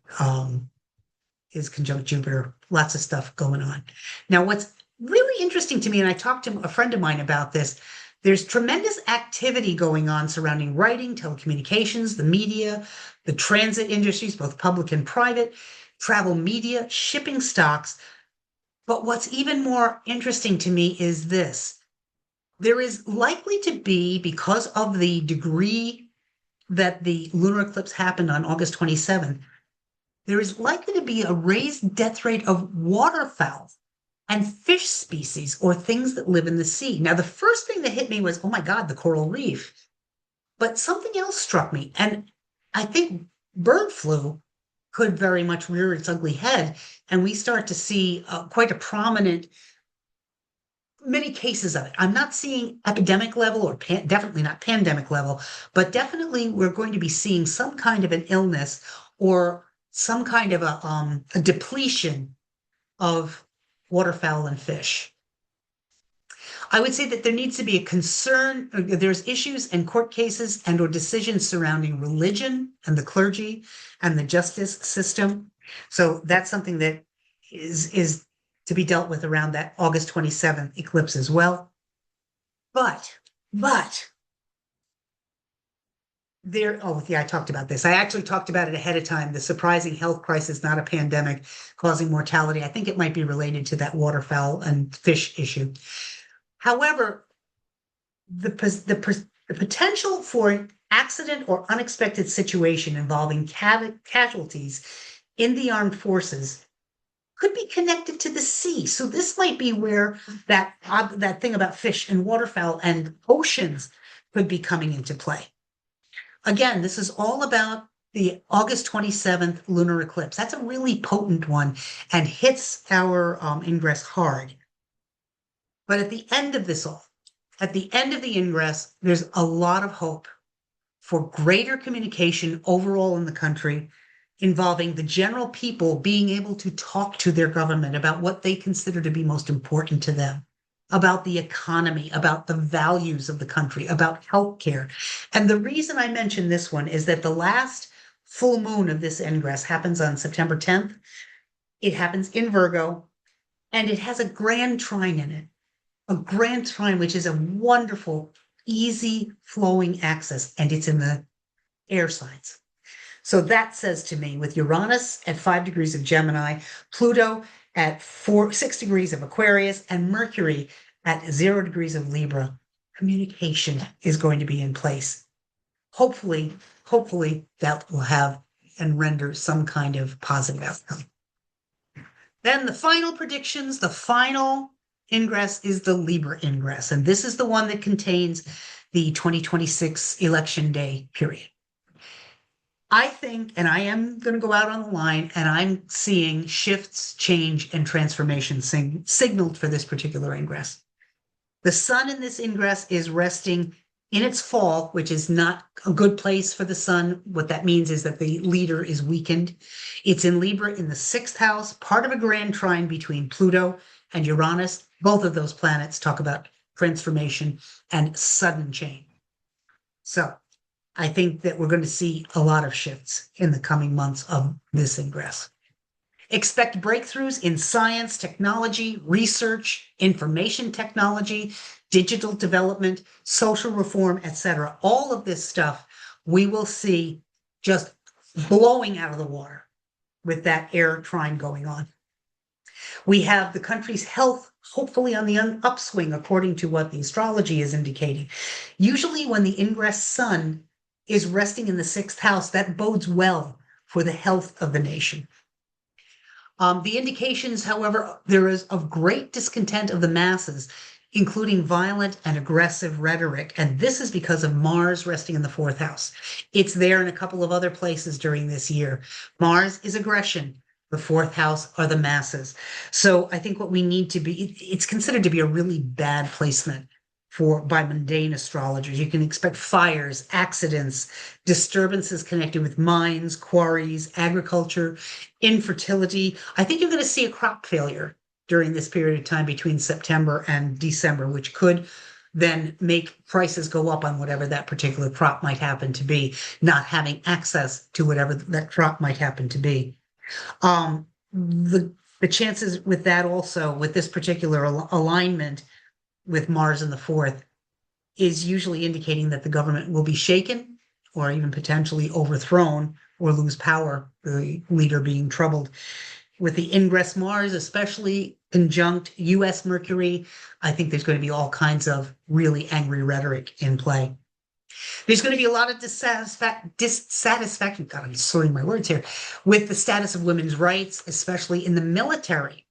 Jupiter. Lots of stuff going on. Now, what's really interesting to me, and I talked to a friend of mine about this, there's tremendous activity going on surrounding writing, telecommunications, the media, the transit industries, both public and private, travel media, shipping stocks. But what's even more interesting to me is this. There is likely to be, because of the degree that the lunar eclipse happened on August 27th, there is likely to be a raised death rate of waterfowl and fish species or things that live in the sea. Now, the first thing that hit me was, oh my God, the coral reef. But something else struck me. And I think bird flu could very much rear its ugly head. And we start to see quite a prominent many cases of it. I'm not seeing epidemic level or definitely not pandemic level, but definitely we're going to be seeing some kind of an illness or some kind of a depletion of waterfowl and fish. I would say that there needs to be a concern. There's issues and court cases and or decisions surrounding religion and the clergy and the justice system. So that's something that is to be dealt with around that August 27th eclipse as well. But I talked about this. I actually talked about it ahead of time. The surprising health crisis, not a pandemic, causing mortality. I think it might be related to that waterfowl and fish issue. However, the potential for an accident or unexpected situation involving casualties in the armed forces could be connected to the sea. So this might be where that thing about fish and waterfowl and oceans could be coming into play. Again, this is all about the August 27th lunar eclipse. That's a really potent one and hits our ingress hard. But at the end of this all, at the end of the ingress, there's a lot of hope for greater communication overall in the country, involving the general people being able to talk to their government about what they consider to be most important to them, about the economy, about the values of the country, about healthcare, And the reason I mention this one is that the last full moon of this ingress happens on September 10th. It happens in Virgo, and it has a grand trine in it. A grand trine, which is a wonderful, easy flowing axis, and it's in the air signs. So that says to me, with Uranus at 5 degrees of Gemini, Pluto at 6 degrees of Aquarius, and Mercury at 0 degrees of Libra, communication is going to be in place. Hopefully that will have and render some kind of positive outcome. Then the final predictions, the final ingress is the Libra ingress, and this is the one that contains the 2026 election day period. I think, and I am going to go out on the line, and I'm seeing shifts, change, and transformation signaled for this particular ingress. The sun in this ingress is resting in its fall, which is not a good place for the sun. What that means is that the leader is weakened. It's in Libra in the 6th house, part of a grand trine between Pluto and Uranus. Both of those planets talk about transformation and sudden change. So I think that we're going to see a lot of shifts in the coming months of this ingress. Expect breakthroughs in science, technology, research, information technology, digital development, social reform, etc. All of this stuff we will see just blowing out of the water with that air trine going on. We have the country's health hopefully on the upswing, according to what the astrology is indicating. Usually when the ingress sun is resting in the 6th house, that bodes well for the health of the nation. The indications, however, there is of great discontent of the masses, including violent and aggressive rhetoric. And this is because of Mars resting in the 4th house. It's there in a couple of other places during this year. Mars is aggression. The 4th house are the masses. So I think what we need to be, it's considered to be a really bad placement by mundane astrologers. You can expect fires, accidents, disturbances connected with mines, quarries, agriculture, infertility. I think you're going to see a crop failure during this period of time between September and December, which could then make prices go up on whatever that particular crop might happen to be, not having access to whatever that crop might happen to be. The chances with that also, with this particular alignment with Mars in the 4th, is usually indicating that the government will be shaken or even potentially overthrown or lose power, the leader being troubled. With the ingress Mars, especially conjunct US Mercury, I think there's going to be all kinds of really angry rhetoric in play. There's going to be a lot of dissatisfaction, God, I'm slurring my words here, with the status of women's rights, especially in the military,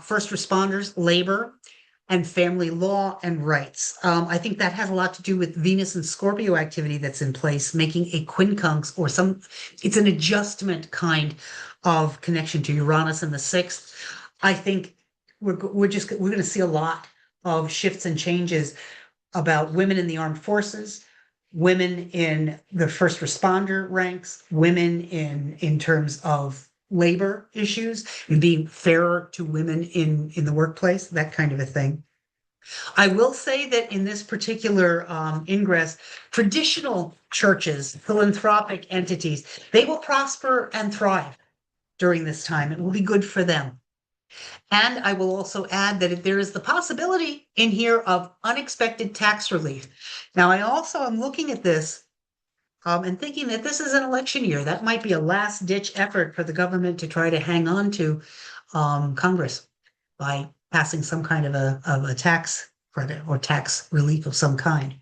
first responders, labor, and family law and rights. I think that has a lot to do with Venus and Scorpio activity that's in place, making a quincunx or it's an adjustment kind of connection to Uranus in the 6th. I think we're going to see a lot of shifts and changes about women in the armed forces, women in the first responder ranks, women in terms of labor issues and being fairer to women in the workplace, that kind of a thing. I will say that in this particular ingress, traditional churches, philanthropic entities, they will prosper and thrive during this time. It will be good for them. And I will also add that there is the possibility in here of unexpected tax relief. Now, I also am looking at this and thinking that this is an election year. That might be a last-ditch effort for the government to try to hang on to Congress by passing some kind of a tax credit or tax relief of some kind.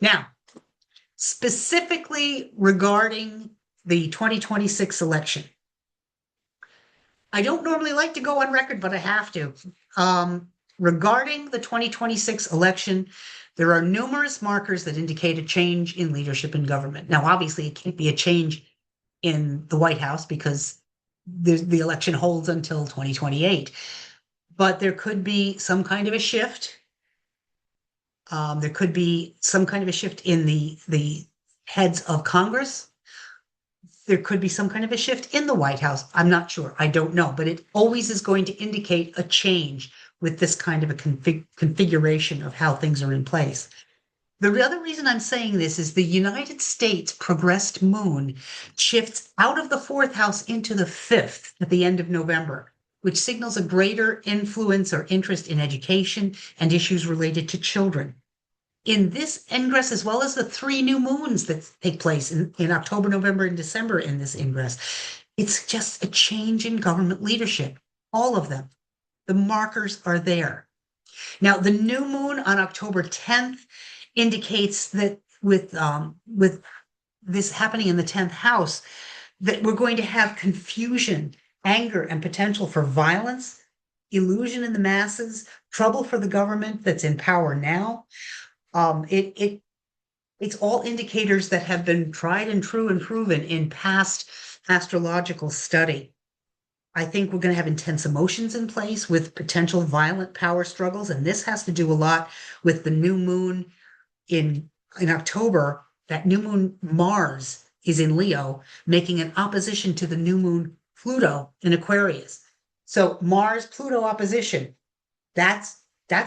Now, specifically regarding the 2026 election, I don't normally like to go on record, but I have to. Regarding the 2026 election, there are numerous markers that indicate a change in leadership in government. Now, obviously, it can't be a change in the White House because the election holds until 2028. But there could be some kind of a shift. There could be some kind of a shift in the heads of Congress. There could be some kind of a shift in the White House. I'm not sure. I don't know. But it always is going to indicate a change with this kind of a configuration of how things are in place. The other reason I'm saying this is the United States progressed moon shifts out of the fourth house into the fifth at the end of November, which signals a greater influence or interest in education and issues related to children. In this ingress, as well as the 3 new moons that take place in October, November, and December in this ingress, it's just a change in government leadership, all of them. The markers are there. Now, the new moon on October 10th indicates that with this happening in the 10th house, that we're going to have confusion, anger, and potential for violence, illusion in the masses, trouble for the government that's in power now. It's all indicators that have been tried and true and proven in past astrological study. I think we're going to have intense emotions in place with potential violent power struggles, and this has to do a lot with the new moon in October. That new moon Mars is in Leo, making an opposition to the new moon Pluto in Aquarius. So Mars Pluto opposition, that's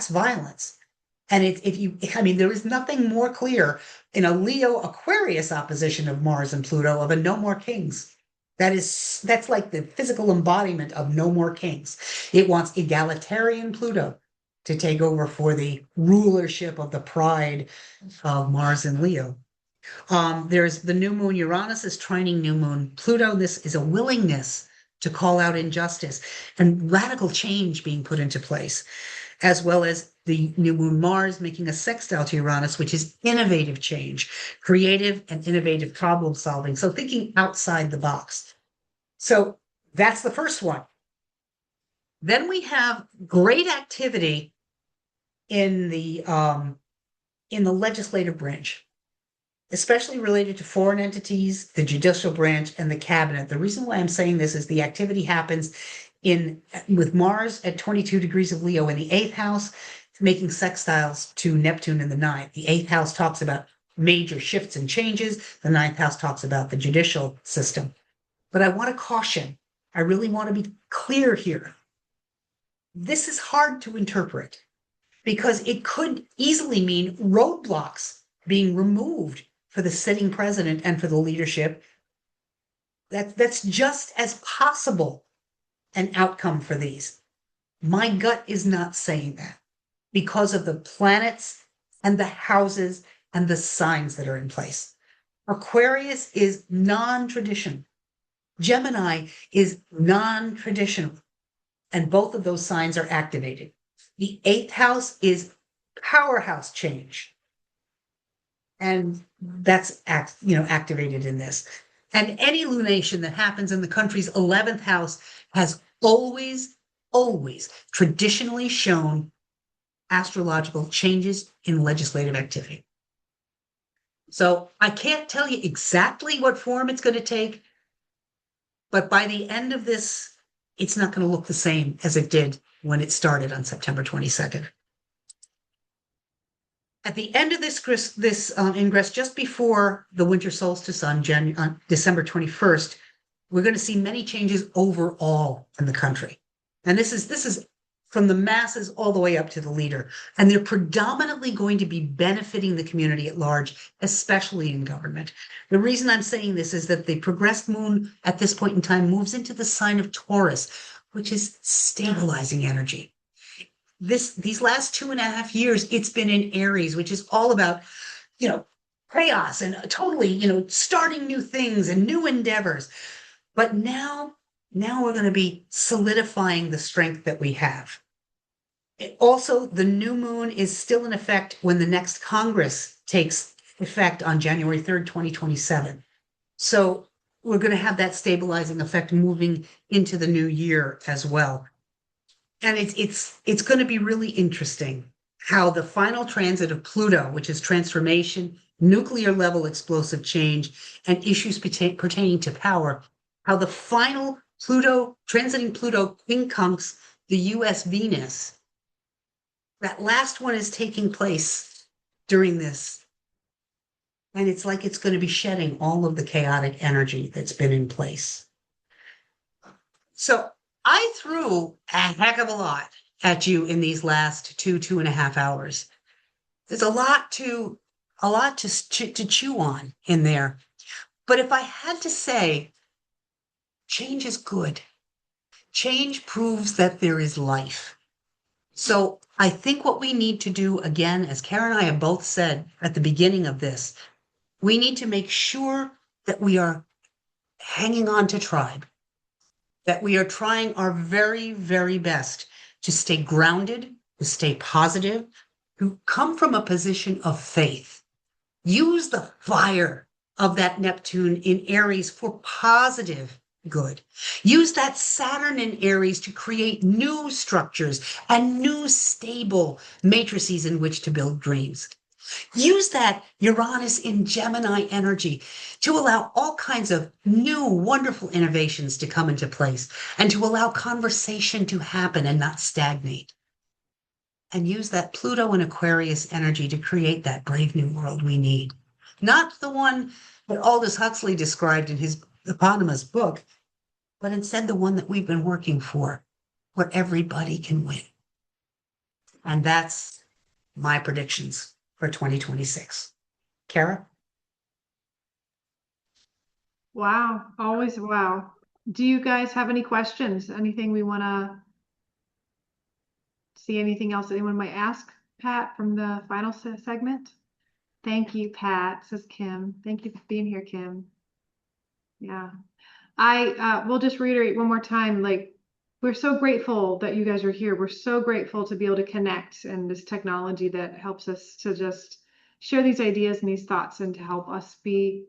violence. And there is nothing more clear in a Leo Aquarius opposition of Mars and Pluto of a no more kings. That's like the physical embodiment of no more kings. It wants egalitarian Pluto to take over for the rulership of the pride of Mars and Leo. There's the new moon Uranus is trining new moon Pluto. This is a willingness to call out injustice and radical change being put into place, as well as the new moon Mars making a sextile to Uranus, which is innovative change, creative and innovative problem solving. So thinking outside the box. So that's the first one. Then we have great activity in the legislative branch, especially related to foreign entities, the judicial branch, and the cabinet. The reason why I'm saying this is the activity happens with Mars at 22 degrees of Leo in the 8th house, making sextiles to Neptune in the 9th. The 8th house talks about major shifts and changes. The 9th house talks about the judicial system. But I want to caution, I really want to be clear here. This is hard to interpret because it could easily mean roadblocks being removed for the sitting president and for the leadership. That's just as possible an outcome for these. My gut is not saying that because of the planets and the houses and the signs that are in place. Aquarius is non-traditional. Gemini is non-traditional. And both of those signs are activated. The 8th house is powerhouse change. And that's activated in this. And any lunation that happens in the country's 11th house has always traditionally shown astrological changes in legislative activity. So I can't tell you exactly what form it's going to take, but by the end of this, it's not going to look the same as it did when it started on September 22nd. At the end of this ingress, just before the winter solstice on December 21st, we're going to see many changes overall in the country. And this is from the masses all the way up to the leader. And they're predominantly going to be benefiting the community at large, especially in government. The reason I'm saying this is that the progressed moon at this point in time moves into the sign of Taurus, which is stabilizing energy. These last 2.5 years, it's been in Aries, which is all about, chaos and totally, starting new things and new endeavors. But now we're going to be solidifying the strength that we have. Also, the new moon is still in effect when the next Congress takes effect on January 3rd, 2027. So we're going to have that stabilizing effect moving into the new year as well. And it's going to be really interesting how the final transit of Pluto, which is transformation, nuclear level explosive change, and issues pertaining to power, how the final transiting Pluto quincunx the US Venus. That last one is taking place during this. And it's like it's going to be shedding all of the chaotic energy that's been in place. So I threw a heck of a lot at you in these last 2.5 hours. There's a lot to a lot to chew on in there. But if I had to say, change is good. Change proves that there is life. So I think what we need to do, again, as Karen and I have both said at the beginning of this, we need to make sure that we are hanging on to tribe, that we are trying our very, very best to stay grounded, to stay positive, to come from a position of faith. Use the fire of that Neptune in Aries for positive good. Use that Saturn in Aries to create new structures and new stable matrices in which to build dreams. Use that Uranus in Gemini energy to allow all kinds of new, wonderful innovations to come into place and to allow conversation to happen and not stagnate. And use that Pluto and Aquarius energy to create that brave new world we need. Not the one that Aldous Huxley described in his eponymous book, but instead the one that we've been working for, where everybody can win. And that's my predictions for 2026. Kara? Wow, always wow. Do you guys have any questions? Anything we want to see? Anything else anyone might ask Pat from the final segment? Thank you, Pat, says Kim. Thank you for being here, Kim. Yeah. I will just reiterate one more time, like, we're so grateful that you guys are here. We're so grateful to be able to connect and this technology that helps us to just share these ideas and these thoughts and to help us be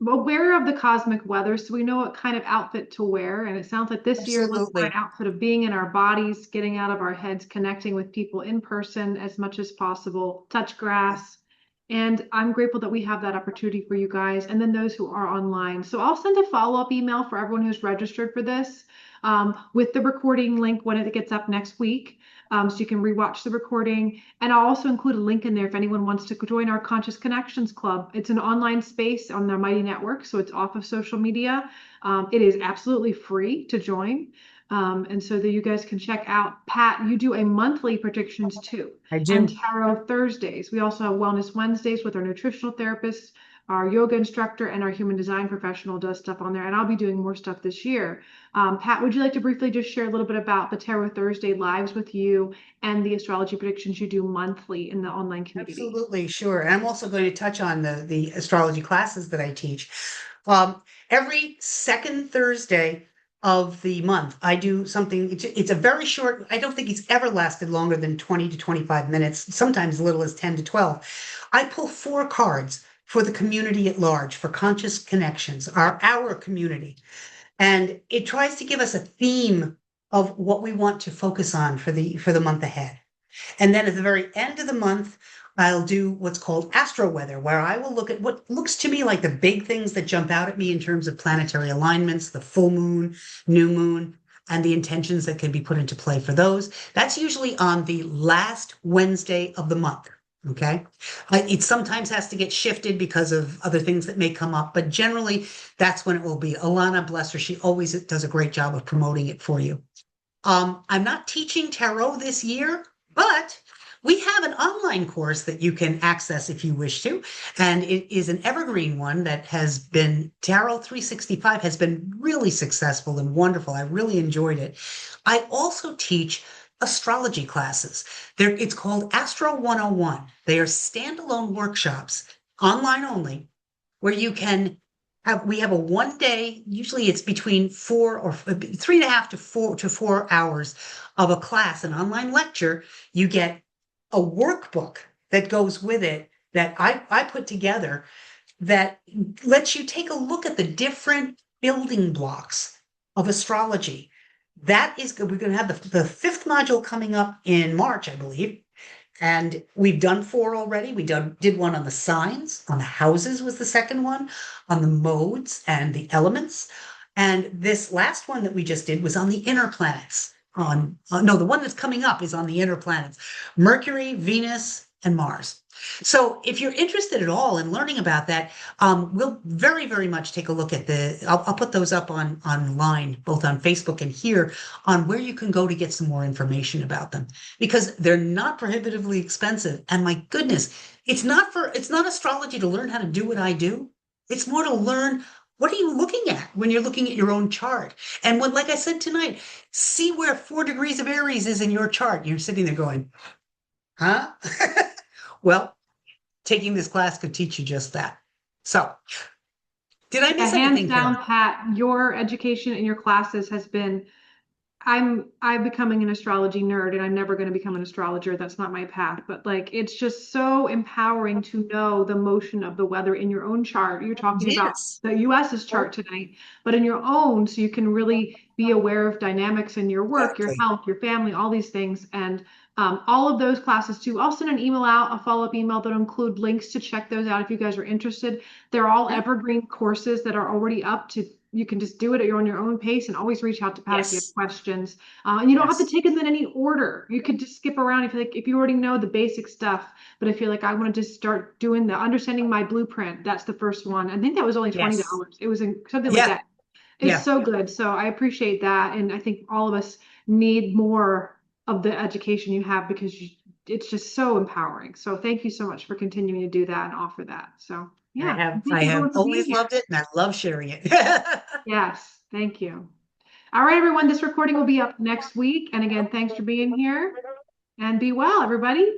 aware of the cosmic weather so we know what kind of outfit to wear. And it sounds like this year was my outfit of being in our bodies, getting out of our heads, connecting with people in person as much as possible, touch grass. And I'm grateful that we have that opportunity for you guys and then those who are online. So I'll send a follow-up email for everyone who's registered for this with the recording link when it gets up next week. So you can rewatch the recording. And I'll also include a link in there if anyone wants to join our Conscious Connections Club. It's an online space on the Mighty Network, so it's off of social media. It is absolutely free to join. And so that you guys can check out. Pat, you do a monthly predictions too. I do. And tarot Thursdays. We also have Wellness Wednesdays with our nutritional therapist, our yoga instructor, and our human design professional does stuff on there. And I'll be doing more stuff this year. Pat, would you like to briefly just share a little bit about the Tarot Thursday lives with you and the astrology predictions you do monthly in the online community? Absolutely, sure. And I'm also going to touch on the astrology classes that I teach. Every second Thursday of the month, I do something. It's a very short, I don't think it's ever lasted longer than 20 to 25 minutes, sometimes as little as 10 to 12. I pull 4 cards for the community at large, for Conscious Connections, our community. And it tries to give us a theme of what we want to focus on for the month ahead. And then at the very end of the month, I'll do what's called astro weather, where I will look at what looks to me like the big things that jump out at me in terms of planetary alignments, the full moon, new moon, and the intentions that can be put into play for those. That's usually on the last Wednesday of the month. Okay. It sometimes has to get shifted because of other things that may come up, but generally that's when it will be. Alana, bless her, she always does a great job of promoting it for you. I'm not teaching tarot this year, but we have an online course that you can access if you wish to, and it is an evergreen one that has been, Tarot 365 has been really successful and wonderful. I really enjoyed it. I also teach astrology classes. It's called Astro 101. They are standalone workshops, online only, where you can we have a 1 day, usually it's between 3.5 to 4 hours of a class, an online lecture. You get a workbook that goes with it that I put together that lets you take a look at the different building blocks of astrology. That is good. We're going to have the 5th module coming up in March, I believe. And we've done 4 already. We did one on the signs, on the houses was the second one, on the modes and the elements. And this last one that we just did was on the inner planets. No, the one that's coming up is on the inner planets, Mercury, Venus, and Mars. So if you're interested at all in learning about that, we'll very, very much take a look at I'll put those up online, both on Facebook and here, on where you can go to get some more information about them, because they're not prohibitively expensive. And my goodness, it's not astrology to learn how to do what I do. It's more to learn, what are you looking at when you're looking at your own chart? And when, like I said tonight, see where 4 degrees of Aries is in your chart. You're sitting there going, huh? Well, taking this class could teach you just that. So, did I miss anything, Hands down, Karen? Pat, your education in your classes has been, I'm becoming an astrology nerd and I'm never going to become an astrologer. That's not my path. But like, it's just so empowering to know the motion of the weather in your own chart. You're talking about Yes. the US's chart tonight, but in your own, so you can really be aware of dynamics in your work, your Exactly. health, your family, all these things. And all of those classes too. I'll send an email out, a follow-up email that'll include links to check those out if you guys are interested. They're all Yeah. evergreen courses that are already up to, you can just do it on your own pace, and always reach out to Pat if you have Yes. questions. And you don't have to Yes. take them in any order. You could just skip around if you already know the basic stuff. But if you're like, I want to just start doing the understanding my blueprint, that's the first one. I think that was only $20. Yes. It was something like Yeah. that. It's Yeah. so good. So I appreciate that. And I think all of us need more of the education you have, because it's just so empowering. So thank you so much for continuing to do that and offer that. So yeah, I thank you have everyone for being always here. loved it, and I love sharing it. Yes, thank you. All right, everyone, this recording will be up next week. And again, thanks for being here, and be well, everybody.